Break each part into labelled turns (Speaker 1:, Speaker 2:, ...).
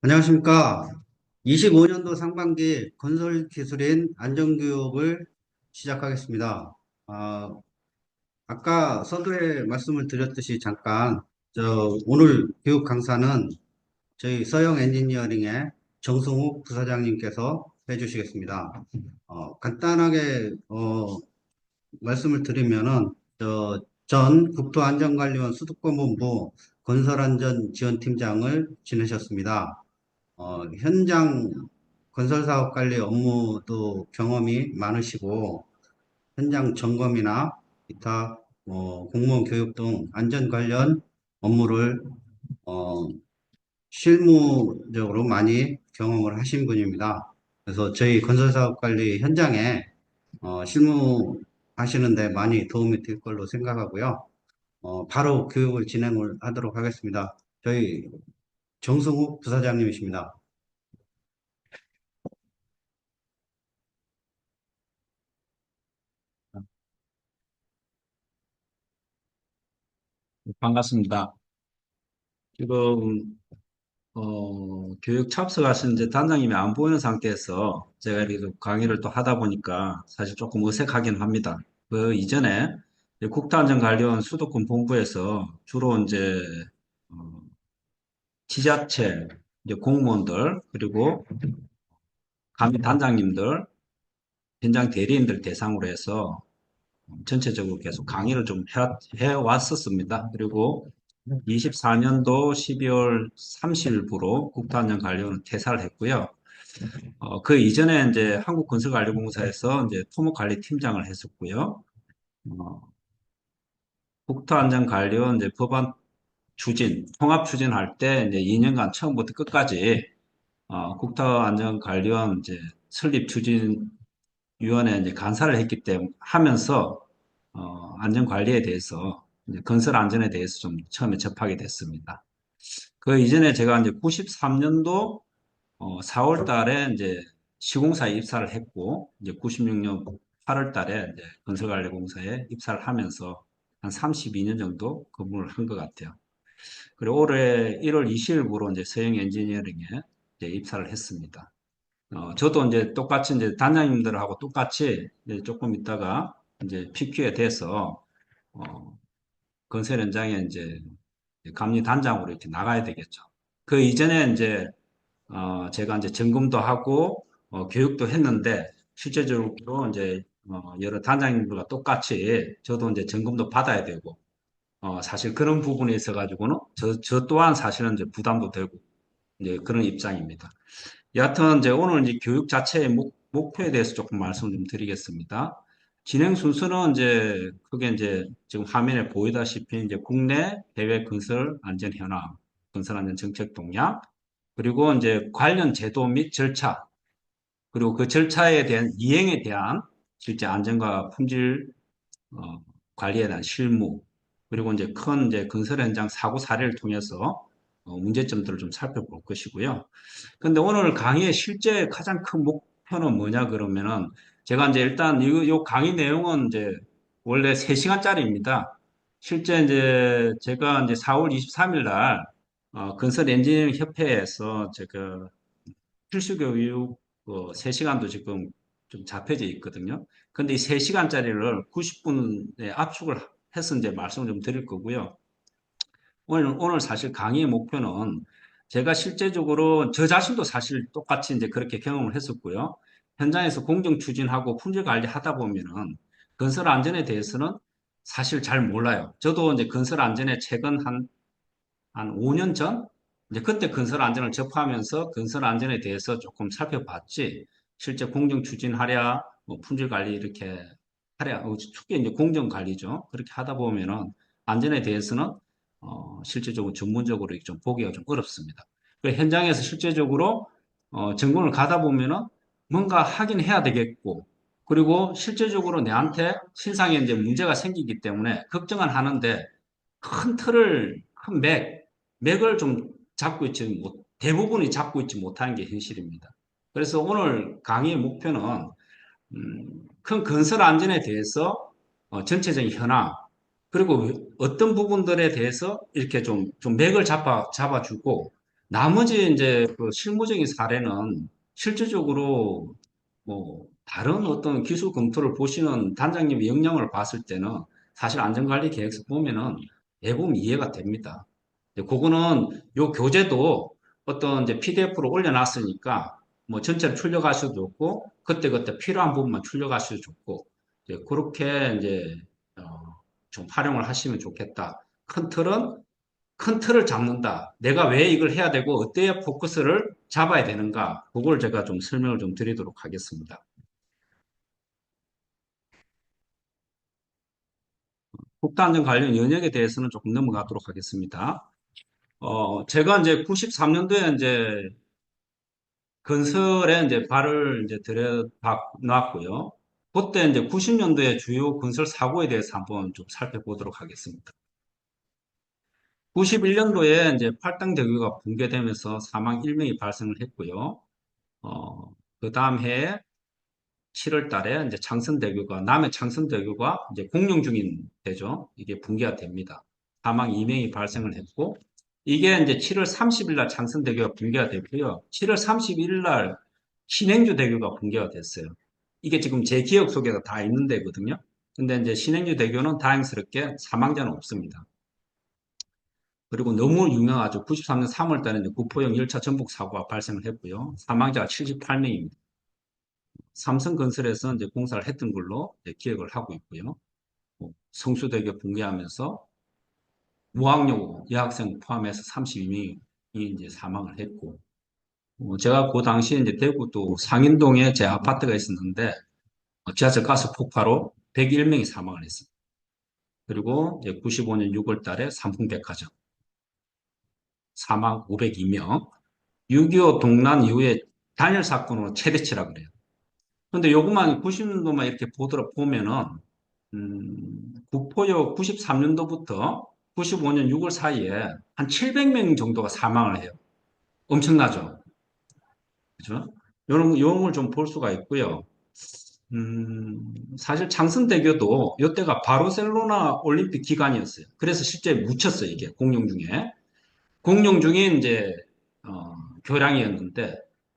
Speaker 1: 안녕하십니까. 25년도 상반기 건설기술인 안전교육을 시작하겠습니다. 아, 아까 서두에 말씀을 드렸듯이 잠깐, 오늘 교육 강사는 저희 서영 엔지니어링의 정승욱 부사장님께서 해주시겠습니다. 간단하게, 말씀을 드리면은, 전 국토안전관리원 수도권본부 건설안전지원팀장을 지내셨습니다. 현장 건설사업 관리 업무도 경험이 많으시고, 현장 점검이나 기타 공무원 교육 등 안전 관련 업무를 어, 실무적으로 많이 경험을 하신 분입니다. 그래서 저희 건설사업 관리 현장에 실무하시는데 많이 도움이 될 걸로 생각하고요. 바로 교육을 진행을 하도록 하겠습니다. 저희 정승욱 부사장님이십니다.
Speaker 2: 반갑습니다. 지금 교육 참석하신 이제 단장님이 안 보이는 상태에서 제가 이렇게 강의를 또 하다 보니까 사실 조금 어색하긴 합니다. 그 이전에 이제 국토안전관리원 수도권 본부에서 주로 이제 어, 지자체 이제 공무원들 그리고 감리 단장님들, 현장 대리인들 대상으로 해서 전체적으로 계속 강의를 좀 해왔었습니다. 그리고 24년도 12월 30일부로 국토안전관리원 퇴사를 했고요. 그 이전에 이제 한국건설관리공사에서 이제 토목관리팀장을 했었고요. 어, 국토안전관리원 이제 법안 추진, 통합 추진할 때 이제 2년간 처음부터 끝까지 국토안전관리원 이제 설립 추진위원회 이제 간사를 했기 때문에 하면서 안전관리에 대해서 이제 건설 안전에 대해서 좀 처음에 접하게 됐습니다. 그 이전에 제가 이제 93년도 4월 달에 이제 시공사에 입사를 했고, 이제 96년 8월 달에 이제 건설관리공사에 입사를 하면서 한 32년 정도 근무를 한 것 같아요. 그리고 올해 1월 20일부로 이제 서영 엔지니어링에 이제 입사를 했습니다. 저도 이제 똑같이 이제 단장님들하고 똑같이 이제 조금 있다가 이제 PQ에 돼서, 어, 건설 현장에 이제 감리 단장으로 이렇게 나가야 되겠죠. 그 이전에 이제 제가 이제 점검도 하고, 교육도 했는데, 실제적으로 이제, 여러 단장님들과 똑같이 저도 이제 점검도 받아야 되고, 사실 그런 부분에 있어가지고는 저 또한 사실은 이제 부담도 되고, 이제 그런 입장입니다. 여하튼 이제 오늘 이제 교육 자체의 목표에 대해서 조금 말씀 좀 드리겠습니다. 진행 순서는 이제 크게 이제 지금 화면에 보이다시피 이제 국내 해외 건설 안전 현황, 건설 안전 정책 동향, 그리고 이제 관련 제도 및 절차, 그리고 그 절차에 대한 이행에 대한 실제 안전과 품질 어, 관리에 대한 실무, 그리고 이제 큰 이제 건설 현장 사고 사례를 통해서 문제점들을 좀 살펴볼 것이고요. 근데 오늘 강의의 실제 가장 큰 목표는 뭐냐 그러면은 제가 이제 일단 이 강의 내용은 이제 원래 3시간짜리입니다. 실제 이제 제가 이제 4월 23일 날 건설 엔지니어링 협회에서 제가 필수 교육 3시간도 지금 좀 잡혀져 있거든요. 근데 이 3시간짜리를 90분에 압축을 해서 이제 말씀을 좀 드릴 거고요. 오늘 사실 강의의 목표는 제가 실제적으로 저 자신도 사실 똑같이 이제 그렇게 경험을 했었고요. 현장에서 공정 추진하고 품질 관리 하다 보면은 건설 안전에 대해서는 사실 잘 몰라요. 저도 이제 건설 안전에 최근 한 5년 전? 이제 그때 건설 안전을 접하면서 건설 안전에 대해서 조금 살펴봤지. 실제 공정 추진하랴, 뭐 품질 관리 이렇게 하랴, 특히 이제 공정 관리죠. 그렇게 하다 보면은 안전에 대해서는 실제적으로 전문적으로 이렇게 좀 보기가 좀 어렵습니다. 그 현장에서 실제적으로 점검을 가다 보면은 뭔가 하긴 해야 되겠고, 그리고 실제적으로 내한테 신상에 이제 문제가 생기기 때문에 걱정은 하는데 큰 틀을, 큰 맥을 좀 잡고 있지 대부분이 잡고 있지 못하는 게 현실입니다. 그래서 오늘 강의의 목표는 큰 건설 안전에 대해서 전체적인 현황, 그리고 어떤 부분들에 대해서 이렇게 좀 맥을 잡아주고, 나머지 이제 그 실무적인 사례는 실질적으로 뭐 다른 어떤 기술 검토를 보시는 단장님의 역량을 봤을 때는 사실 안전관리 계획서 보면은 대부분 이해가 됩니다. 그거는 요 교재도 어떤 이제 PDF로 올려놨으니까 뭐 전체를 출력하셔도 좋고 그때그때 필요한 부분만 출력하셔도 좋고 이제 그렇게 이제 좀 활용을 하시면 좋겠다. 큰 틀을 잡는다. 내가 왜 이걸 해야 되고 어때야 포커스를 잡아야 되는가. 그걸 제가 좀 설명을 좀 드리도록 하겠습니다. 국가안전 관련 영역에 대해서는 조금 넘어가도록 하겠습니다. 제가 이제 93년도에 이제 건설에 이제 발을 이제 들여놨고요. 그때 이제 90년도에 주요 건설 사고에 대해서 한번 좀 살펴보도록 하겠습니다. 91년도에 이제 팔당대교가 붕괴되면서 사망 1명이 발생을 했고요. 그 다음 해에 7월 달에 이제 창선대교가, 남해 창선대교가 이제 공용 중인 대죠. 이게 붕괴가 됩니다. 사망 2명이 발생을 했고, 이게 이제 7월 30일 날 창선대교가 붕괴가 됐고요. 7월 31일 날 신행주 대교가 붕괴가 됐어요. 이게 지금 제 기억 속에서 다 있는 데거든요. 근데 이제 신행주 대교는 다행스럽게 사망자는 없습니다. 그리고 너무 유명하죠. 93년 3월 달에 이제 구포형 열차 전복 사고가 발생을 했고요. 사망자가 78명입니다. 삼성건설에서 이제 공사를 했던 걸로 이제 기억을 하고 있고요. 성수대교 붕괴하면서 무학여고 여학생 포함해서 32명이 이제 사망을 했고, 제가 그 당시에 이제 대구 또 상인동에 제 아파트가 있었는데, 지하철 가스 폭파로 101명이 사망을 했습니다. 그리고 이제 95년 6월 달에 삼풍백화점 사망 502명, 6.25 동란 이후에 단일 사건으로 최대치라 그래요. 근데 요것만 90년도만 이렇게 보면은 국포역 93년도부터 95년 6월 사이에 한 700명 정도가 사망을 해요. 엄청나죠? 그죠? 요런 걸 좀 볼 수가 있고요. 사실 창선대교도 이때가 바르셀로나 올림픽 기간이었어요. 그래서 실제 묻혔어요, 이게 공용 중에. 공용 중에 이제 교량이었는데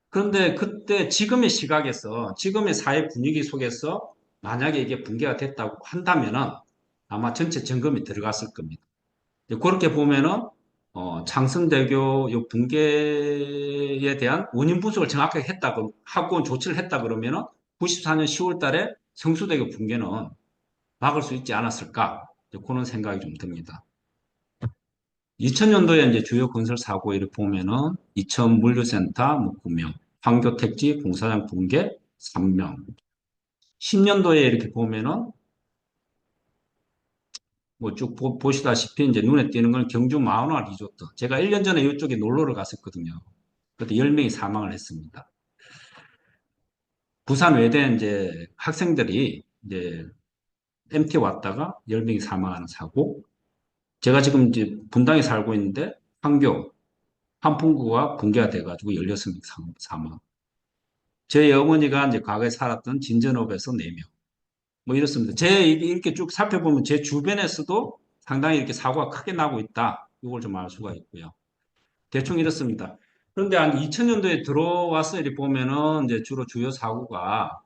Speaker 2: 그런데 그때 지금의 시각에서 지금의 사회 분위기 속에서 만약에 이게 붕괴가 됐다고 한다면은 아마 전체 점검이 들어갔을 겁니다. 그렇게 보면은 창성대교 요 붕괴에 대한 원인 분석을 정확하게 했다고 하고 조치를 했다 그러면은 94년 10월 달에 성수대교 붕괴는 막을 수 있지 않았을까? 그런 생각이 좀 듭니다. 2000년도에 이제 주요 건설 사고 이렇게 보면은 이천 물류센터 뭐 9명, 황교택지 공사장 붕괴 3명. 10년도에 이렇게 보면은 뭐 쭉 보시다시피 이제 눈에 띄는 건 경주 마운화 리조트. 제가 1년 전에 이쪽에 놀러를 갔었거든요. 그때 10명이 사망을 했습니다. 부산 외대 이제 학생들이 이제 MT 왔다가 10명이 사망하는 사고. 제가 지금 이제 분당에 살고 있는데 판교 한풍구가 붕괴가 돼가지고 16명 사망. 제 어머니가 이제 과거에 살았던 진전업에서 4명. 뭐 이렇습니다. 이렇게 쭉 살펴보면 제 주변에서도 상당히 이렇게 사고가 크게 나고 있다. 이걸 좀 알 수가 있고요. 대충 이렇습니다. 그런데 한 2000년도에 들어와서 이렇게 보면은 이제 주로 주요 사고가,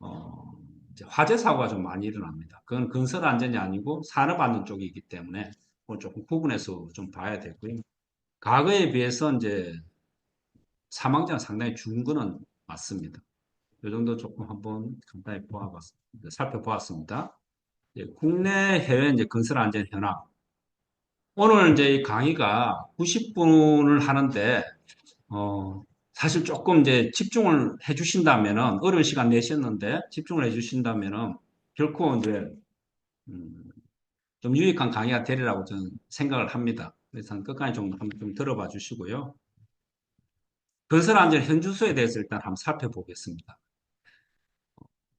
Speaker 2: 어, 이제 화재 사고가 좀 많이 일어납니다. 그건 건설 안전이 아니고 산업 안전 쪽이기 때문에 그걸 조금 구분해서 좀 봐야 되고요. 과거에 비해서 이제 사망자가 상당히 줄은 거는 맞습니다. 이 정도 조금 한번 간단히 살펴보았습니다. 국내 해외 이제 건설 안전 현황. 오늘 이제 이 강의가 90분을 하는데, 어, 사실 조금 이제 집중을 해 주신다면은, 어려운 시간 내셨는데, 집중을 해 주신다면은, 결코 이제, 음, 좀 유익한 강의가 되리라고 저는 생각을 합니다. 그래서 끝까지 한번 좀 들어봐 주시고요. 건설 안전 현주소에 대해서 일단 한번 살펴보겠습니다.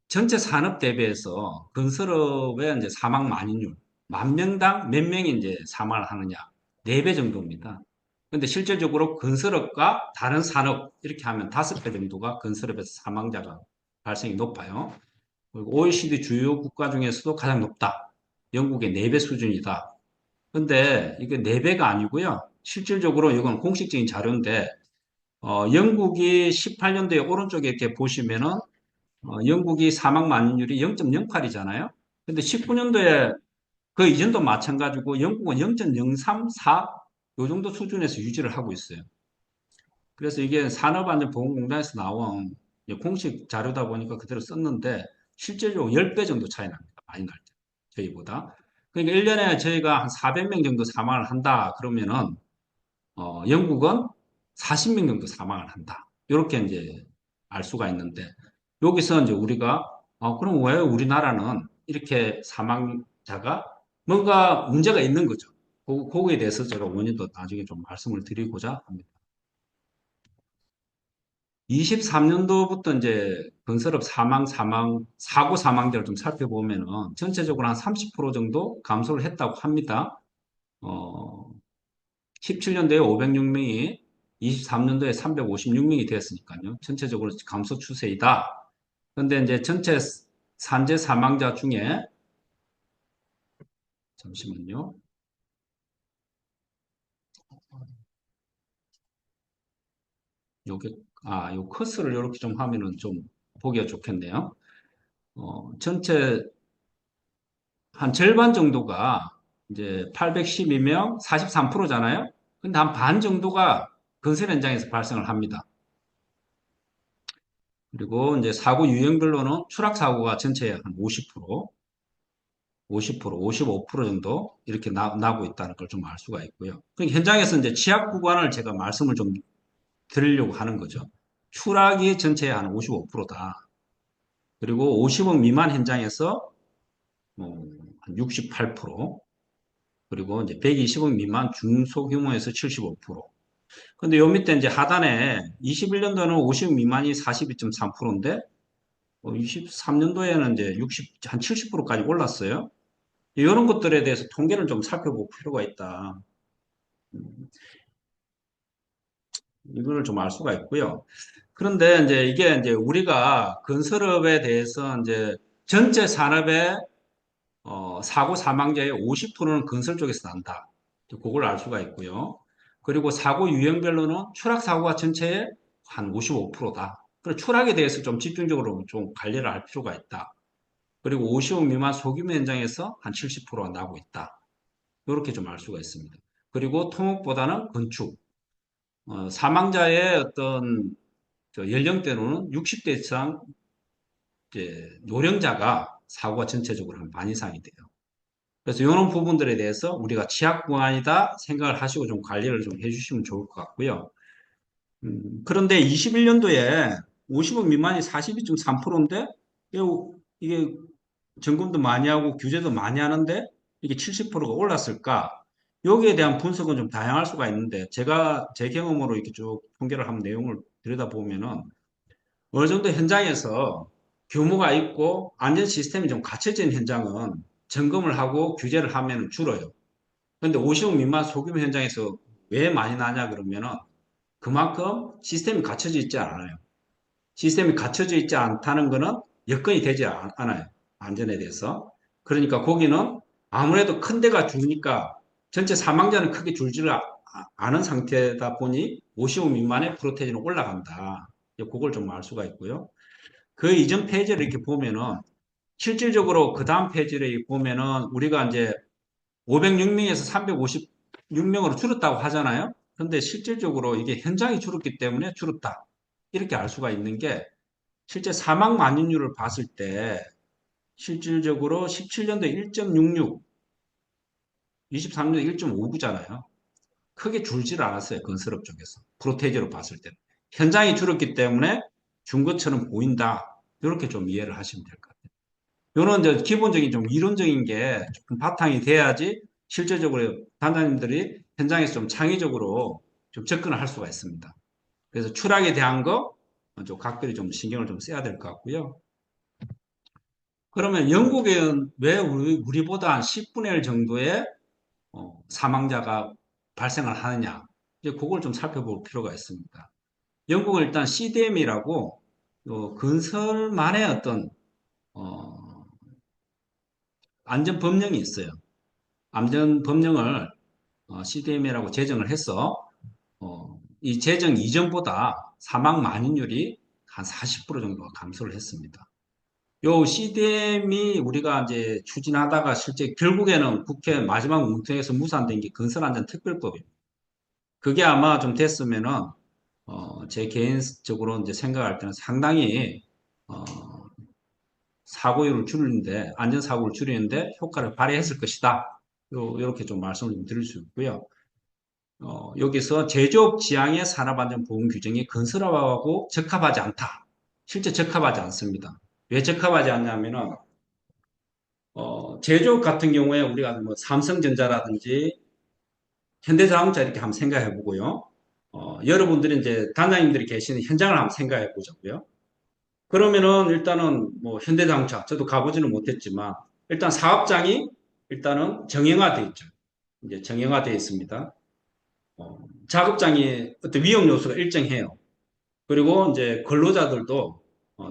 Speaker 2: 전체 산업 대비해서 건설업의 이제 사망 만인율, 만 명당 몇 명이 이제 사망을 하느냐, 4배 정도입니다. 근데 실질적으로 건설업과 다른 산업 이렇게 하면 5배 정도가 건설업에서 사망자가 발생이 높아요. 그리고 OECD 주요 국가 중에서도 가장 높다. 영국의 4배 수준이다. 근데 이게 4배가 아니고요. 실질적으로 이건 공식적인 자료인데, 영국이 18년도에 오른쪽에 이렇게 보시면은, 영국이 사망 만유율이 0.08이잖아요. 근데 19년도에 그 이전도 마찬가지고 영국은 0.034 요 정도 수준에서 유지를 하고 있어요. 그래서 이게 산업안전보건공단에서 나온 공식 자료다 보니까 그대로 썼는데 실제로 10배 정도 차이 납니다. 많이 날 때. 저희보다. 그러니까 1년에 저희가 한 400명 정도 사망을 한다. 그러면은 영국은 40명 정도 사망을 한다. 이렇게 이제 알 수가 있는데 여기서 이제 우리가 그럼 왜 우리나라는 이렇게 사망자가 뭔가 문제가 있는 거죠. 거기에 대해서 제가 원인도 나중에 좀 말씀을 드리고자 합니다. 23년도부터 이제 건설업 사고 사망자를 좀 살펴보면은 전체적으로 한 30% 정도 감소를 했다고 합니다. 어, 17년도에 506명이 23년도에 356명이 되었으니까요. 전체적으로 감소 추세이다. 그런데 이제 전체 산재 사망자 중에 잠시만요. 요게 요 커스를 이렇게 좀 하면은 좀 보기가 좋겠네요. 전체 한 절반 정도가 이제 812명, 43%잖아요. 근데 한 반 정도가 건설 현장에서 발생을 합니다. 그리고 이제 사고 유형별로는 추락 사고가 전체의 한 50%, 55% 정도 이렇게 나고 있다는 걸 좀 알 수가 있고요. 그러니까 현장에서 이제 취약 구간을 제가 말씀을 좀 드리려고 하는 거죠. 추락이 전체의 한 55%다. 그리고 50억 미만 현장에서 한 68%, 그리고 이제 120억 미만 중소규모에서 75%. 근데 요 밑에 이제 하단에 21년도는 50억 미만이 42.3%인데 23년도에는 이제 한 70%까지 올랐어요. 이런 것들에 대해서 통계를 좀 살펴볼 필요가 있다. 이거를 좀 알 수가 있고요. 그런데 이제 이게 이제 우리가 건설업에 대해서 이제 전체 산업의 사고 사망자의 50%는 건설 쪽에서 난다. 그걸 알 수가 있고요. 그리고 사고 유형별로는 추락 사고가 전체의 한 55%다. 그리고 추락에 대해서 좀 집중적으로 좀 관리를 할 필요가 있다. 그리고 50억 미만 소규모 현장에서 한 70%가 나고 있다. 이렇게 좀 알 수가 있습니다. 그리고 토목보다는 건축. 사망자의 어떤 연령대로는 60대 이상 이제 노령자가 사고가 전체적으로 한 반 이상이 돼요. 그래서 이런 부분들에 대해서 우리가 취약 구간이다 생각을 하시고 좀 관리를 좀 해주시면 좋을 것 같고요. 그런데 21년도에 50억 미만이 42.3%인데 이게 점검도 많이 하고 규제도 많이 하는데 이게 70%가 올랐을까? 여기에 대한 분석은 좀 다양할 수가 있는데 제가 제 경험으로 이렇게 쭉 통계를 한 내용을 들여다보면은 어느 정도 현장에서 규모가 있고 안전 시스템이 좀 갖춰진 현장은 점검을 하고 규제를 하면 줄어요. 그런데 50억 미만 소규모 현장에서 왜 많이 나냐 그러면은 그만큼 시스템이 갖춰져 있지 않아요. 시스템이 갖춰져 있지 않다는 것은 여건이 되지 않아요. 안전에 대해서. 그러니까 거기는 아무래도 큰 데가 줄니까 전체 사망자는 크게 줄지를 않은 상태다 보니 55 미만의 프로테인은 올라간다. 그걸 좀 알 수가 있고요. 그 이전 페이지를 이렇게 보면은 실질적으로 그 다음 페이지를 보면은 우리가 이제 506명에서 356명으로 줄었다고 하잖아요. 근데 실질적으로 이게 현장이 줄었기 때문에 줄었다. 이렇게 알 수가 있는 게 실제 사망 만인율을 봤을 때 실질적으로 17년도 1.66, 23년도 1.59잖아요. 크게 줄지를 않았어요. 건설업 쪽에서. 프로테이저로 봤을 때. 현장이 줄었기 때문에 준 것처럼 보인다. 이렇게 좀 이해를 하시면 될 것 같아요. 이런 이제 기본적인 좀 이론적인 게 조금 바탕이 돼야지 실제적으로 단장님들이 현장에서 좀 창의적으로 좀 접근을 할 수가 있습니다. 그래서 추락에 대한 거 좀 각별히 좀 신경을 좀 써야 될 것 같고요. 그러면 영국은 왜 우리보다 한 10분의 1 정도의 사망자가 발생을 하느냐? 이제 그걸 좀 살펴볼 필요가 있습니다. 영국은 일단 CDM이라고 건설만의 어떤 안전 법령이 있어요. 안전 법령을 CDM이라고 제정을 해서 이 제정 이전보다 사망 만인율이 한 40% 정도 감소를 했습니다. 요 CDM이 우리가 이제 추진하다가 실제 결국에는 국회 마지막 문턱에서 무산된 게 건설안전특별법입니다. 그게 아마 좀 됐으면은 제 개인적으로 이제 생각할 때는 상당히 어, 사고율을 줄이는데 안전사고를 줄이는데 효과를 발휘했을 것이다. 요렇게 좀 말씀을 좀 드릴 수 있고요. 여기서 제조업 지향의 산업안전보건 규정이 건설업하고 적합하지 않다. 실제 적합하지 않습니다. 왜 적합하지 않냐면은 제조업 같은 경우에 우리가 뭐 삼성전자라든지 현대자동차 이렇게 한번 생각해 보고요. 여러분들이 이제 단장님들이 계시는 현장을 한번 생각해 보자고요. 그러면은 일단은 뭐 현대자동차 저도 가보지는 못했지만 일단 사업장이 일단은 정형화돼 있죠. 이제 정형화돼 있습니다. 작업장이 어떤 위험 요소가 일정해요. 그리고 이제 근로자들도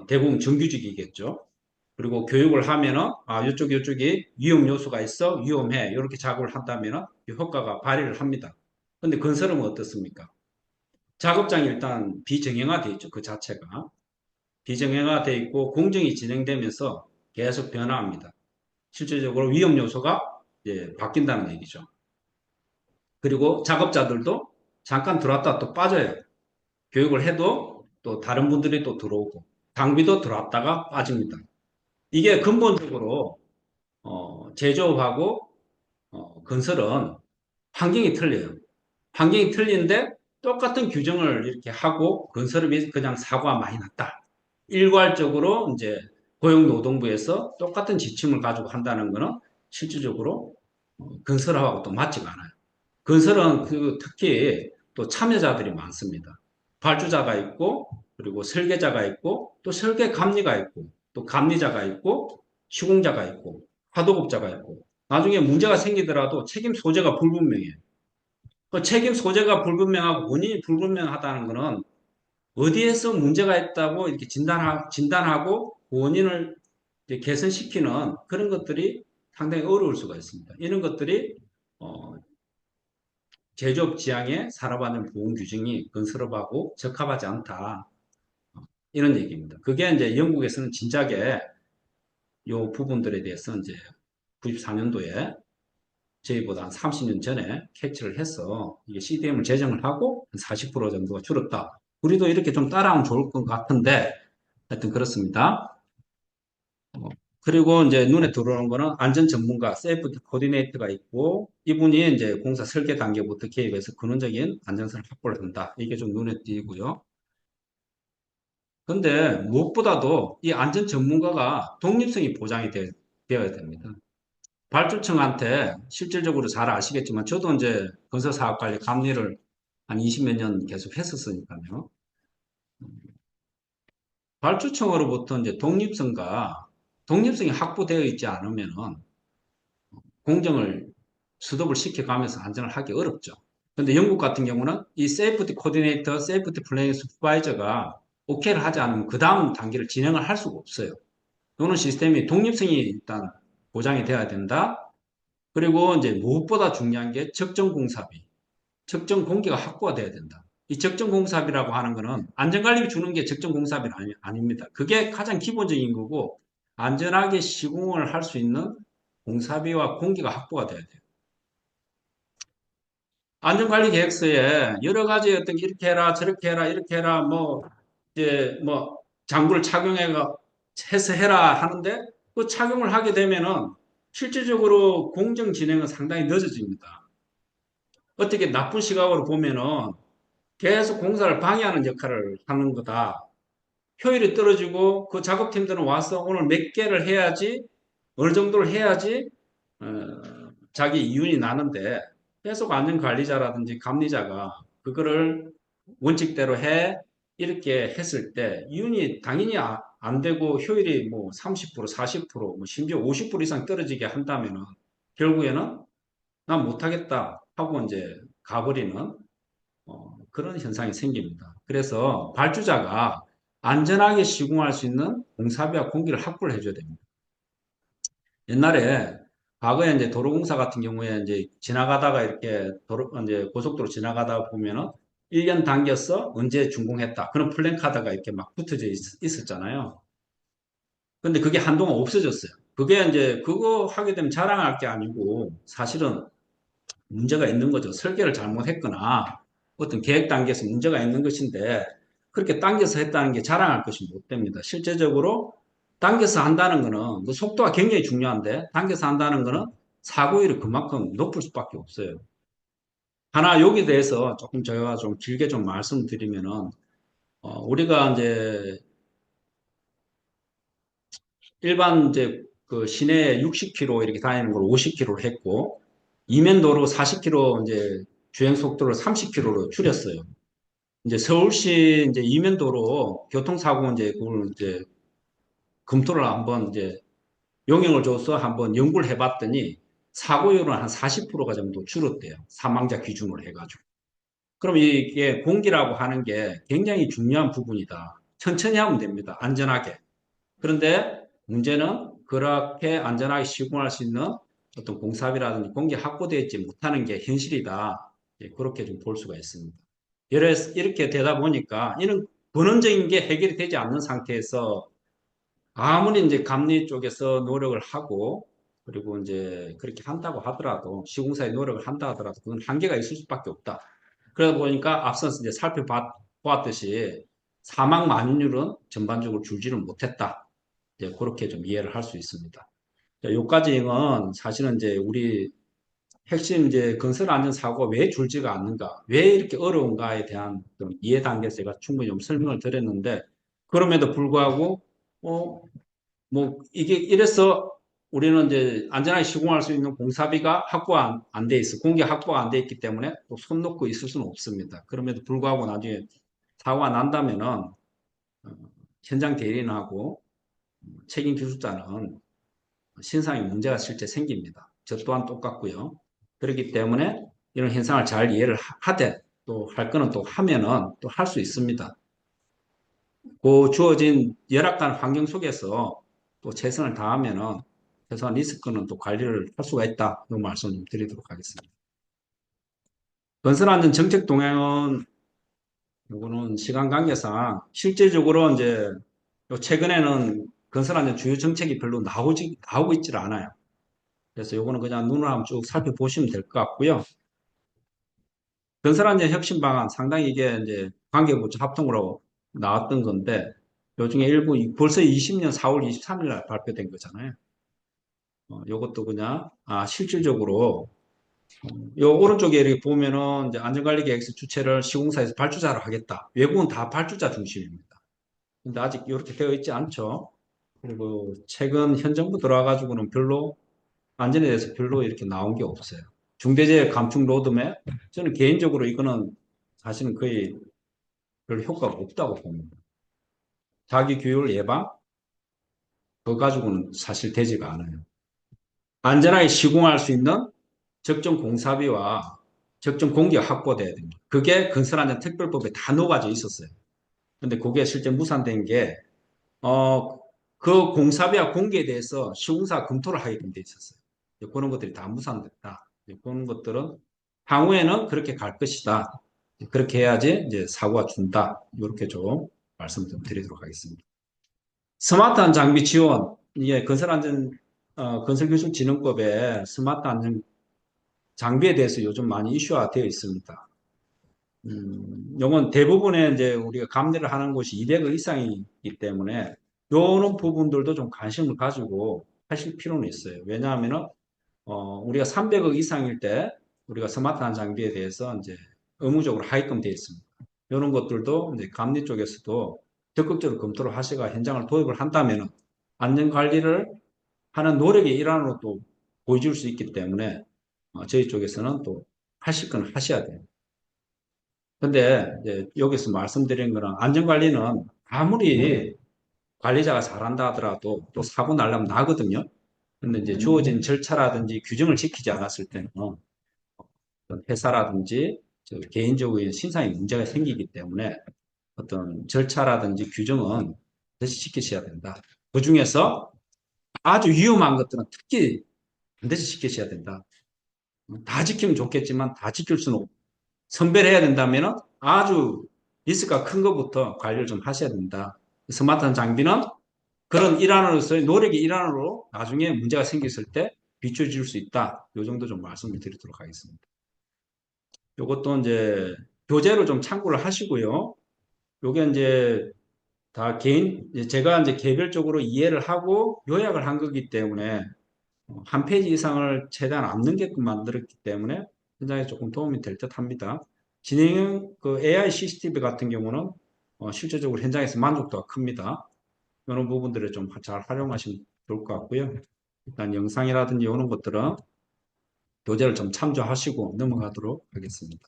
Speaker 2: 대부분 정규직이겠죠. 그리고 교육을 하면은 이쪽이 위험 요소가 있어 위험해 이렇게 작업을 한다면은 효과가 발휘를 합니다. 근데 건설은 어떻습니까? 작업장이 일단 비정형화돼 있죠. 그 자체가 비정형화돼 있고 공정이 진행되면서 계속 변화합니다. 실질적으로 위험 요소가 바뀐다는 얘기죠. 그리고 작업자들도 잠깐 들어왔다 또 빠져요. 교육을 해도 또 다른 분들이 또 들어오고 장비도 들어왔다가 빠집니다. 이게 근본적으로 제조업하고 건설은 환경이 틀려요. 환경이 틀린데 똑같은 규정을 이렇게 하고 건설업이 그냥 사고가 많이 났다. 일괄적으로 이제 고용노동부에서 똑같은 지침을 가지고 한다는 것은 실질적으로 건설하고 또 맞지가 않아요. 건설은 특히 또 참여자들이 많습니다. 발주자가 있고 그리고 설계자가 있고 또 설계 감리가 있고 또 감리자가 있고 시공자가 있고 하도급자가 있고 나중에 문제가 생기더라도 책임 소재가 불분명해요. 그 책임 소재가 불분명하고 원인이 불분명하다는 것은 어디에서 문제가 있다고 이렇게 진단하고 그 원인을 개선시키는 그런 것들이 상당히 어려울 수가 있습니다. 이런 것들이 어, 제조업 지향의 산업안전보건 규정이 건설업하고 적합하지 않다. 이런 얘기입니다. 그게 이제 영국에서는 진작에 이 부분들에 대해서 이제 94년도에 저희보다 한 30년 전에 캐치를 해서 이게 CDM을 제정을 하고 한 40% 정도가 줄었다. 우리도 이렇게 좀 따라하면 좋을 것 같은데 하여튼 그렇습니다. 그리고 이제 눈에 들어오는 거는 안전 전문가, 세이프티 코디네이터가 있고 이분이 이제 공사 설계 단계부터 개입해서 근원적인 안전성을 확보를 한다. 이게 좀 눈에 띄고요. 근데 무엇보다도 이 안전 전문가가 독립성이 보장이 되어야 됩니다. 발주청한테 실질적으로 잘 아시겠지만 저도 이제 건설사업관리 감리를 한 20몇 년 계속 했었으니까요. 발주청으로부터 이제 독립성이 확보되어 있지 않으면은 공정을 수dob을 시켜가면서 안전을 하기 어렵죠. 근데 영국 같은 경우는 이 세이프티 코디네이터, 세이프티 플래닝 슈퍼바이저가 오케이를 하지 않으면 그 다음 단계를 진행을 할 수가 없어요. 이는 시스템이 독립성이 일단 보장이 돼야 된다. 그리고 이제 무엇보다 중요한 게 적정 공사비, 적정 공기가 확보가 돼야 된다. 이 적정 공사비라고 하는 거는 안전관리비 주는 게 적정 공사비는 아닙니다. 그게 가장 기본적인 거고 안전하게 시공을 할 수 있는 공사비와 공기가 확보가 돼야 돼요. 안전관리 계획서에 여러 가지 어떤 이렇게 해라, 저렇게 해라, 이렇게 해라, 이제 장구를 해서 해라 하는데 그 착용을 하게 되면은 실질적으로 공정 진행은 상당히 늦어집니다. 어떻게 나쁜 시각으로 보면은 계속 공사를 방해하는 역할을 하는 거다. 효율이 떨어지고 그 작업팀들은 와서 오늘 몇 개를 해야지 어느 정도를 해야지 자기 이윤이 나는데 계속 안전관리자라든지 감리자가 그거를 원칙대로 해 이렇게 했을 때 이윤이 당연히 안 되고 효율이 뭐 30%, 40%, 뭐 심지어 50% 이상 떨어지게 한다면은 결국에는 난 못하겠다 하고 이제 가버리는 그런 현상이 생깁니다. 그래서 발주자가 안전하게 시공할 수 있는 공사비와 공기를 확보를 해줘야 됩니다. 옛날에 과거에 이제 도로공사 같은 경우에 이제 지나가다가 이렇게 이제 고속도로 지나가다 보면은 1년 당겼어? 언제 준공했다? 그런 플랜카드가 이렇게 막 붙어져 있었잖아요. 근데 그게 한동안 없어졌어요. 그게 이제 그거 하게 되면 자랑할 게 아니고 사실은 문제가 있는 거죠. 설계를 잘못했거나 어떤 계획 단계에서 문제가 있는 것인데 그렇게 당겨서 했다는 게 자랑할 것이 못 됩니다. 실제적으로 당겨서 한다는 거는 그 속도가 굉장히 중요한데 당겨서 한다는 거는 사고율이 그만큼 높을 수밖에 없어요. 하나 여기에 대해서 조금 저희가 좀 길게 좀 말씀드리면은 우리가 이제 일반 이제 그 시내에 60km 이렇게 다니는 걸 50km로 했고 이면도로 40km 이제 주행 속도를 30km로 줄였어요. 이제 서울시 이제 이면도로 교통사고 이제 그걸 이제 검토를 한번 이제 용역을 줘서 한번 연구를 해봤더니 사고율은 한 40%가 정도 줄었대요. 사망자 기준으로 해가지고. 그럼 이게 공기라고 하는 게 굉장히 중요한 부분이다. 천천히 하면 됩니다. 안전하게. 그런데 문제는 그렇게 안전하게 시공할 수 있는 어떤 공사비라든지 공기 확보되어 있지 못하는 게 현실이다. 예, 그렇게 좀 볼 수가 있습니다. 이렇게 되다 보니까 이런 근원적인 게 해결이 되지 않는 상태에서 아무리 이제 감리 쪽에서 노력을 하고 그리고 이제 그렇게 한다고 하더라도 시공사에 노력을 한다 하더라도 그건 한계가 있을 수밖에 없다. 그러다 보니까 앞서서 이제 살펴보았듯이 사망 만율은 전반적으로 줄지를 못했다. 이제 그렇게 좀 이해를 할 수 있습니다. 요까지는 사실은 이제 우리 핵심 이제 건설 안전 사고가 왜 줄지가 않는가, 왜 이렇게 어려운가에 대한 좀 이해 단계에서 제가 충분히 좀 설명을 드렸는데 그럼에도 불구하고 어, 뭐 이게 이래서 우리는 이제 안전하게 시공할 수 있는 공사비가 확보가 안 돼 있어. 공개 확보가 안 돼 있기 때문에 또 손 놓고 있을 수는 없습니다. 그럼에도 불구하고 나중에 사고가 난다면은 현장 대리인하고 책임 기술자는 신상에 문제가 실제 생깁니다. 저 또한 똑같고요. 그렇기 때문에 이런 현상을 잘 이해를 하되 또 할 거는 또 하면은 또 할 수 있습니다. 그 주어진 열악한 환경 속에서 또 최선을 다하면은 최소한 리스크는 또 관리를 할 수가 있다. 이 말씀 좀 드리도록 하겠습니다. 건설안전 정책 동향은 요거는 시간 관계상 실제적으로 이제 최근에는 건설안전 주요 정책이 별로 나오고 있질 않아요. 그래서 요거는 그냥 눈으로 한번 쭉 살펴보시면 될 것 같고요. 건설안전 혁신 방안 상당히 이게 이제 관계부처 합동으로 나왔던 건데 요중에 일부 벌써 20년 4월 23일 날 발표된 거잖아요. 요것도 그냥 실질적으로 요 오른쪽에 이렇게 보면은 이제 안전관리 계획서 주체를 시공사에서 발주자로 하겠다. 외국은 다 발주자 중심입니다. 근데 아직 이렇게 되어 있지 않죠. 그리고 최근 현 정부 들어와가지고는 별로 안전에 대해서 별로 이렇게 나온 게 없어요. 중대재해 감축 로드맵 저는 개인적으로 이거는 사실은 거의 별 효과가 없다고 봅니다. 자기 교육을 예방 그거 가지고는 사실 되지가 않아요. 안전하게 시공할 수 있는 적정 공사비와 적정 공기가 확보돼야 됩니다. 그게 건설안전 특별법에 다 녹아져 있었어요. 근데 그게 실제 무산된 게, 그 공사비와 공기에 대해서 시공사가 검토를 하게끔 돼 있었어요. 그런 것들이 다 무산됐다. 그런 것들은 향후에는 그렇게 갈 것이다. 그렇게 해야지 이제 사고가 준다. 이렇게 좀 말씀 좀 드리도록 하겠습니다. 스마트한 장비 지원, 이게 건설기술진흥법에 스마트 안전 장비에 대해서 요즘 많이 이슈화 되어 있습니다. 요건 대부분의 이제 우리가 감리를 하는 곳이 200억 이상이기 때문에 요런 부분들도 좀 관심을 가지고 하실 필요는 있어요. 왜냐하면은, 우리가 300억 이상일 때 우리가 스마트한 장비에 대해서 이제 의무적으로 하게끔 되어 있습니다. 이런 것들도 이제 감리 쪽에서도 적극적으로 검토를 하시가 현장을 도입을 한다면은 안전 관리를 하는 노력의 일환으로 또 보여줄 수 있기 때문에 저희 쪽에서는 또 하실 건 하셔야 돼요. 근데 이제 여기서 말씀드린 거는 안전관리는 아무리 관리자가 잘한다 하더라도 또 사고 날라면 나거든요. 근데 이제 주어진 절차라든지 규정을 지키지 않았을 때는 어떤 회사라든지 개인적인 신상에 문제가 생기기 때문에 어떤 절차라든지 규정은 반드시 지키셔야 된다. 그 중에서 아주 위험한 것들은 특히 반드시 지키셔야 된다. 다 지키면 좋겠지만 다 지킬 수는 없고 선별해야 된다면 아주 리스크가 큰 것부터 관리를 좀 하셔야 된다. 스마트한 장비는 그런 일환으로서의 노력의 일환으로 나중에 문제가 생겼을 때 비춰줄 수 있다. 이 정도 좀 말씀을 드리도록 하겠습니다. 이것도 이제 교재로 좀 참고를 하시고요. 요게 이제 다 개인, 제가 이제 개별적으로 이해를 하고 요약을 한 거기 때문에 한 페이지 이상을 최대한 안 넘게끔 만들었기 때문에 굉장히 조금 도움이 될 듯 합니다. 진행, 그 AI CCTV 같은 경우는 실제적으로 현장에서 만족도가 큽니다. 이런 부분들을 좀 잘 활용하시면 좋을 것 같고요. 일단 영상이라든지 이런 것들은 교재를 좀 참조하시고 넘어가도록 하겠습니다.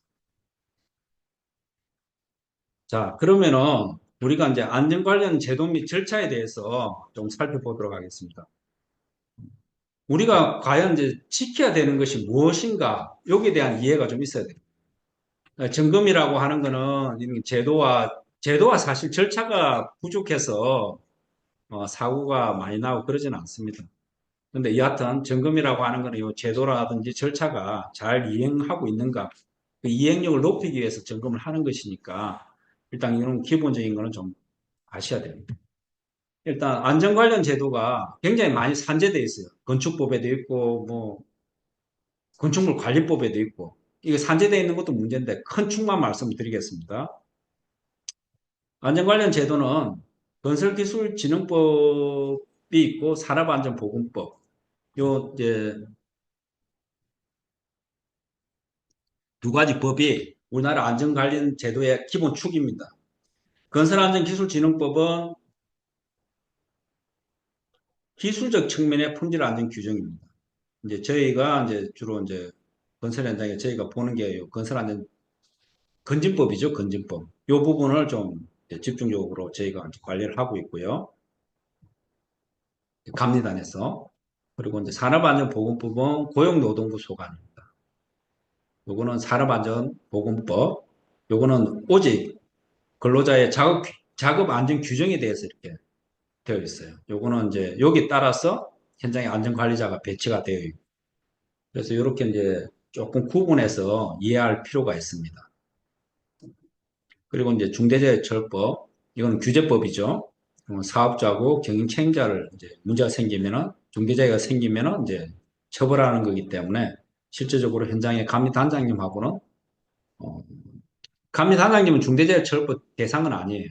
Speaker 2: 자, 그러면은 우리가 이제 안전 관련 제도 및 절차에 대해서 좀 살펴보도록 하겠습니다. 우리가 과연 이제 지켜야 되는 것이 무엇인가, 여기에 대한 이해가 좀 있어야 돼요. 점검이라고 하는 거는 이런 제도와 사실 절차가 부족해서 사고가 많이 나고 그러지는 않습니다. 근데 여하튼 점검이라고 하는 거는 이 제도라든지 절차가 잘 이행하고 있는가, 그 이행력을 높이기 위해서 점검을 하는 것이니까 일단 이런 기본적인 거는 좀 아셔야 됩니다. 일단 안전 관련 제도가 굉장히 많이 산재되어 있어요. 건축법에도 있고 뭐 건축물 관리법에도 있고 이게 산재되어 있는 것도 문제인데 큰 축만 말씀드리겠습니다. 안전 관련 제도는 건설기술진흥법이 있고 산업안전보건법 요 이제 두 가지 법이 우리나라 안전 관련 제도의 기본 축입니다. 건설안전기술진흥법은 기술적 측면의 품질 안전 규정입니다. 이제 저희가 이제 주로 이제 건설 현장에 저희가 보는 게 건설 안전 건진법이죠, 건진법. 이 부분을 좀 집중적으로 저희가 관리를 하고 있고요. 감리단에서. 그리고 이제 산업안전보건법은 고용노동부 소관입니다. 요거는 산업안전보건법. 요거는 오직 근로자의 작업 안전 규정에 대해서 이렇게 되어 있어요. 요거는 이제 여기 따라서 현장에 안전관리자가 배치가 되어 있고. 그래서 이렇게 이제 조금 구분해서 이해할 필요가 있습니다. 그리고 이제 중대재해처벌법, 이건 규제법이죠. 사업자고 경영 책임자를 이제 문제가 생기면은 중대재해가 생기면은 이제 처벌하는 거기 때문에 실제적으로 현장에 감리단장님하고는 감리단장님은 중대재해처벌법 대상은 아니에요.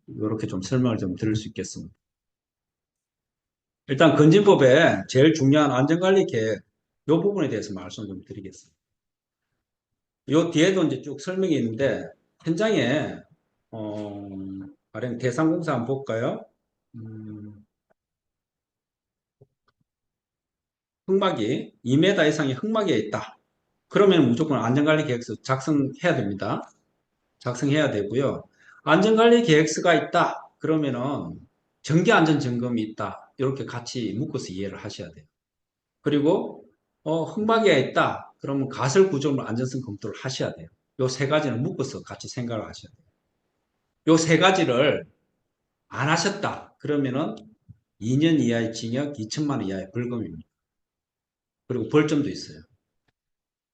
Speaker 2: 이렇게 좀 설명을 좀 드릴 수 있겠습니다. 일단 건진법에 제일 중요한 안전관리 계획 이 부분에 대해서 말씀 좀 드리겠습니다. 요 뒤에도 이제 쭉 설명이 있는데 현장에 어, 가령 대상공사 한번 볼까요? 음, 흙막이 2m 이상의 흙막이 있다. 그러면 무조건 안전관리 계획서 작성해야 됩니다. 작성해야 되고요. 안전관리 계획서가 있다. 그러면은 정기안전점검이 있다. 이렇게 같이 묶어서 이해를 하셔야 돼요. 그리고 흙막이가 있다. 그러면 가설 구조물 안전성 검토를 하셔야 돼요. 요 세 가지는 묶어서 같이 생각을 하셔야 돼요. 요 세 가지를 안 하셨다. 그러면은 2년 이하의 징역, 2천만 원 이하의 벌금입니다. 그리고 벌점도 있어요.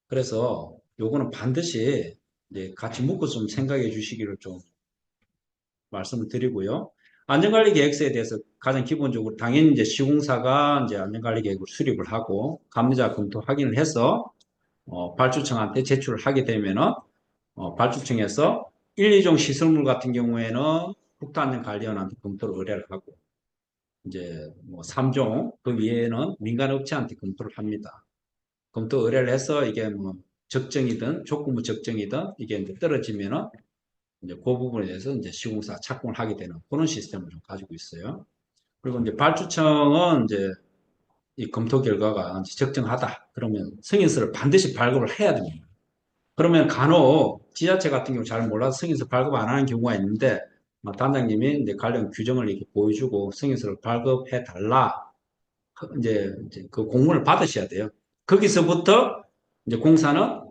Speaker 2: 그래서 요거는 반드시 이제 같이 묶어서 좀 생각해 주시기를 좀 말씀을 드리고요. 안전관리 계획서에 대해서 가장 기본적으로 당연히 이제 시공사가 이제 안전관리 계획을 수립을 하고 감리자 검토 확인을 해서 발주청한테 제출을 하게 되면은 발주청에서 1, 2종 시설물 같은 경우에는 국토안전관리원한테 검토를 의뢰를 하고 이제 뭐 3종 그 위에는 민간업체한테 검토를 합니다. 검토 의뢰를 해서 이게 뭐 적정이든 조건부 적정이든 이게 이제 떨어지면은 이제 그 부분에 대해서 이제 시공사 착공을 하게 되는 그런 시스템을 좀 가지고 있어요. 그리고 이제 발주청은 이제 이 검토 결과가 이제 적정하다. 그러면 승인서를 반드시 발급을 해야 됩니다. 그러면 간혹 지자체 같은 경우 잘 몰라서 승인서 발급 안 하는 경우가 있는데 단장님이 이제 관련 규정을 이렇게 보여주고 승인서를 발급해 달라. 이제 그 공문을 받으셔야 돼요. 거기서부터 이제 공사는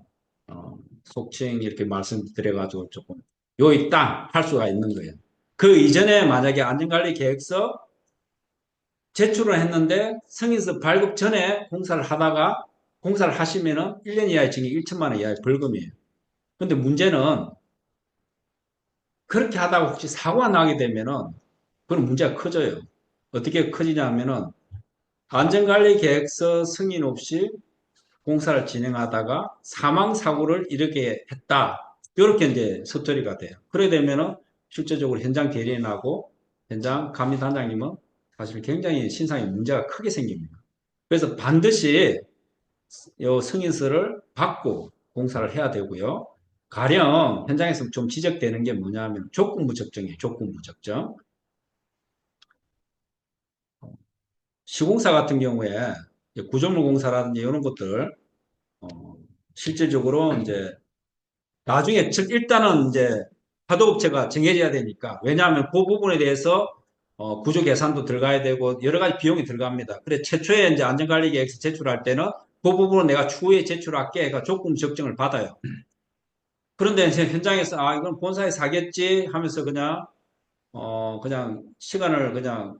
Speaker 2: 속칭 이렇게 말씀드려가지고 조금 요이 땅 할 수가 있는 거예요. 그 이전에 만약에 안전관리 계획서 제출을 했는데 승인서 발급 전에 공사를 하다가 공사를 하시면은 1년 이하의 징역 1천만 원 이하의 벌금이에요. 근데 문제는 그렇게 하다가 혹시 사고가 나게 되면은 그건 문제가 커져요. 어떻게 커지냐 하면은 안전관리 계획서 승인 없이 공사를 진행하다가 사망 사고를 일으키게 했다. 이렇게 이제 스토리가 돼요. 그래 되면은 실제적으로 현장 대리인하고 현장 감리단장님은 사실 굉장히 신상에 문제가 크게 생깁니다. 그래서 반드시 이 승인서를 받고 공사를 해야 되고요. 가령 현장에서 좀 지적되는 게 뭐냐면 조건부 적정이에요. 조건부 적정. 시공사 같은 경우에 구조물 공사라든지 이런 것들 어, 실질적으로 이제 나중에 일단은 이제 파도업체가 정해져야 되니까 왜냐하면 그 부분에 대해서 구조 계산도 들어가야 되고 여러 가지 비용이 들어갑니다. 그래 최초에 이제 안전관리 계획서 제출할 때는 그 부분은 내가 추후에 제출할게 해가 조건 적정을 받아요. 그런데 이제 현장에서 아 이건 본사에 사겠지 하면서 그냥 시간을 그냥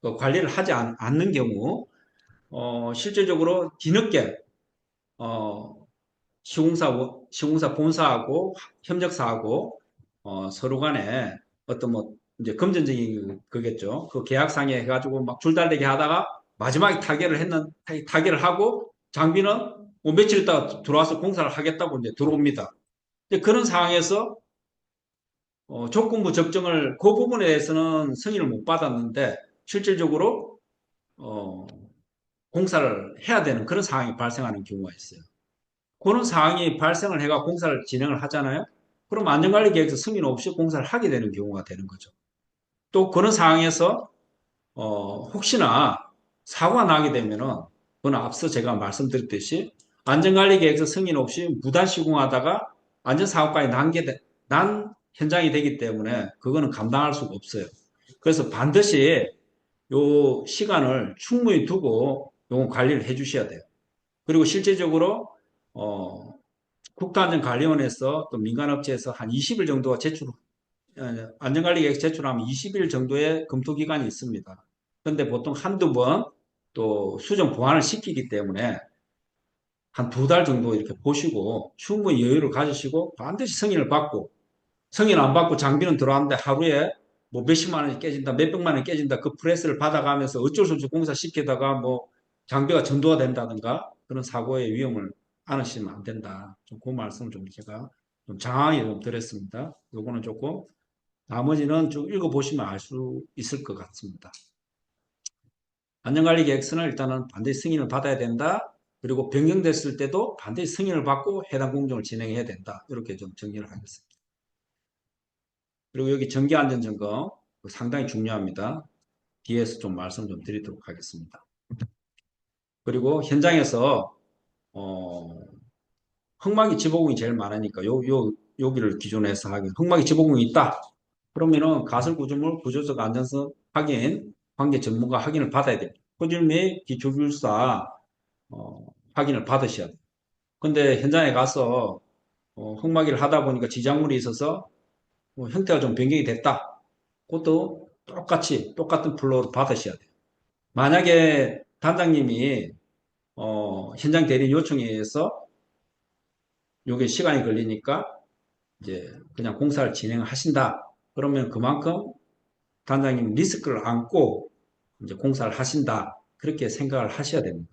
Speaker 2: 그 관리를 하지 않는 경우 실질적으로 뒤늦게 어, 시공사 본사하고 협력사하고 서로 간에 어떤 뭐 이제 금전적인 그겠죠. 그 계약상에 해가지고 막 줄달리게 하다가 마지막에 타결을 하고 장비는 뭐 며칠 있다가 들어와서 공사를 하겠다고 이제 들어옵니다. 이제 그런 상황에서 조건부 적정을 그 부분에 대해서는 승인을 못 받았는데 실질적으로 어, 공사를 해야 되는 그런 상황이 발생하는 경우가 있어요. 그런 상황이 발생을 해가 공사를 진행을 하잖아요. 그럼 안전관리계획서 승인 없이 공사를 하게 되는 경우가 되는 거죠. 또 그런 상황에서 혹시나 사고가 나게 되면은 그건 앞서 제가 말씀드렸듯이 안전관리계획서 승인 없이 무단 시공하다가 안전사고까지 난 현장이 되기 때문에 그거는 감당할 수가 없어요. 그래서 반드시 요 시간을 충분히 두고 요거 관리를 해 주셔야 돼요. 그리고 실제적으로 어, 국가안전관리원에서 또 민간업체에서 한 20일 정도 안전관리계획 제출하면 20일 정도의 검토기간이 있습니다. 그런데 보통 한두 번 또 수정 보완을 시키기 때문에 한 두 달 정도 이렇게 보시고 충분히 여유를 가지시고 반드시 승인을 받고 승인 안 받고 장비는 들어왔는데 하루에 뭐 몇십만 원이 깨진다, 몇백만 원이 깨진다 그 프레스를 받아가면서 어쩔 수 없이 공사 시키다가 뭐 장비가 전도가 된다든가 그런 사고의 위험을 안으시면 안 된다. 좀 그 말씀을 좀 제가 좀 장황하게 좀 드렸습니다. 요거는 조금 나머지는 좀 읽어보시면 알 수 있을 것 같습니다. 안전관리 계획서는 일단은 반드시 승인을 받아야 된다. 그리고 변경됐을 때도 반드시 승인을 받고 해당 공정을 진행해야 된다. 이렇게 좀 정리를 하겠습니다. 그리고 여기 정기안전점검 상당히 중요합니다. 뒤에서 좀 말씀 좀 드리도록 하겠습니다. 그리고 현장에서 어, 흙막이 지보공이 제일 많으니까 여기를 기준으로 해서 하긴 흙막이 지보공이 있다. 그러면은 가설구조물 구조적 안전성 확인 관계 전문가 확인을 받아야 돼요. 토질 및 기초기술사 확인을 받으셔야 돼요. 근데 현장에 가서 흙막이를 하다 보니까 지작물이 있어서 형태가 좀 변경이 됐다. 그것도 똑같은 플로우를 받으셔야 돼요. 만약에 단장님이 현장 대리 요청에 의해서 요게 시간이 걸리니까 이제 그냥 공사를 진행하신다. 그러면 그만큼 단장님 리스크를 안고 이제 공사를 하신다. 그렇게 생각을 하셔야 됩니다.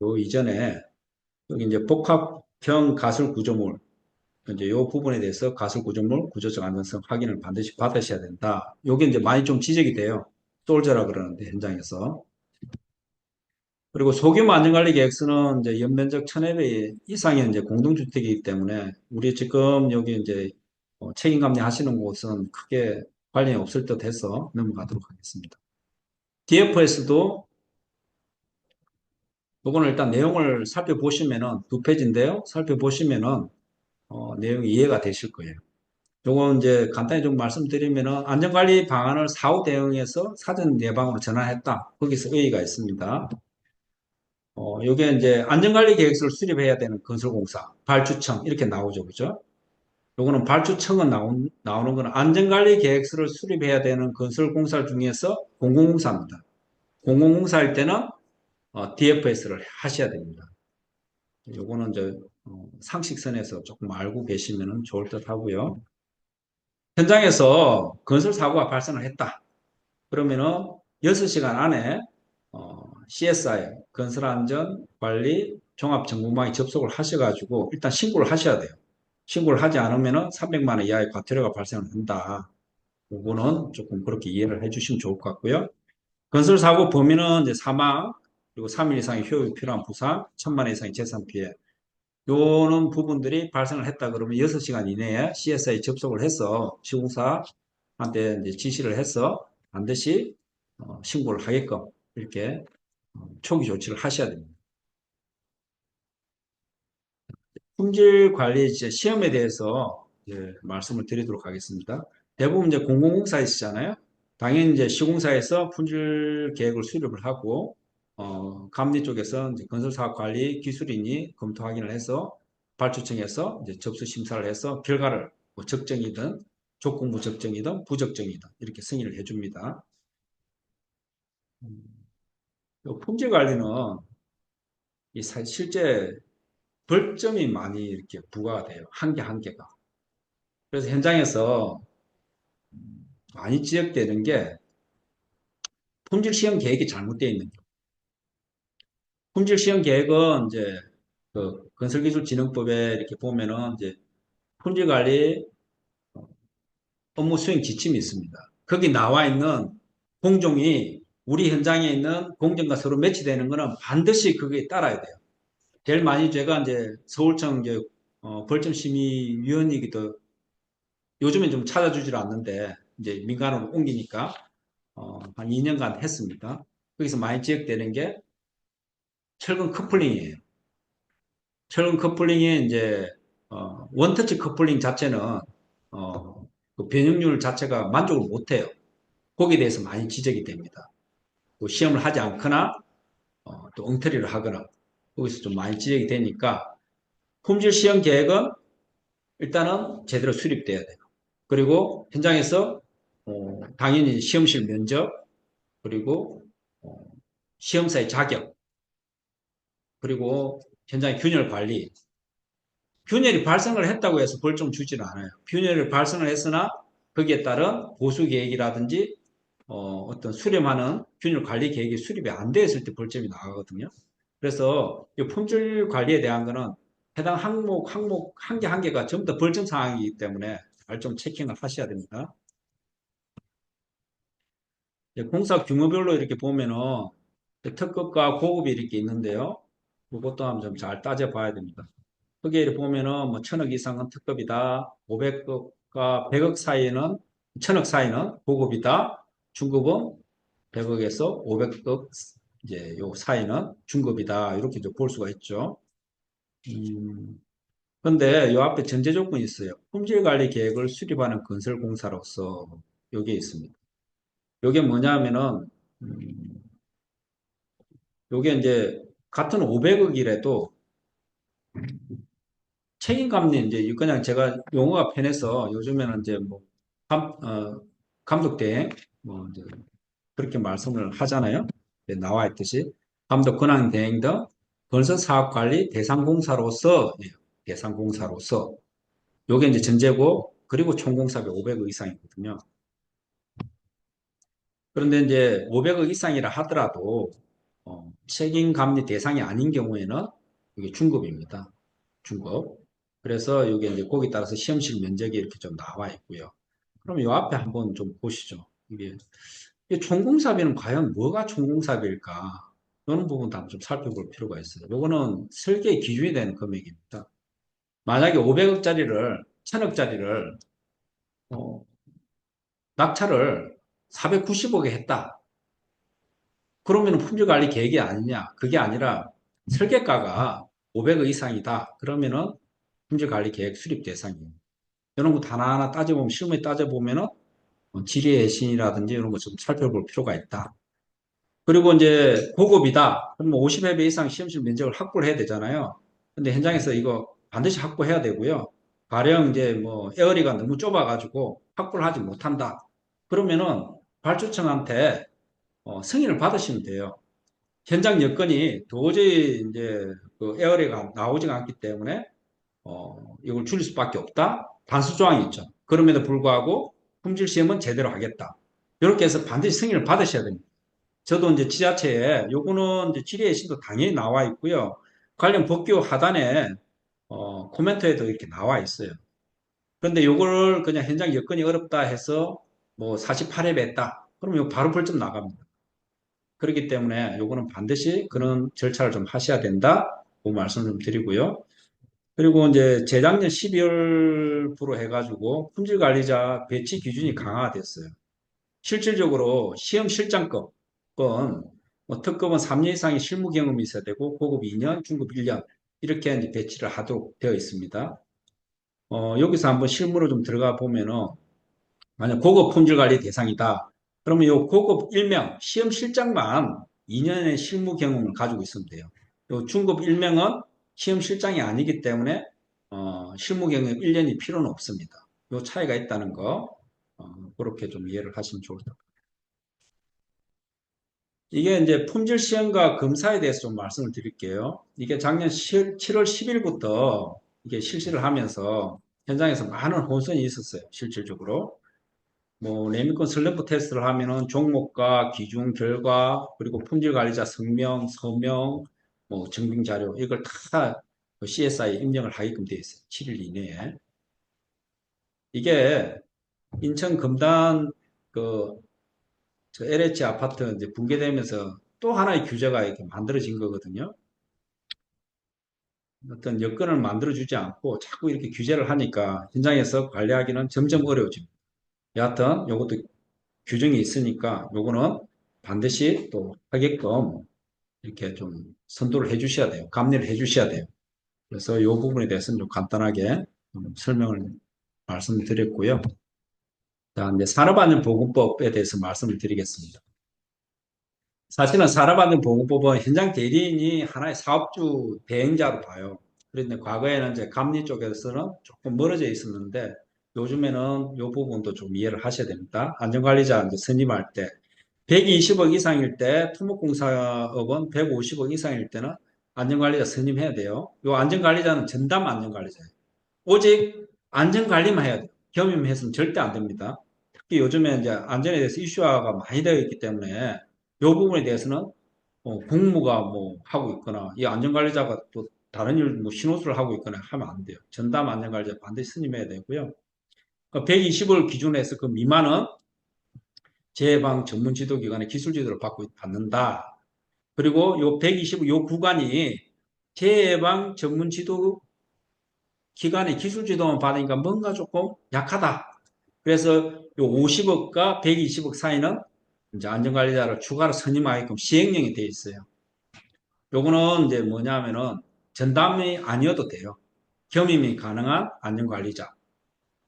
Speaker 2: 요 이전에 여기 이제 복합형 가설 구조물 이제 요 부분에 대해서 가설 구조물 구조적 안전성 확인을 반드시 받으셔야 된다. 요게 이제 많이 좀 지적이 돼요. 솔저라 그러는데 현장에서. 그리고 소규모 안전관리 계획서는 이제 연면적 1,200 이상의 이제 공동주택이기 때문에 우리 지금 여기 이제 책임감리 하시는 곳은 크게 관련이 없을 듯 해서 넘어가도록 하겠습니다. DFS도 요거는 일단 내용을 살펴보시면은 두 페이지인데요. 살펴보시면은 내용이 이해가 되실 거예요. 요건 이제 간단히 좀 말씀드리면은 안전관리 방안을 사후 대응해서 사전 예방으로 전환했다. 거기서 의의가 있습니다. 요게 이제 안전관리 계획서를 수립해야 되는 건설공사, 발주청 이렇게 나오죠. 그죠? 요거는 발주청은 나오는 건 안전관리 계획서를 수립해야 되는 건설공사 중에서 공공공사입니다. 공공공사일 때는 DFS를 하셔야 됩니다. 요거는 이제 상식선에서 조금 알고 계시면 좋을 듯 하고요. 현장에서 건설 사고가 발생을 했다. 그러면은 6시간 안에 CSI 건설안전관리 종합정보망에 접속을 하셔가지고 일단 신고를 하셔야 돼요. 신고를 하지 않으면은 300만 원 이하의 과태료가 발생을 한다. 그거는 조금 그렇게 이해를 해주시면 좋을 것 같고요. 건설사고 범위는 이제 사망, 그리고 3일 이상의 효율 필요한 부상, 1,000만 원 이상의 재산 피해. 요는 부분들이 발생을 했다 그러면 6시간 이내에 CSI 접속을 해서 시공사한테 이제 지시를 해서 반드시 신고를 하게끔 이렇게 초기 조치를 하셔야 됩니다. 품질 관리 이제 시험에 대해서 이제 말씀을 드리도록 하겠습니다. 대부분 이제 공공공사이시잖아요. 당연히 이제 시공사에서 품질 계획을 수립을 하고 감리 쪽에서 이제 건설사업관리 기술인이 검토 확인을 해서 발주청에서 이제 접수 심사를 해서 결과를 뭐 적정이든 조건부 적정이든 부적정이든 이렇게 승인을 해줍니다. 품질 관리는 실제 벌점이 많이 이렇게 부과가 돼요. 한 개 한 개가. 그래서 현장에서 많이 지적되는 게 품질 시험 계획이 잘못되어 있는 거예요. 품질 시험 계획은 이제 그 건설기술진흥법에 이렇게 보면은 이제 품질 관리 업무 수행 지침이 있습니다. 거기 나와 있는 공종이 우리 현장에 있는 공정과 서로 매치되는 거는 반드시 그게 따라야 돼요. 제일 많이 제가 이제 서울청 이제 벌점심의위원이기도 요즘엔 좀 찾아주질 않는데 이제 민간으로 옮기니까 한 2년간 했습니다. 거기서 많이 지적되는 게 철근 커플링이에요. 철근 커플링이 이제 원터치 커플링 자체는 그 변형률 자체가 만족을 못해요. 거기에 대해서 많이 지적이 됩니다. 또 시험을 하지 않거나 또 엉터리를 하거나 거기서 좀 많이 지적이 되니까 품질 시험 계획은 일단은 제대로 수립돼야 돼요. 그리고 현장에서 당연히 시험실 면접 그리고 시험사의 자격 그리고 현장의 균열 관리 균열이 발생을 했다고 해서 벌점 주지는 않아요. 균열이 발생을 했으나 거기에 따른 보수 계획이라든지 어떤 수렴하는 균열 관리 계획이 수립이 안 되었을 때 벌점이 나가거든요. 그래서 이 품질 관리에 대한 거는 해당 항목 한 개 한 개가 전부 다 벌점 사항이기 때문에 잘 좀 체킹을 하셔야 됩니다. 공사 규모별로 이렇게 보면은 특급과 고급이 이렇게 있는데요. 그것도 한번 좀 잘 따져봐야 됩니다. 거기에 보면은 뭐 1,000억 이상은 특급이다. 500억과 100억 사이에는 1,000억 사이는 고급이다. 중급은 100억에서 500억 이제 요 사이는 중급이다. 이렇게 볼 수가 있죠. 근데 요 앞에 전제 조건이 있어요. 품질 관리 계획을 수립하는 건설공사로서 요게 있습니다. 요게 뭐냐면은 요게 이제 같은 500억이라도 책임감리 이제 그냥 제가 용어가 편해서 요즘에는 이제 뭐 감독 대행 뭐 이제 그렇게 말씀을 하잖아요. 네, 나와 있듯이 감독 권한 대행 등 건설 사업 관리 대상공사로서 대상공사로서 요게 이제 전제고 그리고 총공사비 500억 이상이거든요. 그런데 이제 500억 이상이라 하더라도 책임감리 대상이 아닌 경우에는 이게 중급입니다. 중급. 그래서 이게 이제 거기에 따라서 시험실 면적이 이렇게 좀 나와 있고요. 그럼 이 앞에 한번 좀 보시죠. 이게 총공사비는 과연 뭐가 총공사비일까? 이런 부분도 한번 좀 살펴볼 필요가 있어요. 이거는 설계 기준이 되는 금액입니다. 만약에 500억짜리를, 1000억짜리를, 낙찰을 490억에 했다. 그러면 품질관리 계획이 아니냐? 그게 아니라 설계가가 500억 이상이다. 그러면은 품질관리 계획 수립 대상이에요. 이런 거 하나하나 따져보면, 시험에 따져보면은 지리의 신이라든지 이런 거 좀 살펴볼 필요가 있다. 그리고 이제 고급이다. 그러면 50회배 이상 시험실 면적을 확보를 해야 되잖아요. 근데 현장에서 이거 반드시 확보해야 되고요. 가령 이제 뭐 에어리가 너무 좁아가지고 확보를 하지 못한다. 그러면은 발주청한테 승인을 받으시면 돼요. 현장 여건이 도저히 이제 그 에어리가 나오지가 않기 때문에 이걸 줄일 수밖에 없다. 단수 조항이 있죠. 그럼에도 불구하고 품질 시험은 제대로 하겠다. 이렇게 해서 반드시 승인을 받으셔야 됩니다. 저도 이제 지자체에 요거는 이제 질의 예시도 당연히 나와 있고요. 관련 법규 하단에 코멘트에도 이렇게 나와 있어요. 그런데 요걸 그냥 현장 여건이 어렵다 해서 뭐 48회배 했다. 그럼 요 바로 벌점 나갑니다. 그렇기 때문에 요거는 반드시 그런 절차를 좀 하셔야 된다. 그 말씀 좀 드리고요. 그리고 이제 재작년 12월부로 해가지고 품질관리자 배치 기준이 강화됐어요. 실질적으로 시험 실장급은 뭐 특급은 3년 이상의 실무 경험이 있어야 되고 고급 2년, 중급 1년 이렇게 이제 배치를 하도록 되어 있습니다. 여기서 한번 실무로 좀 들어가 보면은 만약 고급 품질관리 대상이다. 그러면 요 고급 1명 시험 실장만 2년의 실무 경험을 가지고 있으면 돼요. 요 중급 1명은 시험 실장이 아니기 때문에 실무 경험 1년이 필요는 없습니다. 요 차이가 있다는 거 그렇게 좀 이해를 하시면 좋을 것 같아요. 이게 이제 품질 시험과 검사에 대해서 좀 말씀을 드릴게요. 이게 작년 7월 10일부터 이게 실시를 하면서 현장에서 많은 혼선이 있었어요. 실질적으로. 뭐 레미콘 슬럼프 테스트를 하면은 종목과 기준 결과 그리고 품질 관리자 성명, 서명, 뭐 증빙 자료 이걸 다 CSI 입력을 하게끔 되어 있어요. 7일 이내에. 이게 인천 금단 그 LH 아파트 이제 붕괴되면서 또 하나의 규제가 이렇게 만들어진 거거든요. 어떤 여건을 만들어주지 않고 자꾸 이렇게 규제를 하니까 현장에서 관리하기는 점점 어려워집니다. 여하튼 이것도 규정이 있으니까 요거는 반드시 또 하게끔 이렇게 좀 선도를 해 주셔야 돼요. 감리를 해 주셔야 돼요. 그래서 이 부분에 대해서는 좀 간단하게 좀 설명을 말씀드렸고요. 자, 이제 산업안전보건법에 대해서 말씀을 드리겠습니다. 사실은 산업안전보건법은 현장 대리인이 하나의 사업주 대행자로 봐요. 그런데 과거에는 이제 감리 쪽에서는 조금 멀어져 있었는데 요즘에는 이 부분도 좀 이해를 하셔야 됩니다. 안전관리자 이제 선임할 때 120억 이상일 때 토목공사업은 150억 이상일 때는 안전관리자 선임해야 돼요. 이 안전관리자는 전담 안전관리자예요. 오직 안전관리만 해야 돼요. 겸임해서는 절대 안 됩니다. 특히 요즘에 이제 안전에 대해서 이슈화가 많이 되어 있기 때문에 이 부분에 대해서는 공무가 뭐 하고 있거나 이 안전관리자가 또 다른 일 뭐 신호수를 하고 있거나 하면 안 돼요. 전담 안전관리자 반드시 선임해야 되고요. 120을 기준으로 해서 그 미만은 재해방 전문 지도기관의 기술 지도를 받는다. 그리고 요 120, 요 구간이 재해방 전문 지도 기관의 기술 지도만 받으니까 뭔가 조금 약하다. 그래서 요 50억과 120억 사이는 이제 안전관리자를 추가로 선임하게끔 시행령이 되어 있어요. 요거는 이제 뭐냐면은 전담이 아니어도 돼요. 겸임이 가능한 안전관리자.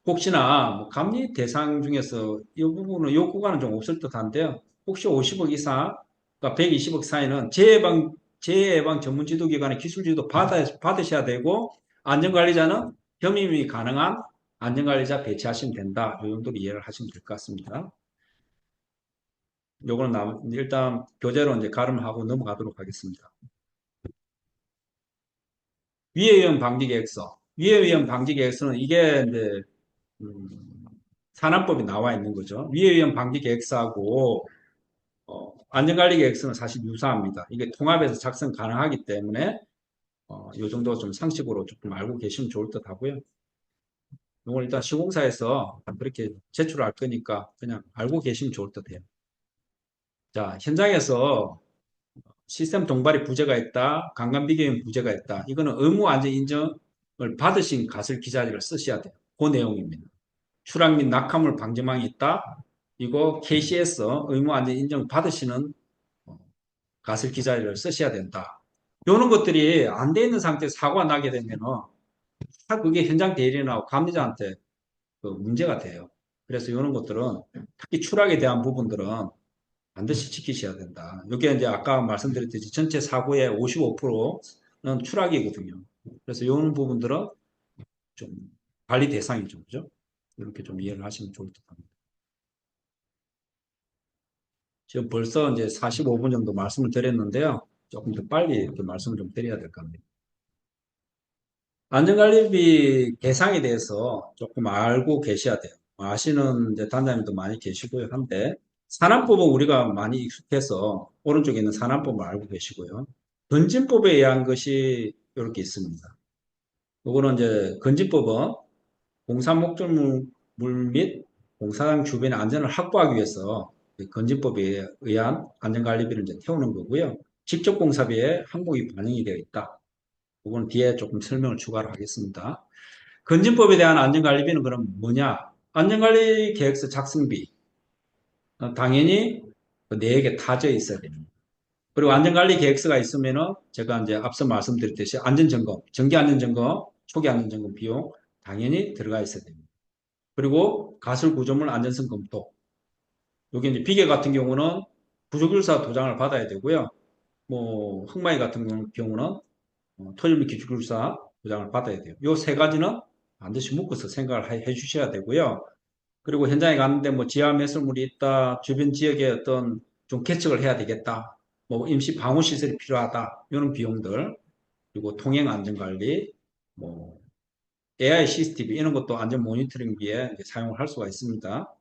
Speaker 2: 혹시나 뭐 감리 대상 중에서 이 부분은 이 구간은 좀 없을 듯한데요. 혹시 50억 이상, 그러니까 120억 사이는 재해예방 전문지도기관의 기술지도 받으셔야 되고 안전관리자는 겸임이 가능한 안전관리자 배치하시면 된다. 이 정도로 이해를 하시면 될 것 같습니다. 요거는 일단 교재로 이제 가름하고 넘어가도록 하겠습니다. 위해위험 방지 계획서. 위해위험 방지 계획서는 이게 이제 음, 산업법이 나와 있는 거죠. 위해위험 방지 계획서하고 안전관리 계획서는 사실 유사합니다. 이게 통합해서 작성 가능하기 때문에 이 정도 좀 상식으로 조금 알고 계시면 좋을 듯 하고요. 이걸 일단 시공사에서 그렇게 제출할 거니까 그냥 알고 계시면 좋을 듯 해요. 자, 현장에서 시스템 동발이 부재가 있다, 강간 비교형 부재가 있다. 이거는 의무 안전 인정을 받으신 가설 기자재를 쓰셔야 돼요. 그 내용입니다. 추락 및 낙하물 방지망이 있다. 이거 KCS 의무 안전 인정 받으시는 가설 기자를 쓰셔야 된다. 이런 것들이 안 돼 있는 상태에서 사고가 나게 되면은 다 그게 현장 대리인하고 감리자한테 그 문제가 돼요. 그래서 이런 것들은 특히 추락에 대한 부분들은 반드시 지키셔야 된다. 이게 이제 아까 말씀드렸듯이 전체 사고의 55%는 추락이거든요. 그래서 이런 부분들은 좀 관리 대상이죠. 그죠? 이렇게 좀 이해를 하시면 좋을 듯 합니다. 지금 벌써 이제 45분 정도 말씀을 드렸는데요. 조금 더 빨리 이렇게 말씀을 좀 드려야 될 것 같네요. 안전관리비 대상에 대해서 조금 알고 계셔야 돼요. 아시는 이제 단장님도 많이 계시고요. 한데, 산안법은 우리가 많이 익숙해서 오른쪽에 있는 산안법을 알고 계시고요. 건진법에 의한 것이 이렇게 있습니다. 이거는 이제 건진법은 공사 목적물 및 공사장 주변의 안전을 확보하기 위해서 건진법에 의한 안전관리비를 이제 태우는 거고요. 직접 공사비에 항목이 반영이 되어 있다. 그건 뒤에 조금 설명을 추가로 하겠습니다. 건진법에 대한 안전관리비는 그럼 뭐냐? 안전관리 계획서 작성비. 당연히 그 내역에 타져 있어야 됩니다. 그리고 안전관리 계획서가 있으면은 제가 이제 앞서 말씀드렸듯이 안전점검, 정기 안전점검, 초기 안전점검 비용 당연히 들어가 있어야 됩니다. 그리고 가설 구조물 안전성 검토. 여기 이제 비계 같은 경우는 부속율사 도장을 받아야 되고요. 뭐 흙마이 같은 경우는 토질 및 기술사 도장을 받아야 돼요. 요 세 가지는 반드시 묶어서 생각을 해 주셔야 되고요. 그리고 현장에 갔는데 뭐 지하 매설물이 있다, 주변 지역에 어떤 좀 개척을 해야 되겠다, 뭐 임시 방호 시설이 필요하다, 이런 비용들, 그리고 통행 안전 관리, 뭐 AI CCTV 이런 것도 안전 모니터링비에 사용을 할 수가 있습니다.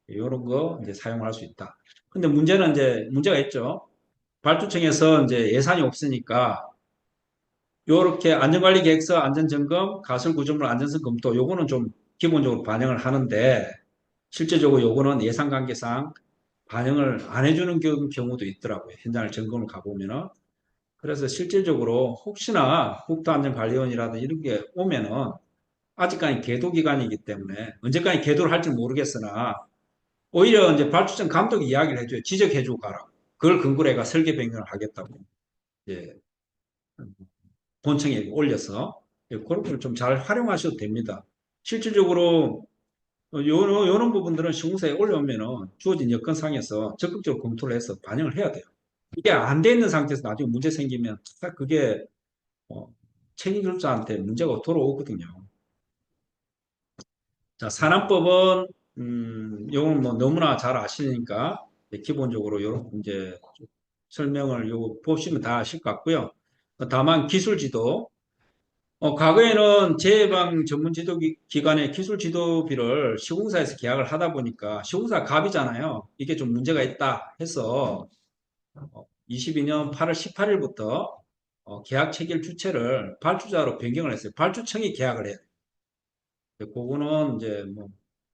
Speaker 2: 이런 거 이제 사용할 수 있다. 근데 문제는 이제 문제가 있죠. 발주청에서 이제 예산이 없으니까 요렇게 안전관리 계획서, 안전점검, 가설 구조물 안전성 검토 요거는 좀 기본적으로 반영을 하는데 실제적으로 요거는 예산 관계상 반영을 안 해주는 경우도 있더라고요. 현장을 점검을 가보면은. 그래서 실질적으로 혹시나 국토안전관리원이라든지 이런 게 오면은 아직까지 계도 기간이기 때문에 언제까지 계도를 할지 모르겠으나 오히려 이제 발주청 감독이 이야기를 해줘요. 지적해주고 가라. 그걸 근거로 해가 설계 변경을 하겠다고. 예, 본청에 올려서 그런 걸 좀 잘 활용하셔도 됩니다. 실질적으로 요런 부분들은 시공사에 올려오면은 주어진 여건상에서 적극적으로 검토를 해서 반영을 해야 돼요. 이게 안 돼 있는 상태에서 나중에 문제 생기면 그게 책임질자한테 문제가 돌아오거든요. 자, 산안법은 요건 뭐 너무나 잘 아시니까 기본적으로 요런 이제 설명을 요 보시면 다 아실 것 같고요. 다만 기술 지도 과거에는 재해방 전문 지도 기관의 기술 지도비를 시공사에서 계약을 하다 보니까 시공사 갑이잖아요. 이게 좀 문제가 있다 해서 22년 8월 18일부터 계약 체결 주체를 발주자로 변경을 했어요. 발주청이 계약을 해요. 그거는 이제 뭐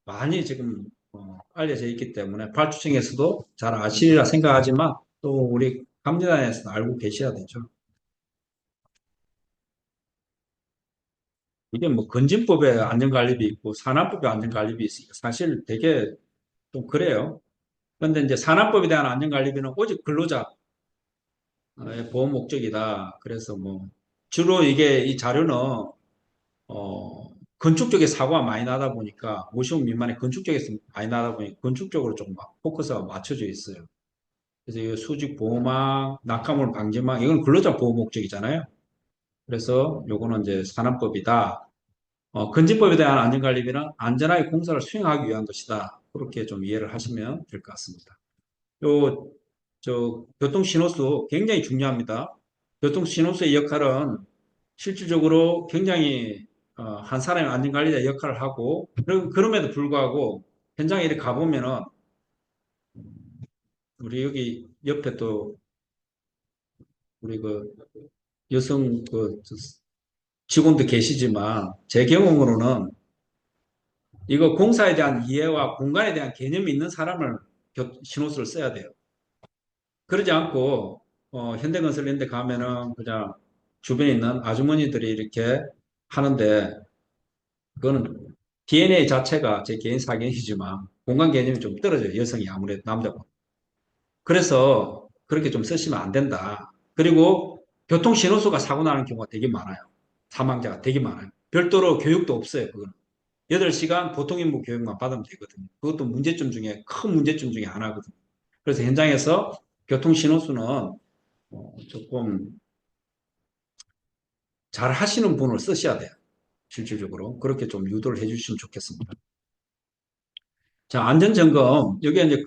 Speaker 2: 많이 지금 알려져 있기 때문에 발주청에서도 잘 아시리라 생각하지만 또 우리 감리단에서도 알고 계셔야 되죠. 이게 뭐 건진법에 안전관리비 있고 산안법에 안전관리비 있으니까 사실 되게 좀 그래요. 그런데 이제 산안법에 대한 안전관리비는 오직 근로자의 보호 목적이다. 그래서 뭐 주로 이게 이 자료는 건축 쪽에 사고가 많이 나다 보니까 50억 미만의 건축 쪽에서 많이 나다 보니 건축 쪽으로 좀 포커스가 맞춰져 있어요. 그래서 이 수직 보호망, 낙하물 방지망 이건 근로자 보호 목적이잖아요. 그래서 요거는 이제 산안법이다. 건진법에 대한 안전관리비는 안전하게 공사를 수행하기 위한 것이다. 그렇게 좀 이해를 하시면 될 것 같습니다. 요, 교통신호수 굉장히 중요합니다. 교통신호수의 역할은 실질적으로 굉장히, 한 사람의 안전관리자 역할을 하고, 그럼에도 불구하고, 현장에 이렇게 가보면은, 우리 여기 옆에 또, 우리 그 여성 직원도 계시지만, 제 경험으로는 이거 공사에 대한 이해와 공간에 대한 개념이 있는 사람을 신호수를 써야 돼요. 그러지 않고 현대건설 이런 데 가면은 그냥 주변에 있는 아주머니들이 이렇게 하는데 그거는 DNA 자체가 제 개인 사견이지만 공간 개념이 좀 떨어져요. 여성이 아무래도 남자보다. 그래서 그렇게 좀 쓰시면 안 된다. 그리고 교통신호수가 사고 나는 경우가 되게 많아요. 사망자가 되게 많아요. 별도로 교육도 없어요. 그거는. 8시간 보통인무 교육만 받으면 되거든요. 그것도 문제점 중에 큰 문제점 중에 하나거든요. 그래서 현장에서 교통신호수는 조금 잘 하시는 분을 쓰셔야 돼요. 실질적으로. 그렇게 좀 유도를 해 주시면 좋겠습니다. 자, 안전점검. 여기 이제,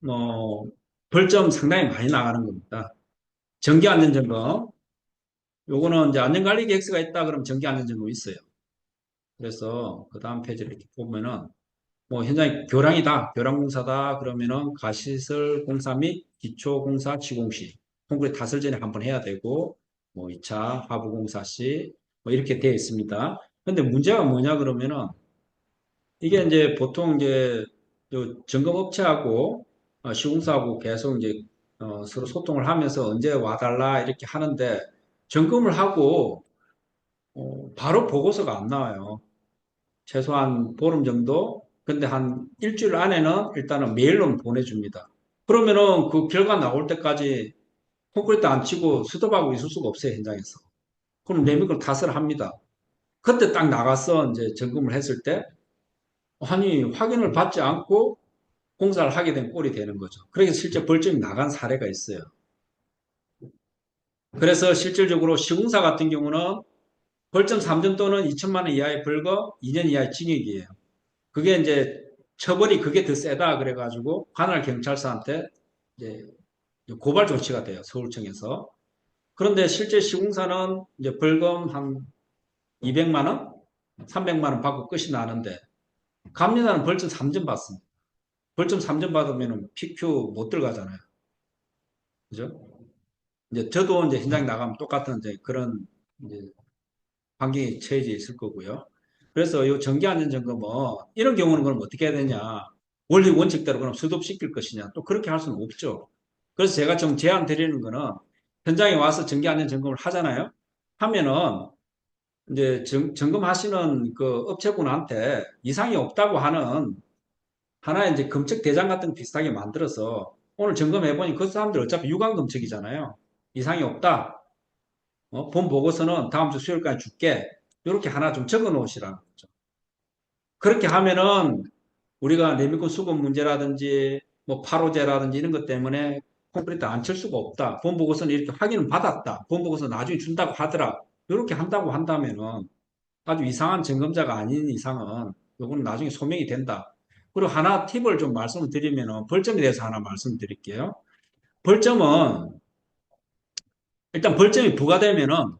Speaker 2: 뭐, 벌점 상당히 많이 나가는 겁니다. 정기 안전점검. 요거는 이제 안전관리 계획서가 있다 그러면 정기 안전점검이 있어요. 그래서 그 다음 페이지를 이렇게 보면은 뭐 현장이 교량이다, 교량공사다 그러면은 가시설 공사 및 기초공사 시공시 콘크리트 타설 전에 한번 해야 되고 뭐 2차 하부공사 시 뭐 이렇게 되어 있습니다. 근데 문제가 뭐냐 그러면은 이게 이제 보통 이제 요 점검업체하고 시공사하고 계속 이제 서로 소통을 하면서 언제 와달라 이렇게 하는데 점검을 하고 바로 보고서가 안 나와요. 최소한 보름 정도? 근데 한 일주일 안에는 일단은 메일로 보내줍니다. 그러면은 그 결과 나올 때까지 콘크리트 안 치고 스톱하고 있을 수가 없어요, 현장에서. 그럼 매미걸 탓을 합니다. 그때 딱 나가서 이제 점검을 했을 때, 아니, 확인을 받지 않고 공사를 하게 된 꼴이 되는 거죠. 그래서 실제 벌점이 나간 사례가 있어요. 그래서 실질적으로 시공사 같은 경우는 벌점 3점 또는 2천만 원 이하의 벌금, 2년 이하의 징역이에요. 그게 이제 처벌이 그게 더 세다 그래가지고 관할 경찰서한테 이제 고발 조치가 돼요. 서울청에서. 그런데 실제 시공사는 이제 벌금 한 200만 원, 300만 원 받고 끝이 나는데 감리사는 벌점 3점 받습니다. 벌점 3점 받으면 PQ 못 들어가잖아요. 그죠? 이제 저도 이제 현장 나가면 똑같은 이제 그런 이제 환경에 처해져 있을 거고요. 그래서 이 정기안전점검은 이런 경우는 그럼 어떻게 해야 되냐? 원리 원칙대로 그럼 수습시킬 것이냐? 또 그렇게 할 수는 없죠. 그래서 제가 좀 제안 드리는 거는 현장에 와서 정기안전점검을 하잖아요. 하면은 이제 점검하시는 그 업체분한테 이상이 없다고 하는 하나의 이제 검측 대장 같은 거 비슷하게 만들어서 오늘 점검해보니 그 사람들 어차피 유관 검측이잖아요. 이상이 없다. 본 보고서는 다음 주 수요일까지 줄게. 이렇게 하나 좀 적어 놓으시라는 거죠. 그렇게 하면은 우리가 내미권 수급 문제라든지 뭐 파로제라든지 이런 것 때문에 콘크리트 안 칠 수가 없다. 본 보고서는 이렇게 확인은 받았다. 본 보고서 나중에 준다고 하더라. 이렇게 한다고 한다면은 아주 이상한 점검자가 아닌 이상은 이거는 나중에 소명이 된다. 그리고 하나 팁을 좀 말씀을 드리면은 벌점에 대해서 하나 말씀드릴게요. 벌점은 일단 벌점이 부과되면은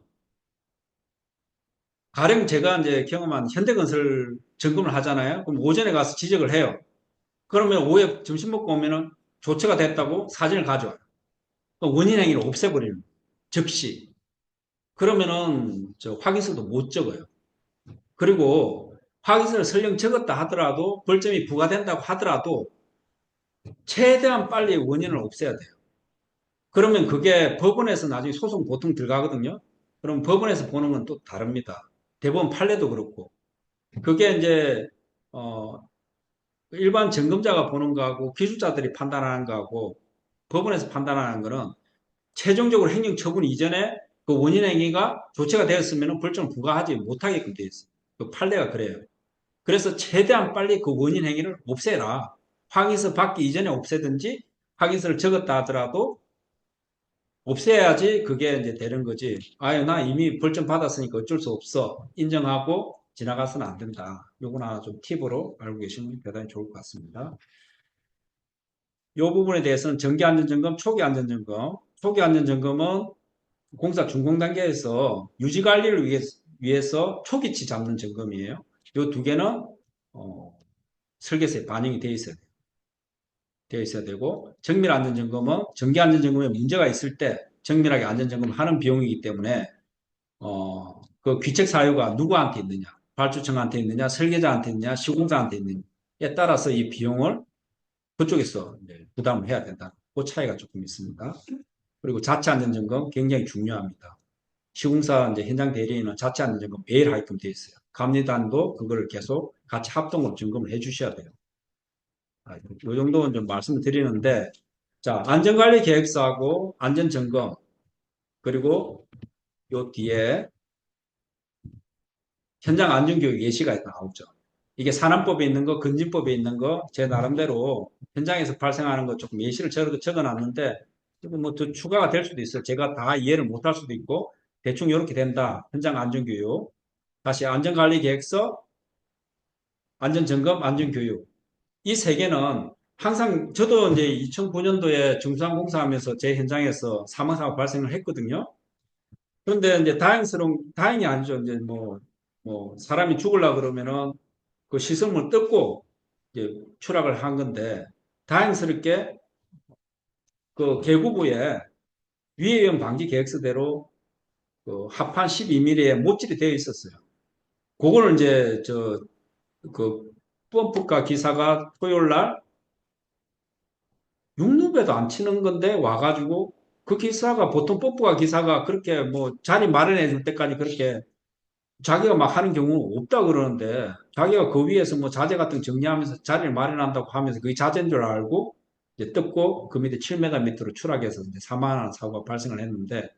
Speaker 2: 가령 제가 이제 경험한 현대건설 점검을 하잖아요. 그럼 오전에 가서 지적을 해요. 그러면 오후에 점심 먹고 오면은 조처가 됐다고 사진을 가져와요. 원인 행위를 없애버리는 거예요. 즉시. 그러면은 저 확인서도 못 적어요. 그리고 확인서를 설령 적었다 하더라도 벌점이 부과된다고 하더라도 최대한 빨리 원인을 없애야 돼요. 그러면 그게 법원에서 나중에 소송 보통 들어가거든요. 그럼 법원에서 보는 건 또 다릅니다. 대법원 판례도 그렇고. 그게 이제 어, 일반 점검자가 보는 거하고 기술자들이 판단하는 거하고 법원에서 판단하는 거는 최종적으로 행정 처분 이전에 그 원인 행위가 조치가 되었으면 벌점을 부과하지 못하게끔 되어 있어요. 그 판례가 그래요. 그래서 최대한 빨리 그 원인 행위를 없애라. 확인서 받기 이전에 없애든지 확인서를 적었다 하더라도 없애야지 그게 이제 되는 거지. 아유, 나 이미 벌점 받았으니까 어쩔 수 없어. 인정하고 지나가서는 안 된다. 요건 하나 좀 팁으로 알고 계시면 대단히 좋을 것 같습니다. 이 부분에 대해서는 정기 안전점검, 초기 안전점검. 초기 안전점검은 공사 준공 단계에서 유지 관리를 위해서 초기치 잡는 점검이에요. 이 두 개는 설계서에 반영이 되어 있어야 되고 정밀 안전점검은 정기 안전점검에 문제가 있을 때 정밀하게 안전점검을 하는 비용이기 때문에 그 귀책 사유가 누구한테 있느냐, 발주청한테 있느냐, 설계자한테 있느냐, 시공자한테 있느냐에 따라서 이 비용을 그쪽에서 부담을 해야 된다. 그 차이가 조금 있습니다. 그리고 자체 안전점검 굉장히 중요합니다. 시공사 이제 현장 대리인은 자체 안전점검 매일 하게끔 되어 있어요. 감리단도 그거를 계속 같이 합동으로 점검을 해 주셔야 돼요. 이 정도는 좀 말씀을 드리는데, 자, 안전관리 계획서하고 안전점검, 그리고 요 뒤에 현장 안전교육 예시가 나오죠. 이게 산안법에 있는 거, 건진법에 있는 거, 제 나름대로 현장에서 발생하는 거 조금 예시를 적어 놨는데, 뭐 더 추가가 될 수도 있어요. 제가 다 이해를 못할 수도 있고, 대충 이렇게 된다. 현장 안전교육. 다시 안전관리계획서, 안전점검, 안전교육. 이 세 개는 항상 저도 이제 2009년도에 중수항공사하면서 제 현장에서 사망사고 발생을 했거든요. 그런데 이제 다행이 아니죠. 이제 사람이 죽으려고 그러면은 그 시설물 뜯고 이제 추락을 한 건데, 다행스럽게 그 계구부에 위해형 방지 계획서대로 그 합판 12mm의 못질이 되어 있었어요. 그거를 이제 그 펌프카 기사가 토요일 날 육루배도 안 치는 건데 와가지고 그 기사가 보통 펌프카 기사가 그렇게 뭐 자리 마련해 줄 때까지 그렇게 자기가 막 하는 경우는 없다 그러는데 자기가 그 위에서 뭐 자재 같은 거 정리하면서 자리를 마련한다고 하면서 그게 자재인 줄 알고 이제 뜯고 그 밑에 7m 밑으로 추락해서 이제 사망하는 사고가 발생을 했는데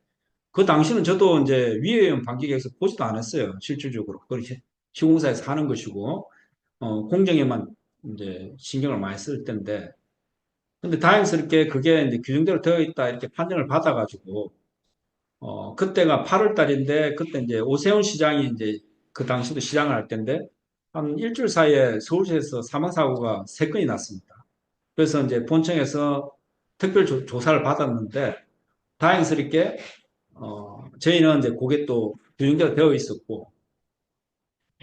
Speaker 2: 그 당시는 저도 이제 위해형 방지계획서 보지도 않았어요. 실질적으로. 그렇게 시공사에서 하는 것이고, 공정에만 이제 신경을 많이 쓸 텐데, 근데 다행스럽게 그게 이제 규정대로 되어 있다 이렇게 판정을 받아가지고, 그때가 8월 달인데, 그때 이제 오세훈 시장이 이제 그 당시도 시장을 할 때인데, 한 일주일 사이에 서울시에서 사망사고가 3건이 났습니다. 그래서 이제 본청에서 특별 조사를 받았는데, 다행스럽게 저희는 이제 그게 또 규정대로 되어 있었고,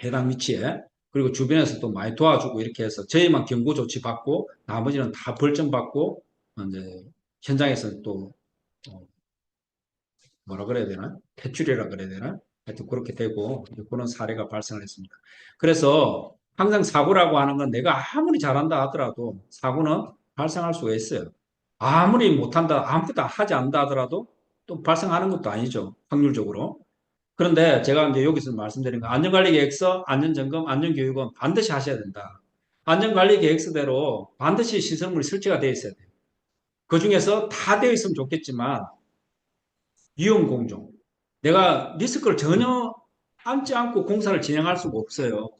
Speaker 2: 해당 위치에, 그리고 주변에서 또 많이 도와주고 이렇게 해서 저희만 경고 조치 받고, 나머지는 다 벌점 받고, 이제 현장에서 또, 어, 뭐라 그래야 되나? 퇴출이라 그래야 되나? 하여튼 그렇게 되고, 그런 사례가 발생을 했습니다. 그래서 항상 사고라고 하는 건 내가 아무리 잘한다 하더라도 사고는 발생할 수가 있어요. 아무리 못한다, 아무것도 하지 않는다 하더라도 또 발생하는 것도 아니죠. 확률적으로. 그런데 제가 이제 여기서 말씀드린 거 안전관리 계획서, 안전점검, 안전교육은 반드시 하셔야 된다. 안전관리 계획서대로 반드시 시설물이 설치가 되어 있어야 돼요. 그 중에서 다 되어 있으면 좋겠지만 위험 공종. 내가 리스크를 전혀 안지 않고 공사를 진행할 수가 없어요.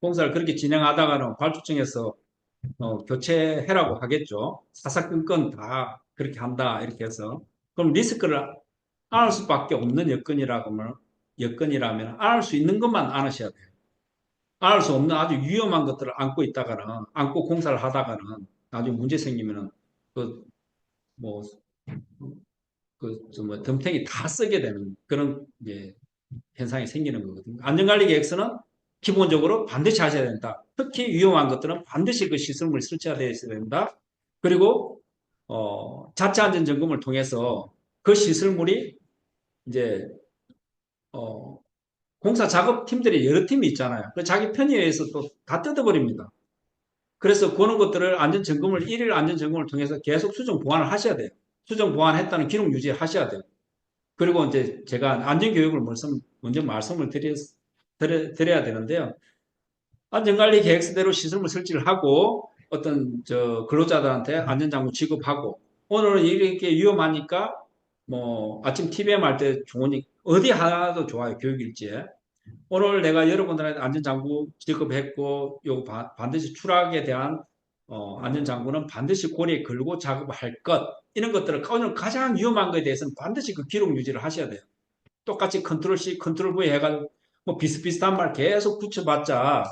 Speaker 2: 공사를 그렇게 진행하다가는 발주청에서 교체해라고 하겠죠. 사사건건 다 그렇게 한다 이렇게 해서 그럼 리스크를 안을 수밖에 없는 여건이라면 안을 수 있는 것만 안으셔야 돼요. 안을 수 없는 아주 위험한 것들을 안고 있다가는 안고 공사를 하다가는 나중에 문제 생기면은 그뭐 뭐 덤탱이 다 쓰게 되는 그런 현상이 생기는 거거든요. 안전관리 계획서는 기본적으로 반드시 하셔야 된다. 특히 위험한 것들은 반드시 그 시설물이 설치가 되어 있어야 된다. 그리고 자체 안전 점검을 통해서 그 시설물이 이제 어, 공사 작업팀들이 여러 팀이 있잖아요. 그 자기 편의에 의해서 또 다 뜯어버립니다. 그래서 그런 것들을 일일 안전 점검을 통해서 계속 수정 보완을 하셔야 돼요. 수정 보완했다는 기록 유지하셔야 돼요. 그리고 이제 제가 안전교육을 먼저 말씀을 드려야 되는데요. 안전관리 계획서대로 시설물 설치를 하고 어떤 근로자들한테 안전장구 지급하고 오늘은 이렇게 위험하니까 뭐 아침 TV에 할 때 좋으니 어디 하나도 좋아요. 교육일지에. 오늘 내가 여러분들한테 안전장구 지급했고 요 반드시 추락에 대한 안전장구는 반드시 고리에 걸고 작업할 것 이런 것들을 오늘 가장 위험한 것에 대해서는 반드시 그 기록 유지를 하셔야 돼요. 똑같이 컨트롤 C, 컨트롤 V 해가지고 뭐 비슷비슷한 말 계속 붙여봤자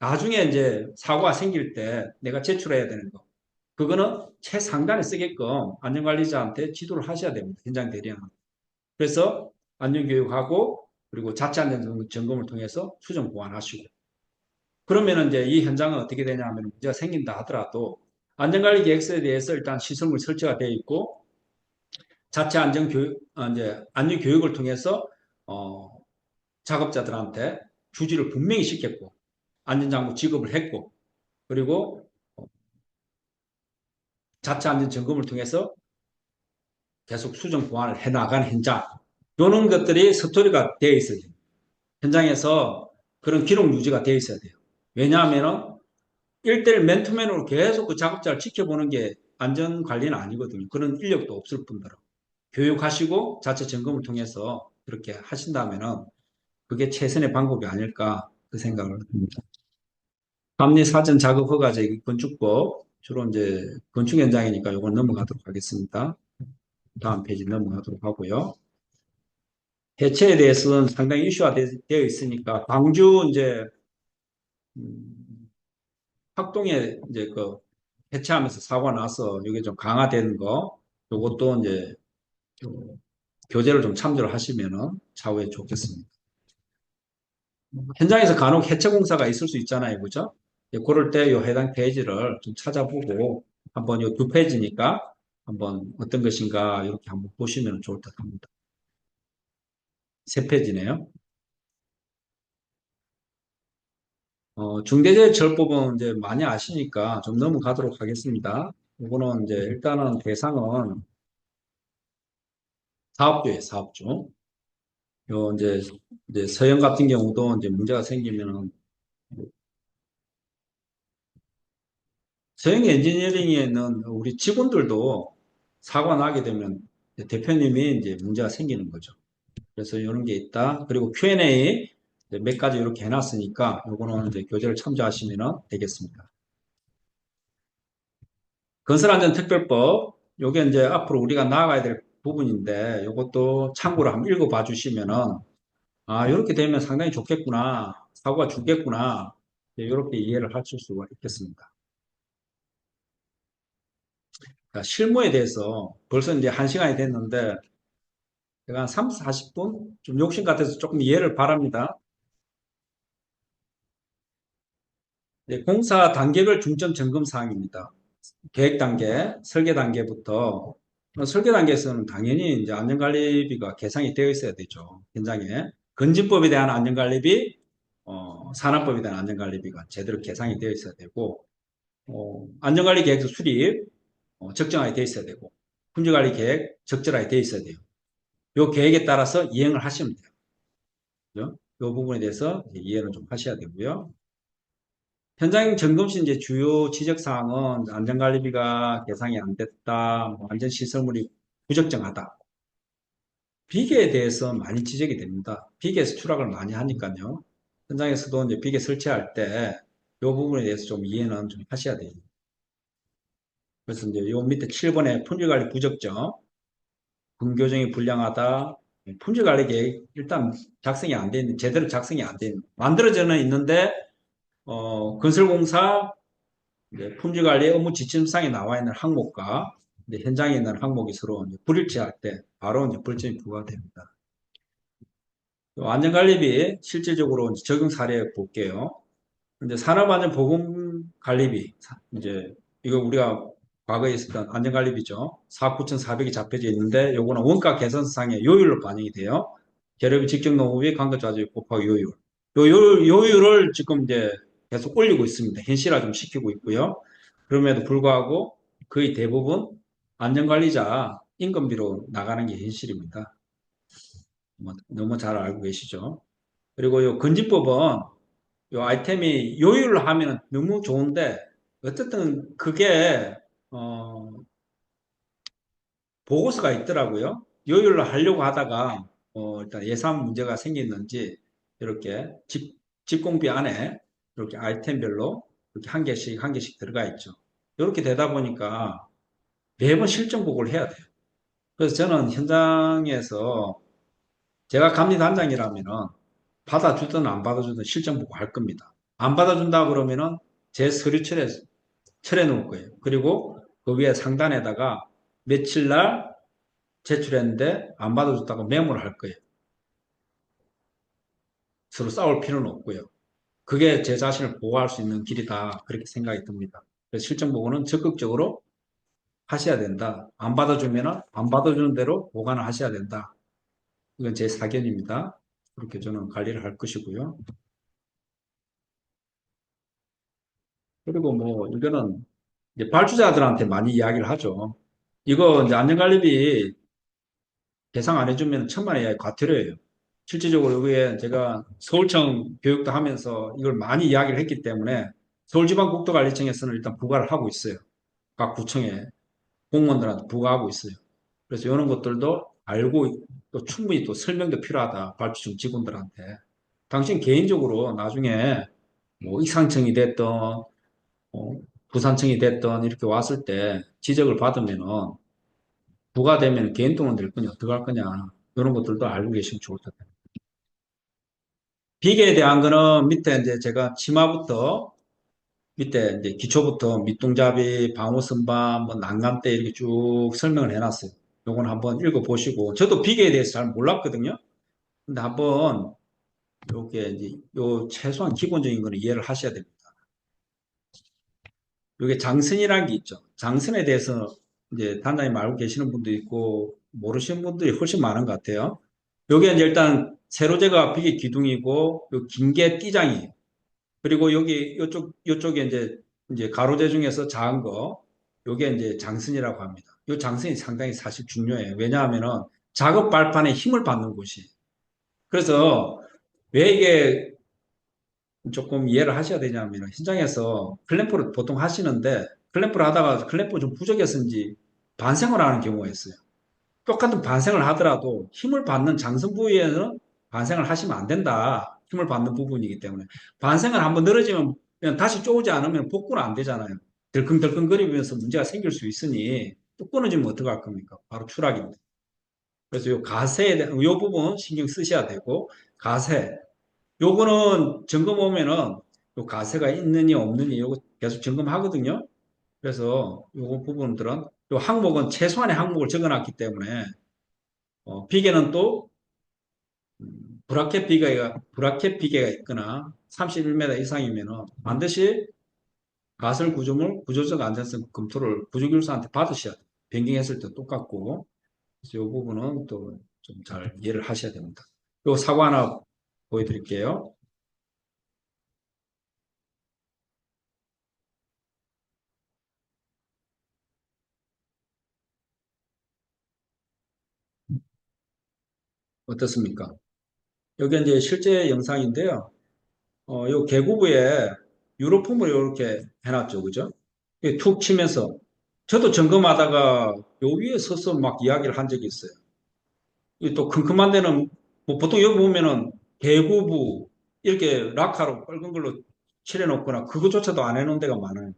Speaker 2: 나중에 이제 사고가 생길 때 내가 제출해야 되는 거. 그거는 최상단에 쓰게끔 안전관리자한테 지도를 하셔야 됩니다. 현장 대리는. 그래서 안전교육하고 그리고 자체 안전 점검을 통해서 수정 보완하시고 그러면 이제 이 현장은 어떻게 되냐 하면 문제가 생긴다 하더라도 안전관리 계획서에 대해서 일단 시설물 설치가 되어 있고 자체 안전 교육 이제 안전 교육을 통해서 어, 작업자들한테 주지를 분명히 시켰고 안전장구 지급을 했고 그리고 자체 안전 점검을 통해서 계속 수정 보완을 해나가는 현장 이런 것들이 스토리가 되어 있어요. 현장에서 그런 기록 유지가 되어 있어야 돼요. 왜냐하면 1대1 맨투맨으로 계속 그 작업자를 지켜보는 게 안전관리는 아니거든요. 그런 인력도 없을 뿐더러 교육하시고 자체 점검을 통해서 그렇게 하신다면은 그게 최선의 방법이 아닐까 그 생각을 합니다. 감리 사전 작업 허가제 건축법 주로 이제 건축 현장이니까 이건 넘어가도록 하겠습니다. 다음 페이지 넘어가도록 하고요. 해체에 대해서는 상당히 이슈화 되어 있으니까 광주 이제 음, 학동에 이제 그 해체하면서 사고가 나서 이게 좀 강화되는 거 요것도 이제 좀 교재를 좀 참조를 하시면은 차후에 좋겠습니다. 현장에서 간혹 해체 공사가 있을 수 있잖아요, 그죠? 예, 그럴 때 요 해당 페이지를 좀 찾아보고 한번 요 두 페이지니까 한번 어떤 것인가 이렇게 한번 보시면 좋을 듯 합니다. 세 페이지네요. 중대재해처벌법은 이제 많이 아시니까 좀 넘어가도록 하겠습니다. 이거는 이제 일단은 대상은 사업주예요, 사업주. 요 이제 서영 같은 경우도 이제 문제가 생기면은 서영 엔지니어링에는 우리 직원들도 사고가 나게 되면 대표님이 이제 문제가 생기는 거죠. 그래서 이런 게 있다. 그리고 Q&A 몇 가지 이렇게 해놨으니까 요거는 이제 교재를 참조하시면 되겠습니다. 건설안전특별법, 요게 이제 앞으로 우리가 나아가야 될 부분인데, 요것도 참고로 한번 읽어봐 주시면은, 아, 이렇게 되면 상당히 좋겠구나. 사고가 줄겠구나. 이렇게 이해를 하실 수가 있겠습니다. 그러니까 실무에 대해서 벌써 이제 1시간이 됐는데, 제가 한 3, 40분? 좀 욕심 같아서 조금 이해를 바랍니다. 공사 단계별 중점 점검 사항입니다. 계획 단계, 설계 단계부터 설계 단계에서는 당연히 이제 안전관리비가 계상이 되어 있어야 되죠. 현장에 건진법에 대한 안전관리비, 산업법에 대한 안전관리비가 제대로 계상이 되어 있어야 되고 안전관리 계획서 수립 적정하게 되어 있어야 되고 품질관리 계획 적절하게 되어 있어야 돼요. 이 계획에 따라서 이행을 하시면 돼요. 그죠? 이 부분에 대해서 이해를 좀 하셔야 되고요. 현장 점검 시 이제 주요 지적 사항은 안전관리비가 계상이 안 됐다, 뭐 안전시설물이 부적정하다. 비계에 대해서 많이 지적이 됩니다. 비계에서 추락을 많이 하니까요. 현장에서도 이제 비계 설치할 때 이 부분에 대해서 좀 이해는 좀 하셔야 돼요. 그래서 이제 요 밑에 7번에 품질관리 부적정, 근교정이 불량하다, 품질관리 계획 일단 작성이 안 돼 있는, 제대로 작성이 안 돼 있는, 만들어져는 있는데 건설공사 이제 품질관리 업무 지침상에 나와 있는 항목과 이제 현장에 있는 항목이 서로 이제 불일치할 때 바로 이제 벌점이 부과됩니다. 안전관리비 실질적으로 이제 적용 사례 볼게요. 이제 산업안전보건관리비 이제 이거 우리가 과거에 있었던 안전관리비죠. 4억 9,400이 잡혀져 있는데 요거는 원가 개선상의 요율로 반영이 돼요. 재료비 직접 노무비 관계자재 곱하기 요율. 요율을 지금 이제 계속 올리고 있습니다. 현실화 좀 시키고 있고요. 그럼에도 불구하고 거의 대부분 안전관리자 임금비로 나가는 게 현실입니다. 뭐 너무 잘 알고 계시죠? 그리고 요 건진법은 요 아이템이 요율로 하면 너무 좋은데 어쨌든 그게 보고서가 있더라고요. 요율로 하려고 하다가 일단 예산 문제가 생겼는지 이렇게 집공비 안에 이렇게 아이템별로 이렇게 한 개씩 들어가 있죠. 이렇게 되다 보니까 매번 실정 보고를 해야 돼요. 그래서 저는 현장에서 제가 감리단장이라면은 받아주든 안 받아주든 실정 보고 할 겁니다. 안 받아준다 그러면은 제 서류 철회 놓을 거예요. 그리고 그 위에 상단에다가 며칠 날 제출했는데 안 받아줬다고 메모를 할 거예요. 서로 싸울 필요는 없고요. 그게 제 자신을 보호할 수 있는 길이다. 그렇게 생각이 듭니다. 그래서 실정 보고는 적극적으로 하셔야 된다. 안 받아주면 안 받아주는 대로 보관을 하셔야 된다. 이건 제 사견입니다. 그렇게 저는 관리를 할 것이고요. 그리고 뭐 이거는 이제 발주자들한테 많이 이야기를 하죠. 이거 이제 안전관리비 계상 안 해주면 1,000만 원 이하의 과태료예요. 실질적으로 여기에 제가 서울청 교육도 하면서 이걸 많이 이야기를 했기 때문에 서울지방국도관리청에서는 일단 부과를 하고 있어요. 각 구청에 공무원들한테 부과하고 있어요. 그래서 이런 것들도 알고 또 충분히 또 설명도 필요하다. 발주청 직원들한테. 당신 개인적으로 나중에 뭐 익산청이 됐던 부산청이 됐던 이렇게 왔을 때 지적을 받으면은 부과되면 개인 돈은 될 거냐 어떡할 거냐. 이런 것들도 알고 계시면 좋을 것 같아요. 비계에 대한 거는 밑에 이제 제가 치마부터 밑에 이제 기초부터 밑동잡이, 방어선반, 뭐 난간대 이렇게 쭉 설명을 해놨어요. 요건 한번 읽어보시고 저도 비계에 대해서 잘 몰랐거든요. 근데 한번 요게 이제 요 최소한 기본적인 거는 이해를 하셔야 됩니다. 요게 장선이라는 게 있죠. 장선에 대해서 이제 단장님 알고 계시는 분도 있고 모르시는 분들이 훨씬 많은 것 같아요. 요게 이제 일단 세로제가 비계 기둥이고 요 긴 게 띠장이에요. 그리고 여기 요쪽에 이제 가로제 중에서 작은 거 요게 이제 장선이라고 합니다. 요 장선이 상당히 사실 중요해요. 왜냐하면은 작업 발판에 힘을 받는 곳이. 그래서 왜 이게 조금 이해를 하셔야 되냐면 현장에서 클램프를 보통 하시는데 클램프를 하다가 클램프 좀 부족해서인지 반생을 하는 경우가 있어요. 똑같은 반생을 하더라도 힘을 받는 장선 부위에는 반생을 하시면 안 된다. 힘을 받는 부분이기 때문에 반생을 한번 늘어지면 그냥 다시 쪼지 않으면 복구는 안 되잖아요. 덜컹덜컹거리면서 문제가 생길 수 있으니 또 끊어지면 어떡할 겁니까? 바로 추락입니다. 그래서 요 가세에 대한 요 부분 신경 쓰셔야 되고 가세 요거는 점검 오면은 요 가세가 있느니 없느니 요거 계속 점검하거든요. 그래서 요 부분들은 요 항목은 최소한의 항목을 적어놨기 때문에 비계는 또 브라켓 비계가 있거나 31m 이상이면은 반드시 가설 구조물 구조적 안전성 검토를 부주기술사한테 받으셔야 돼요. 변경했을 때 똑같고 그래서 이 부분은 또 좀 잘 이해를 하셔야 됩니다. 요 사고 하나 보여드릴게요. 어떻습니까? 여기 이제 실제 영상인데요. 요 계구부에 유로폼을 이렇게 해놨죠. 그죠? 이게 툭 치면서 저도 점검하다가 요 위에 서서 막 이야기를 한 적이 있어요. 이 또 큼큼한 데는 뭐 보통 여기 보면은 계구부 이렇게 락카로 빨간 걸로 칠해놓거나 그거조차도 안 해놓은 데가 많아요.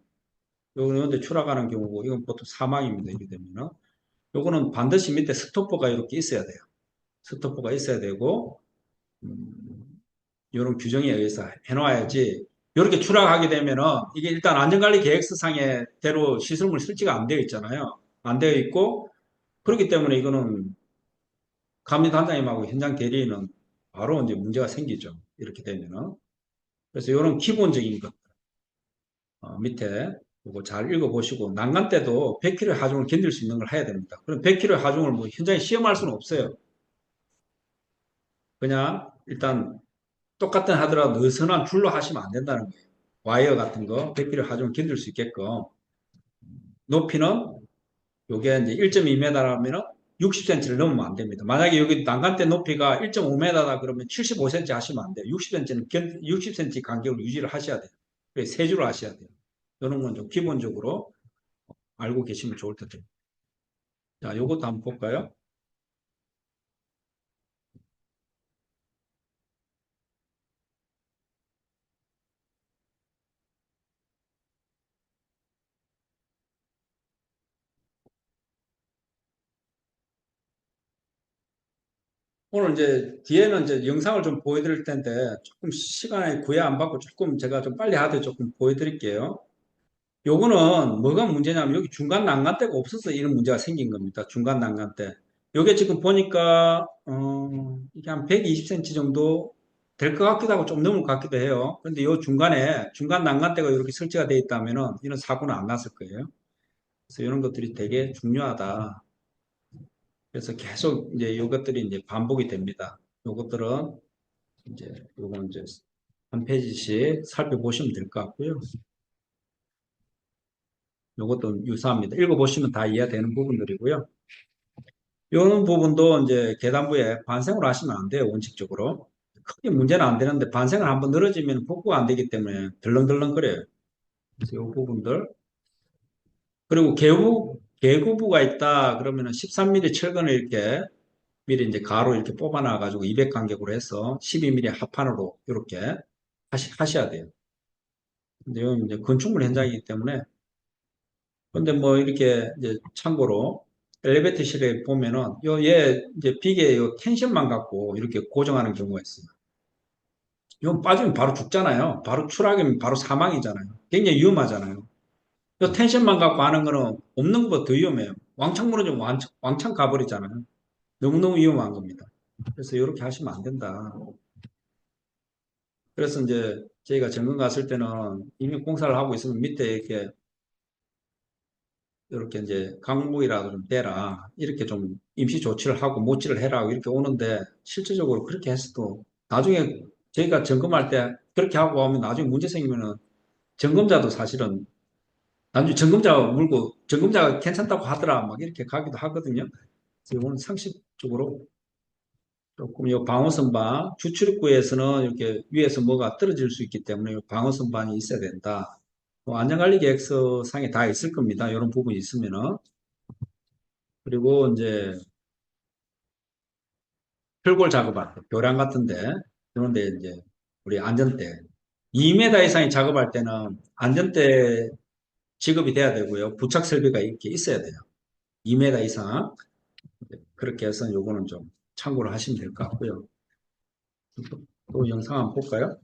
Speaker 2: 요런 데 추락하는 경우고 이건 보통 사망입니다. 이렇게 되면은 요거는 반드시 밑에 스토퍼가 이렇게 있어야 돼요. 스토퍼가 있어야 되고 이런 규정에 의해서 해놔야지 이렇게 추락하게 되면은 이게 일단 안전관리 계획서상에 대로 시설물 설치가 안 되어 있잖아요. 안 되어 있고 그렇기 때문에 이거는 감리단장님하고 현장 대리인은 바로 이제 문제가 생기죠. 이렇게 되면은. 그래서 이런 기본적인 것 밑에 이거 잘 읽어보시고 난간 때도 100kg의 하중을 견딜 수 있는 걸 해야 됩니다. 그럼 100kg의 하중을 뭐 현장에 시험할 수는 없어요. 그냥 일단 똑같은 하더라도 느슨한 줄로 하시면 안 된다는 거예요. 와이어 같은 거 100kg 하중을 견딜 수 있게끔 높이는 요게 이제 1.2m라면은 60cm를 넘으면 안 됩니다. 만약에 여기 난간대 높이가 1.5m다 그러면 75cm 하시면 안 돼요. 60cm 간격을 유지를 하셔야 돼요. 세 줄을 하셔야 돼요. 이런 건 좀 기본적으로 알고 계시면 좋을 것 같아요. 자, 요것도 한번 볼까요? 오늘 이제 뒤에는 이제 영상을 좀 보여드릴 텐데 조금 시간에 구애 안 받고 조금 제가 좀 빨리 하되 조금 보여드릴게요. 요거는 뭐가 문제냐면 여기 중간 난간대가 없어서 이런 문제가 생긴 겁니다. 중간 난간대. 요게 지금 보니까 이게 한 120cm 정도 될 것 같기도 하고 좀 넘을 것 같기도 해요. 그런데 요 중간에 중간 난간대가 이렇게 설치가 되어 있다면은 이런 사고는 안 났을 거예요. 그래서 이런 것들이 되게 중요하다. 그래서 계속 이제 이것들이 이제 반복이 됩니다. 요것들은 요건 이제 한 페이지씩 살펴보시면 될 것 같고요. 요것도 유사합니다. 읽어보시면 다 이해되는 부분들이고요. 이런 부분도 이제 계단부에 반생으로 하시면 안 돼요, 원칙적으로. 크게 문제는 안 되는데 반생을 한번 늘어지면 복구가 안 되기 때문에 덜렁덜렁거려요. 그래서 이 부분들. 그리고 개구부가 있다 그러면은 13mm 철근을 이렇게 미리 이제 가로 이렇게 뽑아놔가지고 200 간격으로 해서 12mm 합판으로 이렇게 하셔야 돼요. 근데 이건 이제 건축물 현장이기 때문에 근데 뭐 이렇게 이제 참고로 엘리베이터실에 보면은 얘 이제 비계 요 텐션만 갖고 이렇게 고정하는 경우가 있어요. 이건 빠지면 바로 죽잖아요. 바로 추락이면 바로 사망이잖아요. 굉장히 위험하잖아요. 요 텐션만 갖고 하는 거는 없는 것보다 더 위험해요. 왕창 무너지면 왕창 가버리잖아요. 너무너무 위험한 겁니다. 그래서 이렇게 하시면 안 된다. 그래서 이제 저희가 점검 갔을 때는 이미 공사를 하고 있으면 밑에 이렇게 이제 강목이라도 좀 대라. 이렇게 좀 임시 조치를 하고 못지를 해라. 이렇게 오는데 실질적으로 그렇게 했어도 나중에 저희가 점검할 때 그렇게 하고 하면 나중에 문제 생기면은 점검자도 사실은 나중에 점검자 물고 점검자가 괜찮다고 하더라. 막 이렇게 가기도 하거든요. 그래서 이거는 상식적으로 조금 이 방어선반 주출입구에서는 이렇게 위에서 뭐가 떨어질 수 있기 때문에 이 방어선반이 있어야 된다. 뭐 안전관리 계획서상에 다 있을 겁니다. 이런 부분이 있으면은. 그리고 이제 철골 작업할 때, 교량 같은데, 그런데 이제 우리 안전대 2m 이상의 작업할 때는 안전대 지급이 돼야 되고요. 부착 설비가 이렇게 있어야 돼요. 2m 이상. 그렇게 해서 요거는 좀 참고를 하시면 될 것 같고요. 또 영상 한번 볼까요?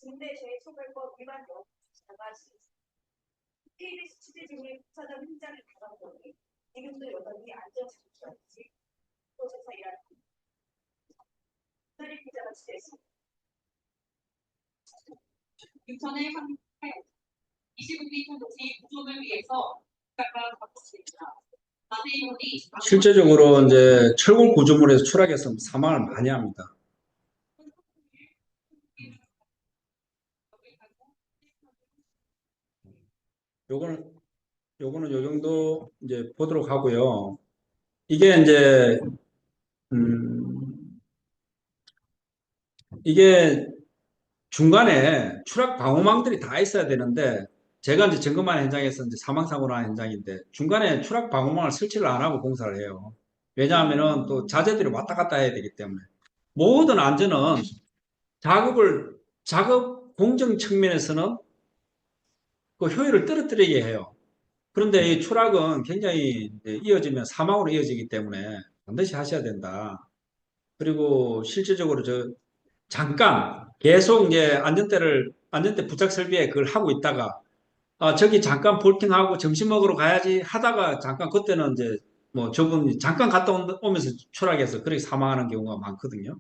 Speaker 2: 중대재해처벌법 위반 여부 조사가 KBS 취재진이 부사장 현장을 가봤더니 지금도 여전히 안전장치였지 조사사 일하는 분들이 기자가 취재했습니다. 인천의 한 25m 도시 구조를 위해서 국가가 바꿨습니다. 실제적으로 이제 철골 구조물에서 추락해서 사망을 많이 합니다. 요거는 요 정도 이제 보도록 하고요. 이게 이제 음, 이게 중간에 추락 방호망들이 다 있어야 되는데 제가 이제 점검한 현장에서 이제 사망사고를 한 현장인데 중간에 추락 방호망을 설치를 안 하고 공사를 해요. 왜냐하면은 또 자재들이 왔다 갔다 해야 되기 때문에 모든 안전은 작업 공정 측면에서는 그 효율을 떨어뜨리게 해요. 그런데 이 추락은 굉장히 이어지면 사망으로 이어지기 때문에 반드시 하셔야 된다. 그리고 실질적으로 잠깐 계속 이제 안전대 부착 설비에 그걸 하고 있다가 저기 잠깐 볼팅하고 점심 먹으러 가야지 하다가 잠깐 그때는 이제 뭐 저분이 잠깐 갔다 오면서 추락해서 그렇게 사망하는 경우가 많거든요.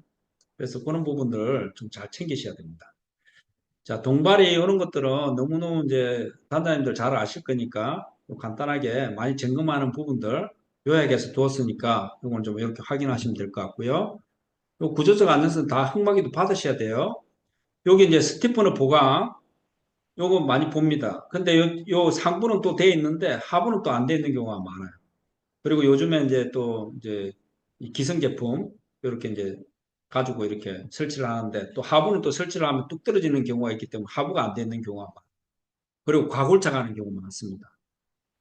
Speaker 2: 그래서 그런 부분들 좀 잘 챙기셔야 됩니다. 자, 동발이 이런 것들은 너무너무 이제 단장님들 잘 아실 거니까 간단하게 많이 점검하는 부분들 요약해서 두었으니까 이건 좀 이렇게 확인하시면 될 것 같고요. 요 구조적 안전성 다 흙막이도 받으셔야 돼요. 여기 이제 스티프너 보강 요거 많이 봅니다. 근데 요 상부는 또 돼 있는데 하부는 또 안 돼 있는 경우가 많아요. 그리고 요즘에 이제 또 이제 이 기성 제품 이렇게 이제 가지고 이렇게 설치를 하는데 또 하부는 또 설치를 하면 뚝 떨어지는 경우가 있기 때문에 하부가 안 돼 있는 경우가 많아요. 그리고 과골착하는 경우가 많습니다.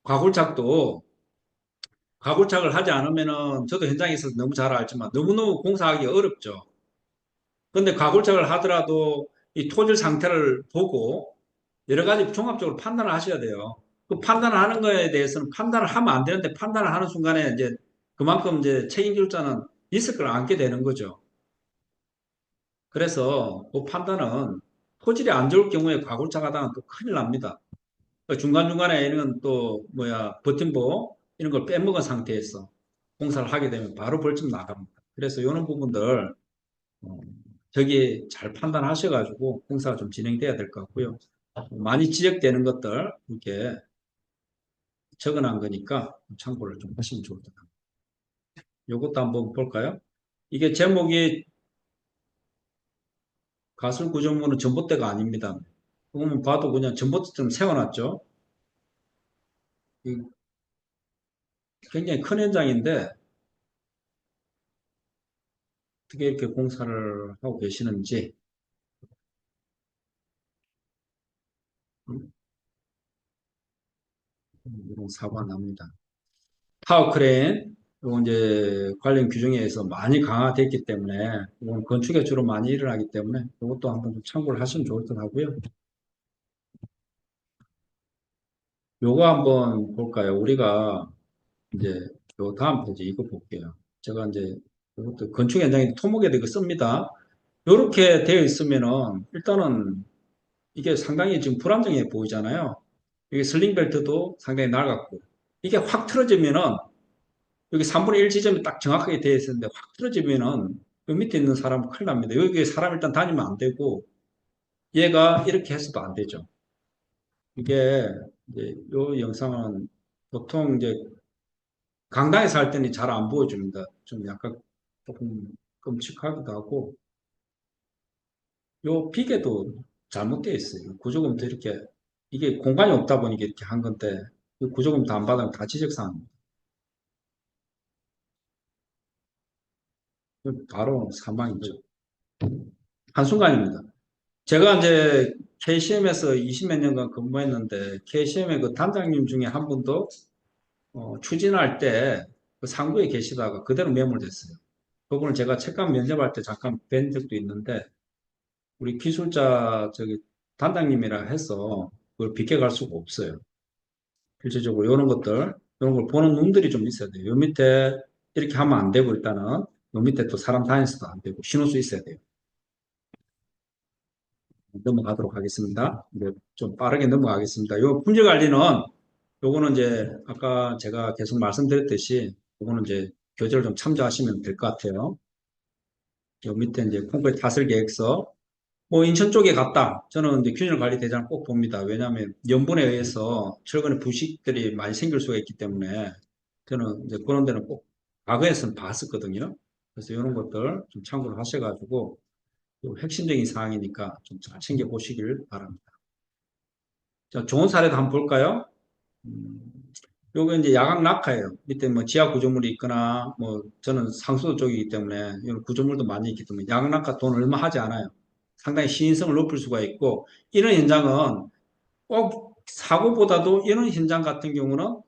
Speaker 2: 과골착도 과골착을 하지 않으면은 저도 현장에 있어서 너무 잘 알지만 너무너무 공사하기 어렵죠. 근데 과골착을 하더라도 이 토질 상태를 보고 여러 가지 종합적으로 판단을 하셔야 돼요. 그 판단을 하는 거에 대해서는 판단을 하면 안 되는데 판단을 하는 순간에 이제 그만큼 이제 책임질 자는 있을 걸 안게 되는 거죠. 그래서 그 판단은 토질이 안 좋을 경우에 과골착 하다가 또 큰일 납니다. 중간중간에 이런 또 버팀목 이런 걸 빼먹은 상태에서 공사를 하게 되면 바로 벌점 나갑니다. 그래서 이런 부분들 어, 저기 잘 판단하셔가지고 공사가 좀 진행돼야 될 것 같고요. 많이 지적되는 것들 이렇게 적어놓은 거니까 참고를 좀 하시면 좋을 것 같아요. 이것도 한번 볼까요? 이게 제목이 가설 구조물은 전봇대가 아닙니다. 그거만 봐도 그냥 전봇대처럼 세워놨죠. 굉장히 큰 현장인데 어떻게 이렇게 공사를 하고 계시는지 이런 사고가 납니다. 타워 크레인
Speaker 3: 요거 이제 관련 규정에 의해서 많이 강화됐기 때문에 이건 건축에 주로 많이 일어나기 때문에 이것도 한번 좀 참고를 하시면 좋을 것 같고요. 요거 한번 볼까요? 우리가 이제 요 다음 페이지 이거 볼게요. 제가 이제 이것도 건축 현장에 토목에도 이거 씁니다. 요렇게 되어 있으면은 일단은 이게 상당히 지금 불안정해 보이잖아요. 이게 슬링 벨트도 상당히 낡았고 이게 확 틀어지면은 여기 3분의 1 지점이 딱 정확하게 되어 있었는데 확 틀어지면은 요 밑에 있는 사람은 큰일 납니다. 여기 사람 일단 다니면 안 되고 얘가 이렇게 해서도 안 되죠. 이게 이제 요 영상은 보통 이제 강당에 살 때는 잘 안 보여줍니다. 좀 약간 조금 끔찍하기도 하고 요 비계도 잘못되어 있어요. 구조금도 이렇게 이게 공간이 없다 보니까 이렇게 한 건데 이 구조금도 안 받으면 다 지적사항입니다. 바로 사망이죠. 한순간입니다. 제가 이제 KCM에서 20몇 년간 근무했는데 KCM의 그 단장님 중에 한 분도 추진할 때 그 상부에 계시다가 그대로 매몰됐어요. 그분을 제가 책감 면접할 때 잠깐 뵌 적도 있는데 우리 기술자 저기 단장님이라 해서 그걸 비껴갈 수가 없어요. 실질적으로 이런 것들 이런 걸 보는 눈들이 좀 있어야 돼요. 요 밑에 이렇게 하면 안 되고 일단은 요 밑에 또 사람 다니서도 안 되고 신호수 있어야 돼요. 넘어가도록 하겠습니다. 이제 좀 빠르게 넘어가겠습니다. 요 품질 관리는 요거는 이제 아까 제가 계속 말씀드렸듯이 요거는 이제 교재를 좀 참조하시면 될 것 같아요. 요 밑에 이제 콘크리트 타설 계획서 뭐 인천 쪽에 갔다. 저는 이제 균열 관리 대장을 꼭 봅니다. 왜냐하면 염분에 의해서 철근에 부식들이 많이 생길 수가 있기 때문에 저는 이제 그런 데는 꼭 과거에서는 봤었거든요. 그래서 이런 것들 좀 참고를 하셔가지고 요 핵심적인 사항이니까 좀 잘 챙겨 보시길 바랍니다. 자, 좋은 사례도 한번 볼까요? 음, 요거 이제 야광 낙하예요. 밑에 뭐 지하 구조물이 있거나 뭐 저는 상수도 쪽이기 때문에 이런 구조물도 많이 있기 때문에 야광 낙하 돈 얼마 하지 않아요. 상당히 시인성을 높일 수가 있고 이런 현장은 꼭 사고보다도 이런 현장 같은 경우는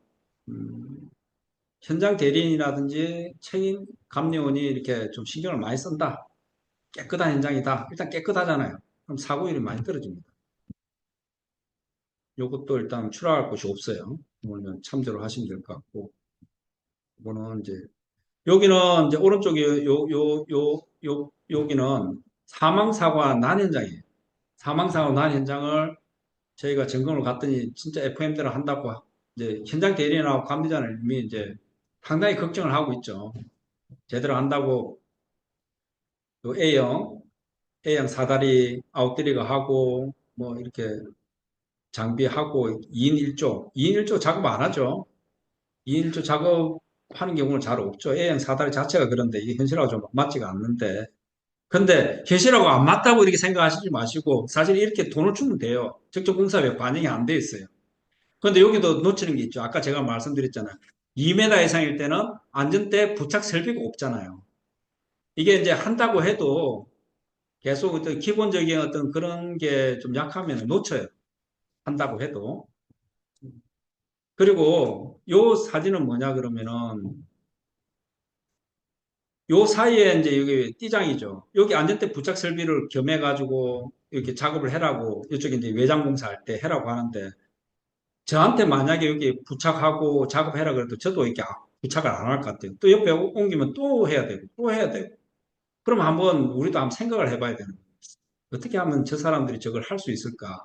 Speaker 3: 음, 현장 대리인이라든지 책임 감리원이 이렇게 좀 신경을 많이 쓴다. 깨끗한 현장이다. 일단 깨끗하잖아요. 그럼 사고율이 많이 떨어집니다. 요것도 일단 추락할 곳이 없어요. 이거는 참조를 하시면 될 것 같고 이거는 이제 여기는 이제 오른쪽에 여기는 사망사고가 난 현장이에요. 사망사고 난 현장을 저희가 점검을 갔더니 진짜 FM대로 한다고 이제 현장 대리인하고 감리자님이 이제 상당히 걱정을 하고 있죠. 제대로 한다고 또 A형 사다리 아웃드리거 하고 뭐 이렇게 장비하고 2인 1조, 2인 1조 작업 안 하죠. 2인 1조 작업하는 경우는 잘 없죠. A형 사다리 자체가 그런데 이게 현실하고 좀 맞지가 않는데 근데 현실하고 안 맞다고 이렇게 생각하시지 마시고 사실 이렇게 돈을 주면 돼요. 직접 공사비에 반영이 안 돼 있어요. 그런데 여기도 놓치는 게 있죠. 아까 제가 말씀드렸잖아요. 2m 이상일 때는 안전대 부착 설비가 없잖아요. 이게 이제 한다고 해도 계속 어떤 기본적인 어떤 그런 게 좀 약하면 놓쳐요. 한다고 해도. 그리고 요 사진은 뭐냐 그러면은 요 사이에 이제 여기 띠장이죠. 여기 안전대 부착 설비를 겸해가지고 이렇게 작업을 해라고 이쪽에 이제 외장 공사할 때 해라고 하는데 저한테 만약에 여기 부착하고 작업해라 그래도 저도 이렇게 부착을 안 할 것 같아요. 또 옆에 옮기면 또 해야 되고 또 해야 되고. 그럼 한번 우리도 한번 생각을 해봐야 되는 거예요. 어떻게 하면 저 사람들이 저걸 할 수 있을까?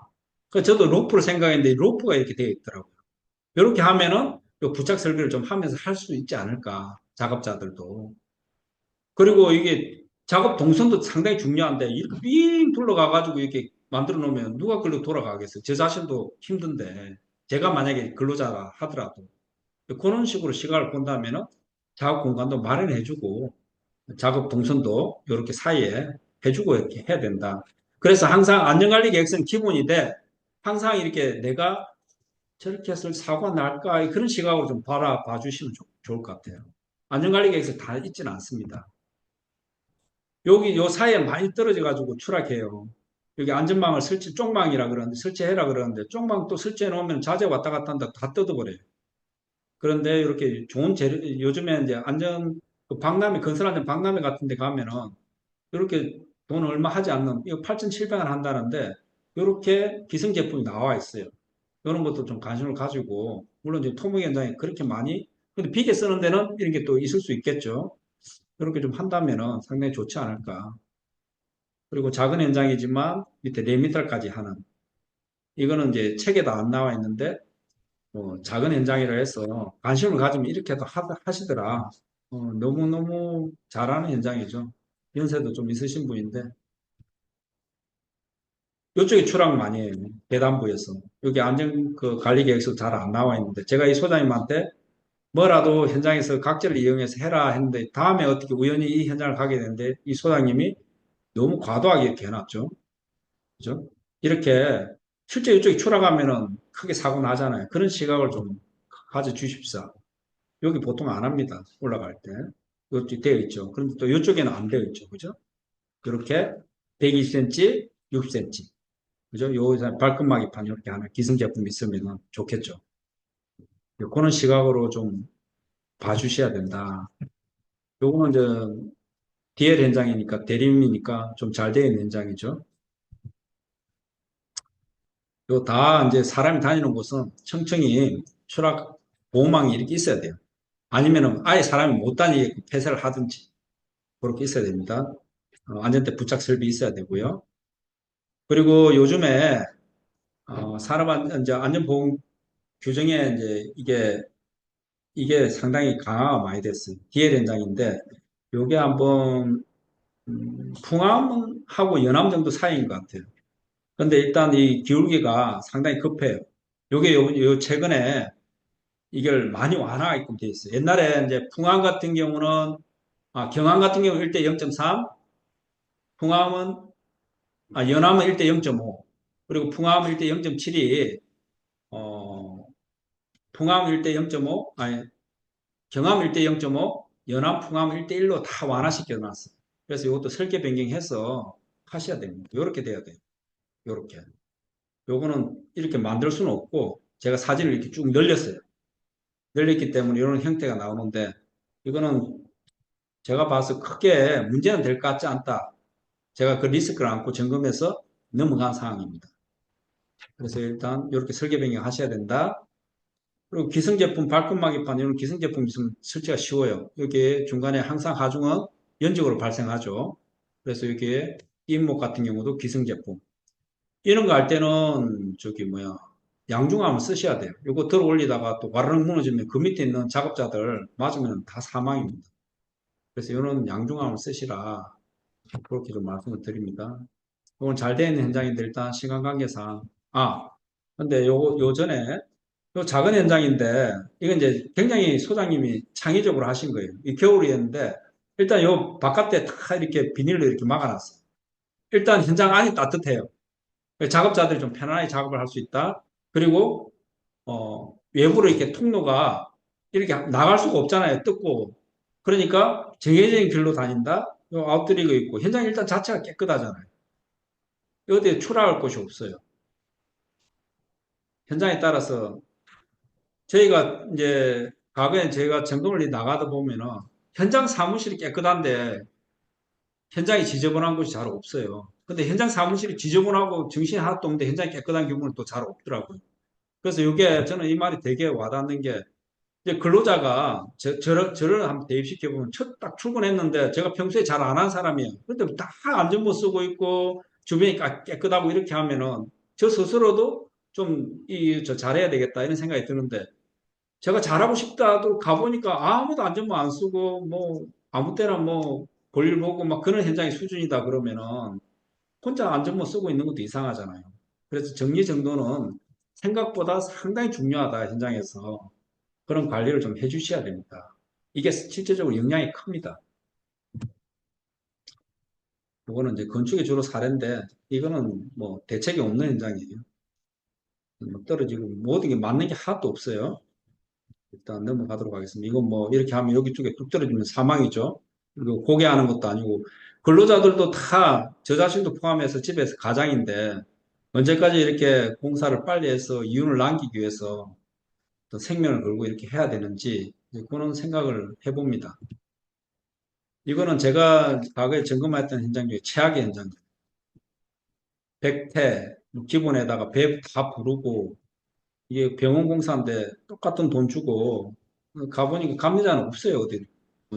Speaker 3: 그 저도 로프를 생각했는데 로프가 이렇게 되어 있더라고요. 이렇게 하면은 요 부착 설비를 좀 하면서 할 수 있지 않을까? 작업자들도. 그리고 이게 작업 동선도 상당히 중요한데 이렇게 삥 둘러가가지고 이렇게 만들어 놓으면 누가 글로 돌아가겠어요? 제 자신도 힘든데 제가 만약에 근로자라 하더라도 그런 식으로 시각을 본다면은 작업 공간도 마련해주고 작업 동선도 이렇게 사이에 해주고 이렇게 해야 된다. 그래서 항상 안전관리 계획서는 기본이 돼 항상 이렇게 내가 저렇게 해서 사고가 날까 그런 시각으로 좀 봐주시면 좋을 것 같아요. 안전관리 계획서 다 있지는 않습니다. 여기 요 사이에 많이 떨어져 가지고 추락해요. 여기 안전망을 쪽망이라 그러는데 설치해라 그러는데 쪽망 또 설치해 놓으면 자재 왔다 갔다 한다 다 뜯어버려요. 그런데 이렇게 좋은 재료, 요즘에 이제 그 박람회, 건설안전 박람회 같은 데 가면은 이렇게 돈 얼마 하지 않는, 이거 8,700원 한다는데, 이렇게 기성 제품이 나와 있어요. 이런 것도 좀 관심을 가지고, 물론 이제 토목 현장에 그렇게 많이, 근데 비계 쓰는 데는 이런 게 또 있을 수 있겠죠. 이렇게 좀 한다면은 상당히 좋지 않을까. 그리고 작은 현장이지만 밑에 4m까지 하는, 이거는 이제 책에도 안 나와 있는데, 작은 현장이라 해서 관심을 가지면 이렇게도 하시더라. 너무너무 잘하는 현장이죠. 연세도 좀 있으신 분인데, 이쪽에 추락 많이 해요. 계단부에서. 여기 안전 그 관리 계획서 잘 안 나와 있는데, 제가 이 소장님한테 뭐라도 현장에서 각재를 이용해서 해라 했는데, 다음에 어떻게 우연히 이 현장을 가게 되는데, 이 소장님이 너무 과도하게 이렇게 해놨죠. 그죠? 이렇게, 실제 이쪽에 추락하면은 크게 사고 나잖아요. 그런 시각을 좀 가져주십사. 여기 보통 안 합니다. 올라갈 때. 이쪽 되어 있죠. 그런데 또 이쪽에는 안 되어 있죠. 그죠? 이렇게 120cm, 6cm. 그죠? 요 발끝막이판 이렇게 하나 기성 제품 있으면 좋겠죠. 그런 시각으로 좀 봐주셔야 된다. 요거는 이제 DL 현장이니까 대림이니까 좀 잘 되어 있는 현장이죠. 요 다 이제 사람이 다니는 곳은 청청이 추락 보호망이 이렇게 있어야 돼요. 아니면은 아예 사람이 못 다니게 폐쇄를 하든지 그렇게 있어야 됩니다. 안전대 부착 설비 있어야 되고요. 그리고 요즘에 이제 안전보험 규정에 이제 이게 상당히 강화가 많이 됐어요. DL 현장인데 요게 한번 풍암하고 연암 정도 사이인 것 같아요. 근데 일단 이 기울기가 상당히 급해요. 요게 요 최근에 이걸 많이 완화하게끔 돼 있어요. 옛날에 이제 풍암 같은 경우는 경암 같은 경우 1대 0.3, 풍암은 연암은 1대 0.5, 그리고 풍암 1대 0.7이 어, 풍암 1대 0.5, 아니 경암 1대 0.5, 연암 풍암 1대 1로 다 완화시켜 놨어요. 그래서 이것도 설계 변경해서 하셔야 됩니다. 이렇게 돼야 돼요. 이렇게. 요거는 이렇게 만들 수는 없고 제가 사진을 이렇게 쭉 늘렸어요. 늘렸기 때문에 이런 형태가 나오는데 이거는 제가 봐서 크게 문제는 될 것 같지 않다. 제가 그 리스크를 안고 점검해서 넘어간 상황입니다. 그래서 일단 이렇게 설계 변경 하셔야 된다. 그리고 기성제품 발끝막이판 이런 기성제품 있으면 설치가 쉬워요. 여기 중간에 항상 하중은 연적으로 발생하죠. 그래서 여기에 이목 같은 경우도 기성제품. 이런 거 할 때는 저기 뭐야 양중함을 쓰셔야 돼요. 이거 들어 올리다가 또 와르르 무너지면 그 밑에 있는 작업자들 맞으면 다 사망입니다. 그래서 이런 양중함을 쓰시라 그렇게 좀 말씀을 드립니다. 이건 잘 되어 있는 현장인데 일단 시간 관계상 근데 요 전에 요 작은 현장인데 이건 이제 굉장히 소장님이 창의적으로 하신 거예요. 이 겨울이었는데 일단 요 바깥에 다 이렇게 비닐로 이렇게 막아놨어요. 일단 현장 안이 따뜻해요. 작업자들이 좀 편안하게 작업을 할 수 있다. 그리고 외부로 이렇게 통로가 이렇게 나갈 수가 없잖아요. 뜯고. 그러니까 정해진 길로 다닌다. 요 아웃드리그 있고 현장 일단 자체가 깨끗하잖아요. 어디에 추락할 곳이 없어요. 현장에 따라서 저희가 이제 과거에 저희가 정동을 나가다 보면은 현장 사무실이 깨끗한데 현장이 지저분한 곳이 잘 없어요. 근데 현장 사무실이 지저분하고 정신이 하나도 없는데 현장이 깨끗한 경우는 또 잘 없더라고요. 그래서 이게 저는 이 말이 되게 와닿는 게 이제 근로자가 저를 한번 대입시켜 보면 첫 딱 출근했는데 제가 평소에 잘 안 한 사람이에요. 근데 다 안전모 쓰고 있고 주변이 깨끗하고 이렇게 하면은 저 스스로도 좀 저 잘해야 되겠다 이런 생각이 드는데 제가 잘하고 싶다도 가보니까 아무도 안전모 안 쓰고 뭐 아무 때나 뭐 볼일 보고 막 그런 현장의 수준이다 그러면은 혼자 안전모 쓰고 있는 것도 이상하잖아요. 그래서 정리정돈은 생각보다 상당히 중요하다 현장에서 그런 관리를 좀 해주셔야 됩니다. 이게 실제적으로 영향이 큽니다. 이거는 이제 건축이 주로 사례인데 이거는 뭐 대책이 없는 현장이에요. 뭐 떨어지고 모든 게 맞는 게 하나도 없어요. 일단 넘어가도록 하겠습니다. 이건 뭐 이렇게 하면 여기 쪽에 뚝 떨어지면 사망이죠. 그리고 고개하는 것도 아니고 근로자들도 다 저 자신도 포함해서 집에서 가장인데 언제까지 이렇게 공사를 빨리 해서 이윤을 남기기 위해서 또 생명을 걸고 이렇게 해야 되는지 이제 그런 생각을 해봅니다. 이거는 제가 과거에 점검했던 현장 중에 최악의 현장. 백태, 기본에다가 배 다 부르고, 이게 병원 공사인데 똑같은 돈 주고, 가보니까 감리자는 없어요, 어디.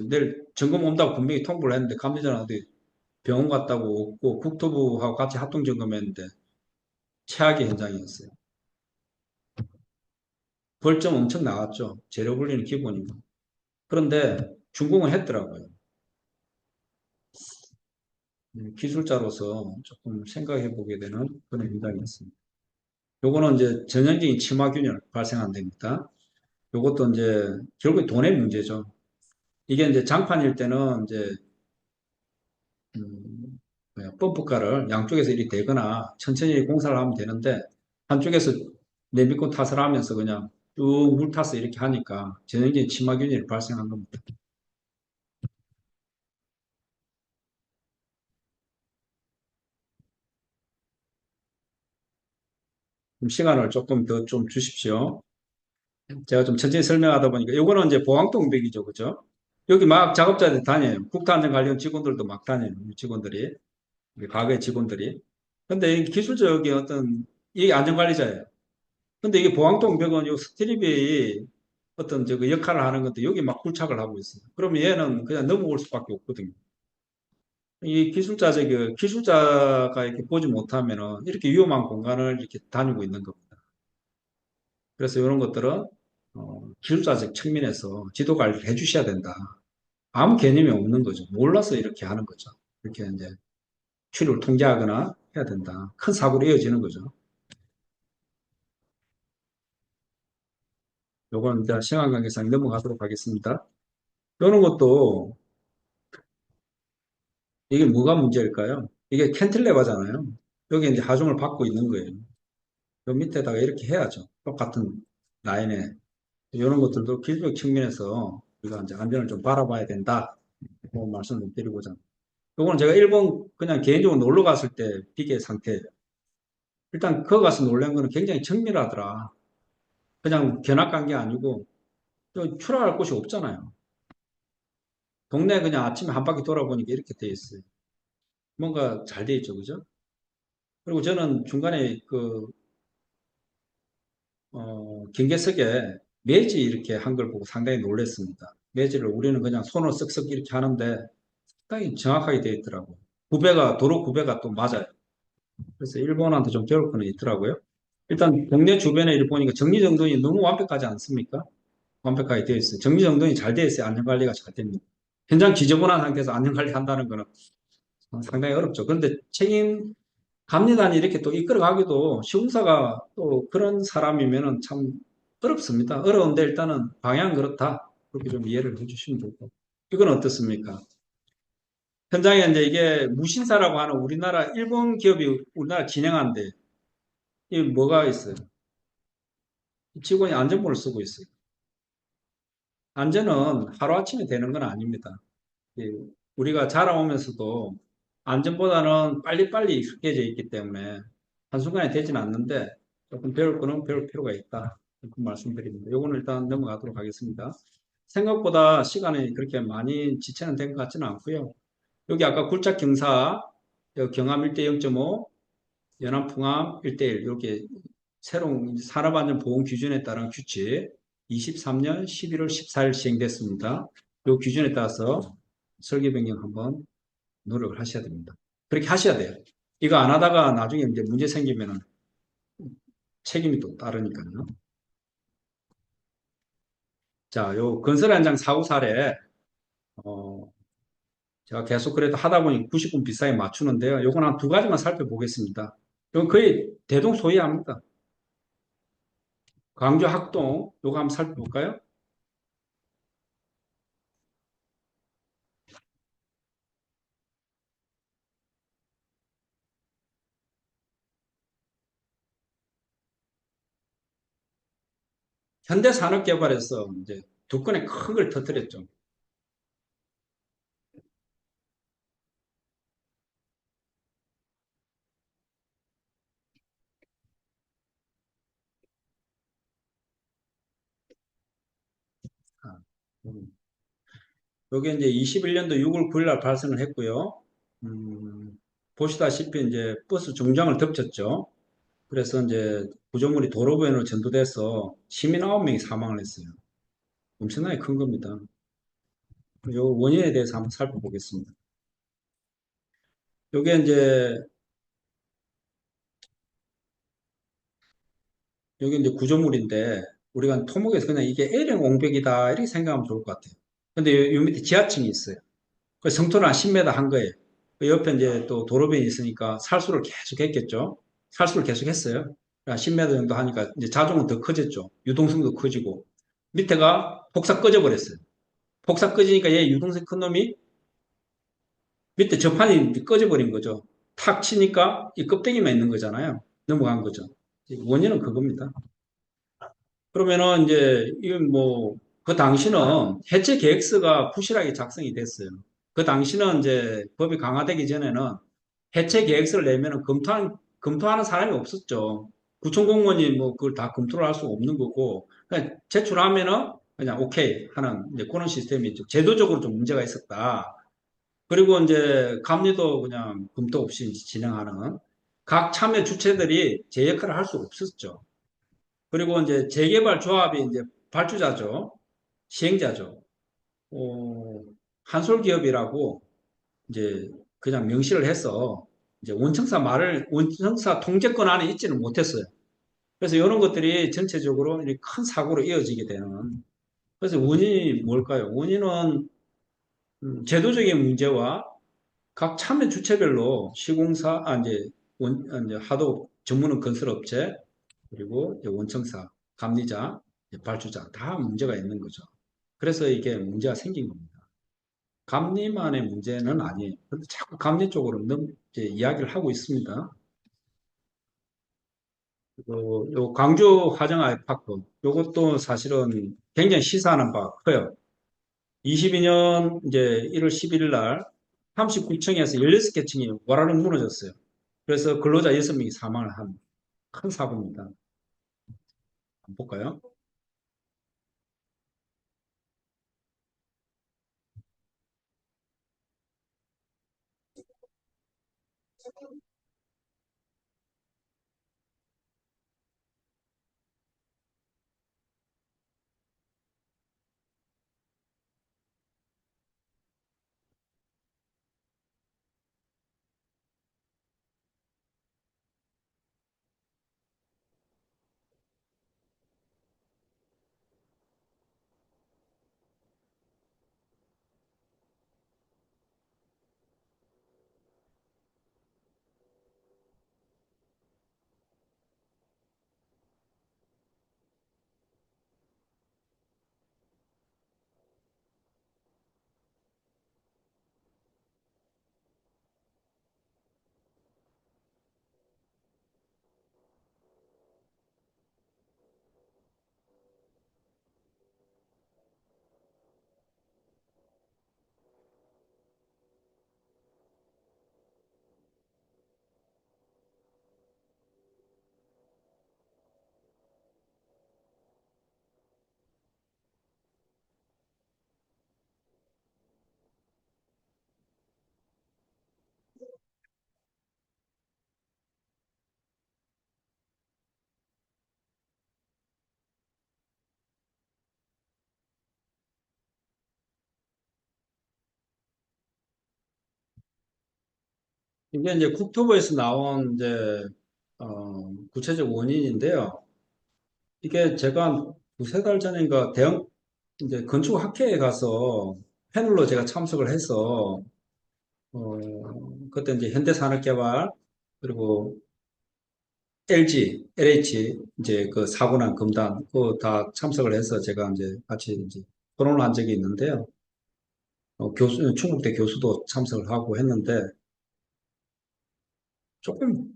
Speaker 3: 내일 점검 온다고 분명히 통보를 했는데, 감리자는 어디 병원 갔다고 없고, 국토부하고 같이 합동 점검했는데, 최악의 현장이었어요. 벌점 엄청 나왔죠. 재료 분리는 기본이고. 그런데 준공을 했더라고요. 기술자로서 조금 생각해 보게 되는 그런 현장이었습니다. 요거는 이제 전형적인 치마균열 발생한 데입니다. 요것도 이제 결국에 돈의 문제죠. 이게 이제 장판일 때는 이제 펌프카를 양쪽에서 이리 대거나 천천히 공사를 하면 되는데 한쪽에서 내미권 탓을 하면서 그냥 쭉 물 타서 이렇게 하니까 전형적인 치마균열이 발생한 겁니다. 그럼 시간을 조금 더 좀 주십시오. 제가 좀 천천히 설명하다 보니까 요거는 이제 보강동백이죠, 그죠? 여기 막 작업자들 다녀요. 국토안전관리원 직원들도 막 다녀요. 직원들이. 우리 과거의 직원들이. 근데 이 기술적인 어떤, 이게 안전관리자예요. 근데 이게 보강동백은 요 스트립이 어떤 저그 역할을 하는 건데 여기 막 굴착을 하고 있어요. 그러면 얘는 그냥 넘어올 수밖에 없거든요. 이 기술자가 이렇게 보지 못하면은 이렇게 위험한 공간을 이렇게 다니고 있는 겁니다. 그래서 이런 것들은 기술자적 측면에서 지도 관리를 해주셔야 된다. 아무 개념이 없는 거죠. 몰라서 이렇게 하는 거죠. 이렇게 이제 추리를 통제하거나 해야 된다. 큰 사고로 이어지는 거죠. 요건 이제 시간 관계상 넘어가도록 하겠습니다. 이런 것도 이게 뭐가 문제일까요? 이게 캔틸레버잖아요. 여기 이제 하중을 받고 있는 거예요. 요 밑에다가 이렇게 해야죠. 똑같은 라인에. 이런 것들도 기술적 측면에서 우리가 이제 안전을 좀 바라봐야 된다. 그 말씀을 드리고자. 요거는 제가 일본 그냥 개인적으로 놀러 갔을 때 비계 상태예요. 일단 거기 가서 놀란 거는 굉장히 정밀하더라. 그냥 견학 간 게 아니고 또 출하할 곳이 없잖아요. 동네 그냥 아침에 한 바퀴 돌아보니까 이렇게 돼 있어요. 뭔가 잘 돼 있죠, 그죠? 그리고 저는 중간에 경계석에 매지 이렇게 한 걸 보고 상당히 놀랐습니다. 매지를 우리는 그냥 손으로 쓱쓱 이렇게 하는데 상당히 정확하게 되어 있더라고요. 도로 구배가 또 맞아요. 그래서 일본한테 좀 배울 거는 있더라고요. 일단 동네 주변에 이렇게 보니까 정리정돈이 너무 완벽하지 않습니까? 완벽하게 되어 있어요. 정리정돈이 잘 되어 있어야 안전관리가 잘 됩니다. 현장 지저분한 상태에서 안전관리 한다는 거는 상당히 어렵죠. 그런데 감리단이 이렇게 또 이끌어가기도 시공사가 또 그런 사람이면은 참 어렵습니다. 어려운데 일단은 방향 그렇다. 그렇게 좀 이해를 해주시면 좋고. 이건 어떻습니까? 현장에 이제 이게 무신사라고 하는 우리나라 일본 기업이 우리나라 진행한데 이 뭐가 있어요? 직원이 안전모를 쓰고 있어요. 안전은 하루아침에 되는 건 아닙니다. 우리가 자라오면서도 안전보다는 빨리빨리 익숙해져 있기 때문에 한순간에 되지는 않는데 조금 배울 거는 배울 필요가 있다. 그 말씀드립니다. 요거는 일단 넘어가도록 하겠습니다. 생각보다 시간이 그렇게 많이 지체는 된 것 같지는 않고요. 여기 아까 굴착 경사, 경암 1대 0.5, 연암 풍암 1대1 이렇게 새로운 산업안전보건 기준에 따른 규칙 23년 11월 14일 시행됐습니다. 이 기준에 따라서 설계 변경 한번 노력을 하셔야 됩니다. 그렇게 하셔야 돼요. 이거 안 하다가 나중에 이제 문제 생기면은 책임이 또 따르니까요. 자, 요 건설 현장 사고 사례, 어, 제가 계속 그래도 하다 보니 90분 비싸게 맞추는데요. 요건 한 두 가지만 살펴보겠습니다. 이건 거의 대동소이합니다. 광주 학동, 요거 한번 살펴볼까요? 현대산업개발에서 이제 두 건의 큰 걸 터뜨렸죠. 요게 이제 21년도 6월 9일 날 발생을 했고요. 음, 보시다시피 이제 버스 중장을 덮쳤죠. 그래서 이제 구조물이 도로변으로 전도돼서 시민 9명이 사망을 했어요. 엄청나게 큰 겁니다. 요 원인에 대해서 한번 살펴보겠습니다. 요게 이제 여기 이제 구조물인데 우리가 토목에서 그냥 이게 L형 옹벽이다 이렇게 생각하면 좋을 것 같아요. 근데 요 밑에 지하층이 있어요. 그 성토를 한 10m 한 거예요. 그 옆에 이제 또 도로변이 있으니까 살수를 계속 했겠죠. 살수를 계속 했어요. 10m 정도 하니까 이제 자동은 더 커졌죠. 유동성도 커지고 밑에가 폭삭 꺼져버렸어요. 폭삭 꺼지니까 얘 유동성 큰 놈이 밑에 접판이 꺼져버린 거죠. 탁 치니까 이 껍데기만 있는 거잖아요. 넘어간 거죠. 원인은 그겁니다. 그러면은 이제 이건 뭐 그 당시는 해체 계획서가 부실하게 작성이 됐어요. 그 당시는 이제 법이 강화되기 전에는 해체 계획서를 내면은 검토하는 사람이 없었죠. 구청 공무원이 뭐 그걸 다 검토를 할 수 없는 거고 그냥 제출하면은 그냥 오케이 하는 이제 그런 시스템이 좀 제도적으로 좀 문제가 있었다. 그리고 이제 감리도 그냥 검토 없이 진행하는 각 참여 주체들이 제 역할을 할 수 없었죠. 그리고 이제 재개발 조합이 이제 발주자죠. 시행자죠. 어, 한솔기업이라고 이제 그냥 명시를 해서 이제 원청사 통제권 안에 있지는 못했어요. 그래서 이런 것들이 전체적으로 이렇게 큰 사고로 이어지게 되는. 그래서 원인이 뭘까요? 원인은 제도적인 문제와 각 참여 주체별로 시공사, 이제 하도 전문은 건설업체, 그리고 이제 원청사, 감리자, 이제 발주자 다 문제가 있는 거죠. 그래서 이게 문제가 생긴 겁니다. 감리만의 문제는 아니에요. 근데 자꾸 감리 쪽으로 이제 이야기를 하고 있습니다. 요 광주 화정 아이파크, 요것도 사실은 굉장히 시사하는 바가 커요. 22년 이제 1월 11일 날 39층에서 16개 층이 와라락 무너졌어요. 그래서 근로자 6명이 사망을 한 큰 사고입니다. 한번 볼까요? 이게 이제 국토부에서 나온 이제 구체적 원인인데요. 이게 제가 한 두세 달 전인가 대형 이제 건축 학회에 가서 패널로 제가 참석을 해서 그때 이제 현대산업개발 그리고 LH 이제 그 사고 난 금단 그거 다 참석을 해서 제가 이제 같이 이제 토론을 한 적이 있는데요. 충북대 교수도 참석을 하고 했는데 조금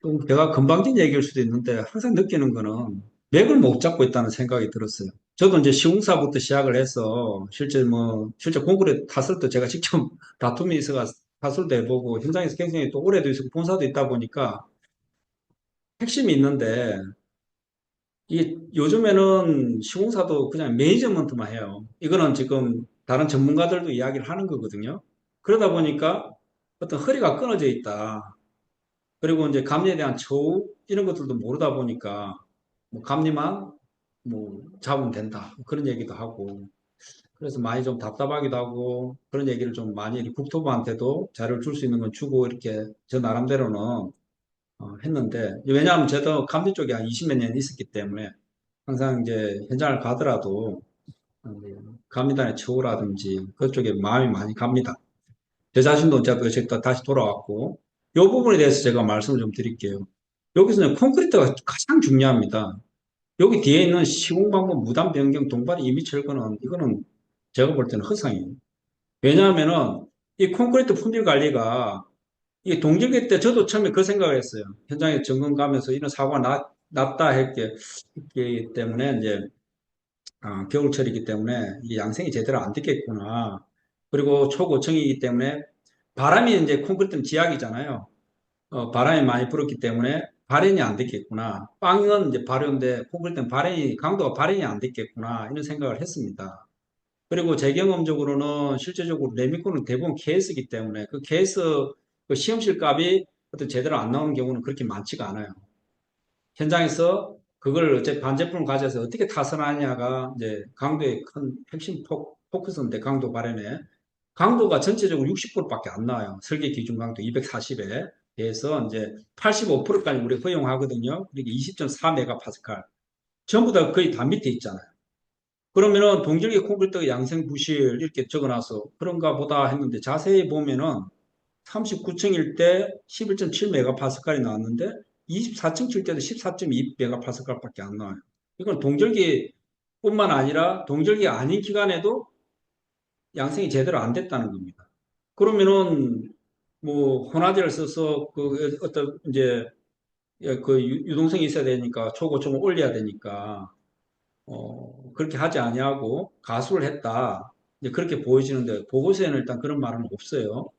Speaker 3: 좀 제가 건방진 얘기일 수도 있는데 항상 느끼는 거는 맥을 못 잡고 있다는 생각이 들었어요. 저도 이제 시공사부터 시작을 해서 실제 콘크리트 타설도 제가 직접 다툼이 있어가 타설도 해보고 현장에서 굉장히 또 오래도 있었고 본사도 있다 보니까 핵심이 있는데 이게 요즘에는 시공사도 그냥 매니지먼트만 해요. 이거는 지금 다른 전문가들도 이야기를 하는 거거든요. 그러다 보니까 어떤 허리가 끊어져 있다. 그리고 이제 감리에 대한 처우 이런 것들도 모르다 보니까 뭐 감리만 뭐 잡으면 된다. 그런 얘기도 하고. 그래서 많이 좀 답답하기도 하고 그런 얘기를 좀 많이 국토부한테도 자료를 줄 수 있는 건 주고 이렇게 저 나름대로는 했는데 왜냐하면 저도 감리 쪽에 한 20몇 년 있었기 때문에 항상 이제 현장을 가더라도 어, 감리단의 처우라든지 그쪽에 마음이 많이 갑니다. 제 자신도 어쨌든 다시 돌아왔고 이 부분에 대해서 제가 말씀을 좀 드릴게요. 여기서는 콘크리트가 가장 중요합니다. 여기 뒤에 있는 시공방법 무단 변경 동반 임의 철거는 이거는 제가 볼 때는 허상이에요. 왜냐하면은 이 콘크리트 품질 관리가 이게 동절기 때 저도 처음에 그 생각을 했어요. 현장에 점검 가면서 이런 사고가 났다 했기 때문에 이제 겨울철이기 때문에 이 양생이 제대로 안 됐겠구나. 그리고 초고층이기 때문에 바람이 이제 콘크리트는 지약이잖아요. 바람이 많이 불었기 때문에 발현이 안 됐겠구나. 빵은 이제 발효인데 콘크리트는 강도가 발현이 안 됐겠구나. 이런 생각을 했습니다. 그리고 제 경험적으로는 실제적으로 레미콘은 대부분 KS이기 때문에 그 KS 그 시험실 값이 어떤 제대로 안 나오는 경우는 그렇게 많지가 않아요. 현장에서 그걸 어째 반제품을 가져서 어떻게 타선하냐가 이제 강도의 큰 핵심 포커스인데 강도 발현에 강도가 전체적으로 60%밖에 안 나와요. 설계 기준 강도 240에 대해서 이제 85%까지 우리 허용하거든요. 그러니까 20.4메가파스칼. 전부 다 거의 다 밑에 있잖아요. 그러면은 동절기 콘크리트 양생 부실 이렇게 적어놔서 그런가 보다 했는데 자세히 보면은 39층일 때 11.7메가파스칼이 나왔는데 24층 칠 때도 14.2메가파스칼밖에 안 나와요. 이건 동절기뿐만 아니라 동절기 아닌 기간에도 양생이 제대로 안 됐다는 겁니다. 그러면은 뭐 혼화제를 써서 그 어떤 이제 그 유동성이 있어야 되니까 초고층을 올려야 되니까 그렇게 하지 아니하고 가수를 했다. 이제 그렇게 보여지는데 보고서에는 일단 그런 말은 없어요.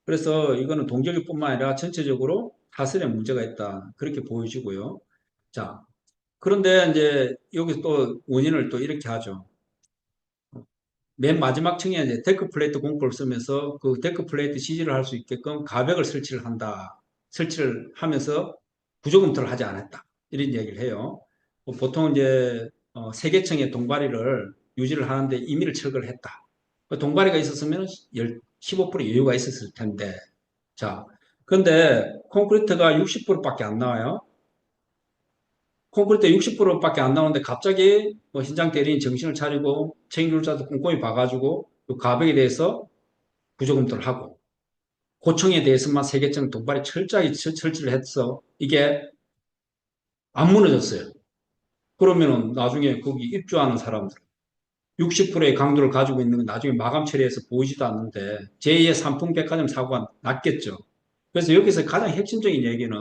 Speaker 3: 그래서 이거는 동절기뿐만 아니라 전체적으로 타설에 문제가 있다. 그렇게 보여지고요. 자, 그런데 이제 여기서 또 원인을 또 이렇게 하죠. 맨 마지막 층에 이제 데크 플레이트 공법을 쓰면서 그 데크 플레이트 CG를 할 수 있게끔 가벽을 설치를 한다. 설치를 하면서 구조검토를 하지 않았다. 이런 얘기를 해요. 보통 이제 세개층의 동바리를 유지를 하는데 임의를 철거를 했다. 그 동바리가 있었으면 15% 여유가 있었을 텐데. 자, 근데 콘크리트가 60%밖에 안 나와요. 콘크리트 60%밖에 안 나오는데 갑자기 뭐 현장 대리인 정신을 차리고 책임조사도 꼼꼼히 봐가지고 그 가벽에 대해서 구조검토를 하고 고청에 대해서만 세계적 동발이 철저하게 설치를 해서 이게 안 무너졌어요. 그러면은 나중에 거기 입주하는 사람들 60%의 강도를 가지고 있는 건 나중에 마감 처리해서 보이지도 않는데 제2의 삼풍백화점 사고가 났겠죠. 그래서 여기서 가장 핵심적인 얘기는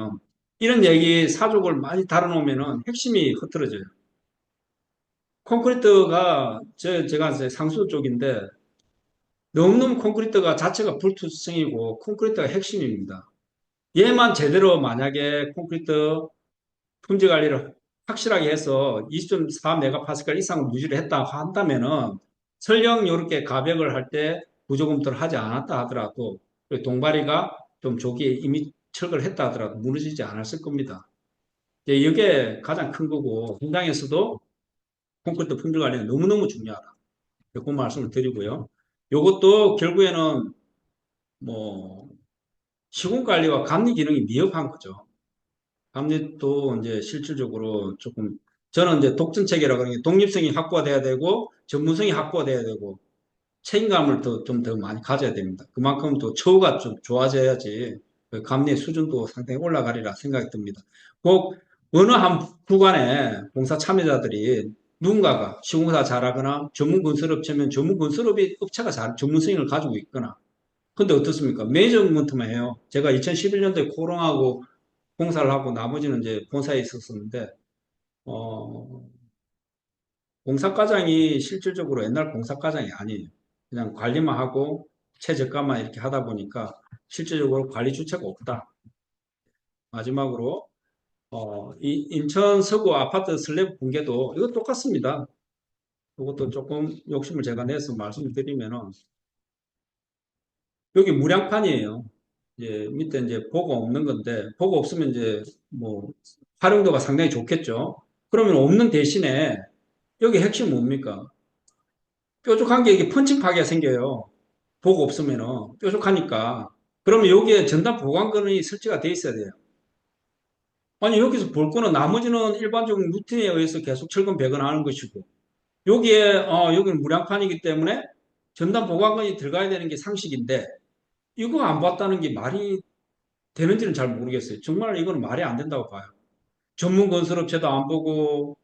Speaker 3: 이런 얘기 사족을 많이 다뤄놓으면 핵심이 흐트러져요. 콘크리트가 제가 이제 상수 쪽인데 너무너무 콘크리트가 자체가 불투성이고 콘크리트가 핵심입니다. 얘만 제대로 만약에 콘크리트 품질 관리를 확실하게 해서 20.4메가파스칼 이상을 유지를 했다 한다면은 설령 이렇게 가벽을 할 때 구조검토를 하지 않았다 하더라도 동바리가 좀 조기에 이미 철거를 했다 하더라도 무너지지 않았을 겁니다. 이게 가장 큰 거고 현장에서도 콘크리트 품질 관리는 너무너무 중요하다. 그 말씀을 드리고요. 이것도 결국에는 뭐 시공 관리와 감리 기능이 미흡한 거죠. 감리도 이제 실질적으로 조금 저는 이제 독점 체계라고 하는 게 독립성이 확보가 돼야 되고 전문성이 확보가 돼야 되고 책임감을 좀 더 많이 가져야 됩니다. 그만큼 또 처우가 좀 좋아져야지 그 감리 수준도 상당히 올라가리라 생각이 듭니다. 꼭 어느 한 구간에 봉사 참여자들이 누군가가 시공사 잘하거나 전문 건설업체면 전문 건설업이 업체가 전문성을 가지고 있거나 근데 어떻습니까? 매니지먼트만 해요. 제가 2011년도에 코롱하고 공사를 하고 나머지는 이제 본사에 있었었는데 어, 공사과장이 실질적으로 옛날 공사과장이 아니에요. 그냥 관리만 하고 최저가만 이렇게 하다 보니까 실질적으로 관리 주체가 없다. 마지막으로 인천 서구 아파트 슬래브 붕괴도 이거 똑같습니다. 이것도 조금 욕심을 제가 내서 말씀드리면은 여기 무량판이에요. 이제 밑에 이제 보고 없는 건데 보고 없으면 이제 뭐 활용도가 상당히 좋겠죠. 그러면 없는 대신에 여기 핵심 뭡니까? 뾰족한 게 이게 펀칭하게 생겨요. 보고 없으면은 뾰족하니까. 그러면 여기에 전단 보관건이 설치가 돼 있어야 돼요. 아니 여기서 볼 거는 나머지는 일반적인 루틴에 의해서 계속 철근 배건하는 것이고 여기에 여기는 무량판이기 때문에 전단 보관건이 들어가야 되는 게 상식인데 이거 안 봤다는 게 말이 되는지는 잘 모르겠어요. 정말 이거는 말이 안 된다고 봐요. 전문 건설업체도 안 보고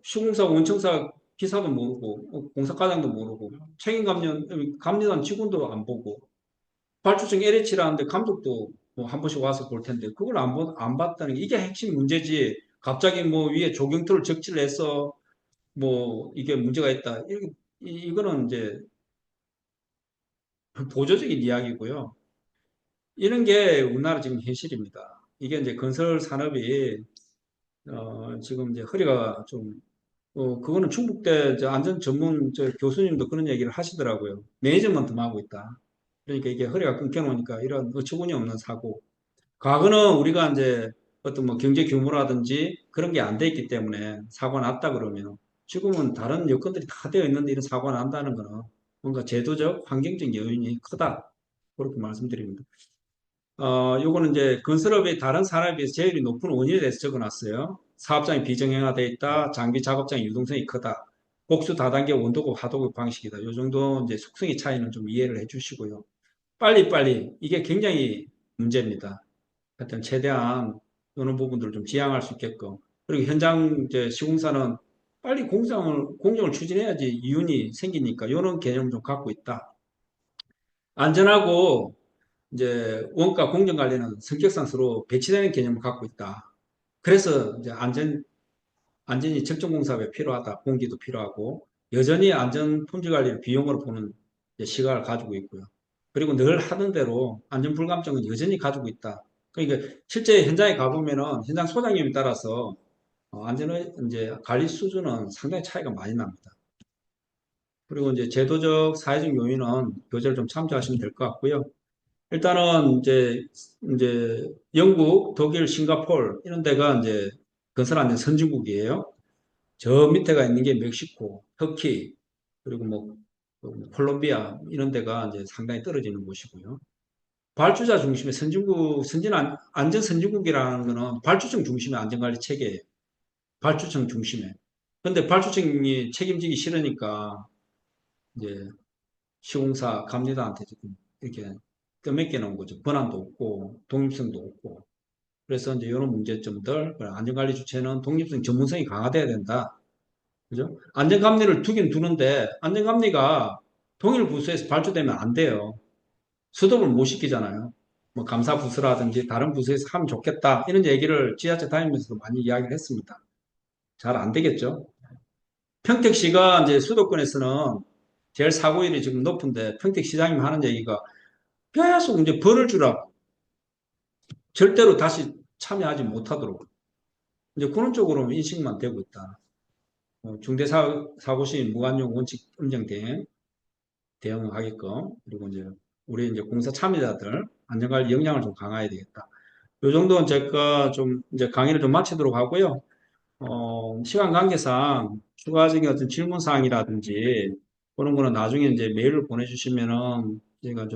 Speaker 3: 시공사 원청사 기사도 모르고 공사과장도 모르고 감리단 직원도 안 보고 발주청 LH라는데 감독도 뭐 한 번씩 와서 볼 텐데 그걸 안 봤다는 게 이게 핵심 문제지. 갑자기 뭐 위에 조경토를 적치를 해서 뭐 이게 문제가 있다. 이거는 이제 보조적인 이야기고요. 이런 게 우리나라 지금 현실입니다. 이게 이제 건설 산업이 지금 이제 허리가 좀 그거는 충북대 안전 전문 교수님도 그런 얘기를 하시더라고요. 매니지먼트만 하고 있다. 그러니까 이게 허리가 끊겨놓으니까 이런 어처구니 없는 사고. 과거는 우리가 이제 어떤 뭐 경제 규모라든지 그런 게 안 돼 있기 때문에 사고가 났다 그러면 지금은 다른 여건들이 다 되어 있는데 이런 사고가 난다는 거는 뭔가 제도적, 환경적 요인이 크다. 그렇게 말씀드립니다. 요거는 이제 건설업의 다른 산업에 비해서 제일이 높은 원인에 대해서 적어놨어요. 사업장이 비정형화되어 있다. 장비 작업장 유동성이 크다. 복수 다단계 원도급 하도급 방식이다. 요 정도 이제 속성의 차이는 좀 이해를 해 주시고요. 빨리빨리 이게 굉장히 문제입니다. 하여튼 최대한 이런 부분들을 좀 지양할 수 있게끔 그리고 현장 이제 시공사는 빨리 공정을 추진해야지 이윤이 생기니까 이런 개념을 좀 갖고 있다. 안전하고 이제 원가 공정 관리는 성격상 서로 배치되는 개념을 갖고 있다. 그래서 이제 안전이 적정공사에 필요하다. 공기도 필요하고 여전히 안전 품질 관리를 비용으로 보는 시각을 가지고 있고요. 그리고 늘 하던 대로 안전 불감증은 여전히 가지고 있다. 그러니까 실제 현장에 가보면은 현장 소장님에 따라서 안전의 이제 관리 수준은 상당히 차이가 많이 납니다. 그리고 이제 제도적, 사회적 요인은 교재를 좀 참조하시면 될 것 같고요. 일단은 이제 영국, 독일, 싱가포르 이런 데가 이제 건설 안전 선진국이에요. 저 밑에가 있는 게 멕시코, 터키, 그리고 뭐 콜롬비아 이런 데가 이제 상당히 떨어지는 곳이고요. 발주자 중심의 안전 선진국이라는 거는 발주청 중심의 안전관리 체계예요. 발주청 중심에. 근데 발주청이 책임지기 싫으니까 이제 시공사, 감리단한테 조금 이렇게 껴맥겨 놓은 거죠. 권한도 없고 독립성도 없고. 그래서 이제 이런 문제점들, 안전관리 주체는 독립성, 전문성이 강화돼야 된다. 그죠? 안전감리를 두긴 두는데 안전감리가 동일 부서에서 발주되면 안 돼요. 수dob을 못 시키잖아요. 뭐 감사 부서라든지 다른 부서에서 하면 좋겠다. 이런 얘기를 지하철 다니면서도 많이 이야기를 했습니다. 잘 안 되겠죠? 평택시가 이제 수도권에서는 제일 사고율이 지금 높은데 평택시장님 하는 얘기가 계속 이제 벌을 주라고 절대로 다시 참여하지 못하도록 이제 그런 쪽으로 인식만 되고 있다. 중대사고시 무관용 원칙 음정 대응하게끔 그리고 이제 우리 이제 공사 참여자들 안전관리 역량을 좀 강화해야 되겠다. 요 정도는 제가 좀 이제 강의를 좀 마치도록 하고요. 시간 관계상 추가적인 어떤 질문 사항이라든지 그런 거는 나중에 이제 메일을 보내주시면은 제가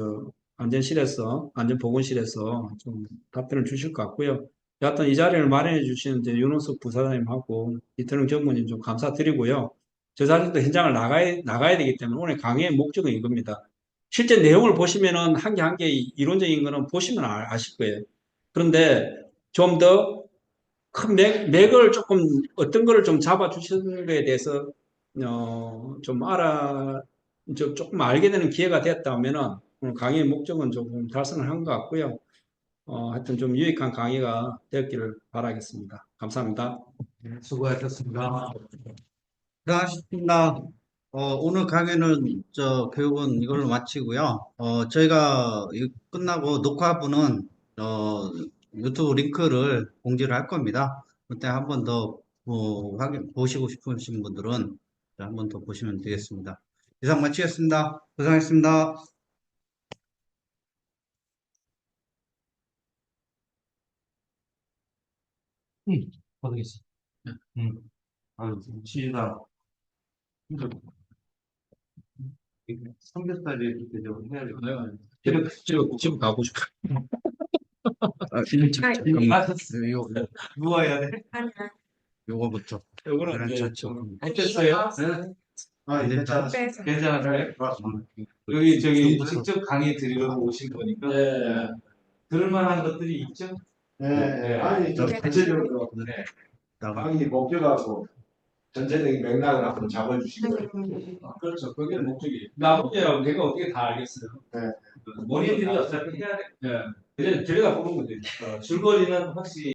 Speaker 3: 안전보건실에서 좀 답변을 주실 것 같고요. 여하튼 이 자리를 마련해 주신 이제 윤호석 부사장님하고 이태능 전무님 좀 감사드리고요. 저 자신도 현장을 나가야 되기 때문에 오늘 강의의 목적은 이겁니다. 실제 내용을 보시면은 한 개 한 개 이론적인 거는 보시면 아실 거예요. 그런데 좀더 큰 맥을 조금 어떤 거를 좀 잡아주시는 거에 대해서 좀 조금 알게 되는 기회가 되었다면은 오늘 강의의 목적은 조금 달성을 한 것 같고요. 하여튼 좀 유익한 강의가 되었기를 바라겠습니다. 감사합니다.
Speaker 1: 수고하셨습니다. 수고하셨습니다. 오늘 강의는 교육은 이걸로 마치고요. 저희가 끝나고 녹화분은 유튜브 링크를 공지를 할 겁니다. 그때 한 번 더 보시고 싶으신 분들은 한 번 더 보시면 되겠습니다. 이상 마치겠습니다. 고생하셨습니다.
Speaker 2: 모르겠어. 아유, 지나 삼겹살이 이렇게 좀 해야 돼.
Speaker 3: 집에 가고 싶어.
Speaker 1: 잠깐만. 이거
Speaker 2: 누워야 돼.
Speaker 1: 요거부터.
Speaker 3: 요거는 이제
Speaker 1: 그렇죠.
Speaker 3: 좀 어땠어요? 네?
Speaker 1: 아, 괜찮아.
Speaker 2: 괜찮아요?
Speaker 1: 음.
Speaker 2: 여기 저기
Speaker 1: 지금부터.
Speaker 2: 직접 강의 드리러 오신 거니까
Speaker 3: 네.
Speaker 2: 들을 만한 것들이 있죠?
Speaker 4: 네, 아니, 저 대체적으로
Speaker 2: 네.
Speaker 1: 나가.
Speaker 4: 강의 목표하고 전체적인 맥락을 한번 잡아주시고.
Speaker 3: 그렇죠. 그게 목적이. 나머지하고 내가 어떻게 다 알겠어요.
Speaker 4: 네.
Speaker 2: 본인들이 어차피 해야 돼.
Speaker 3: 예. 그냥 들여다 보는 거죠.
Speaker 2: 줄거리는 확실히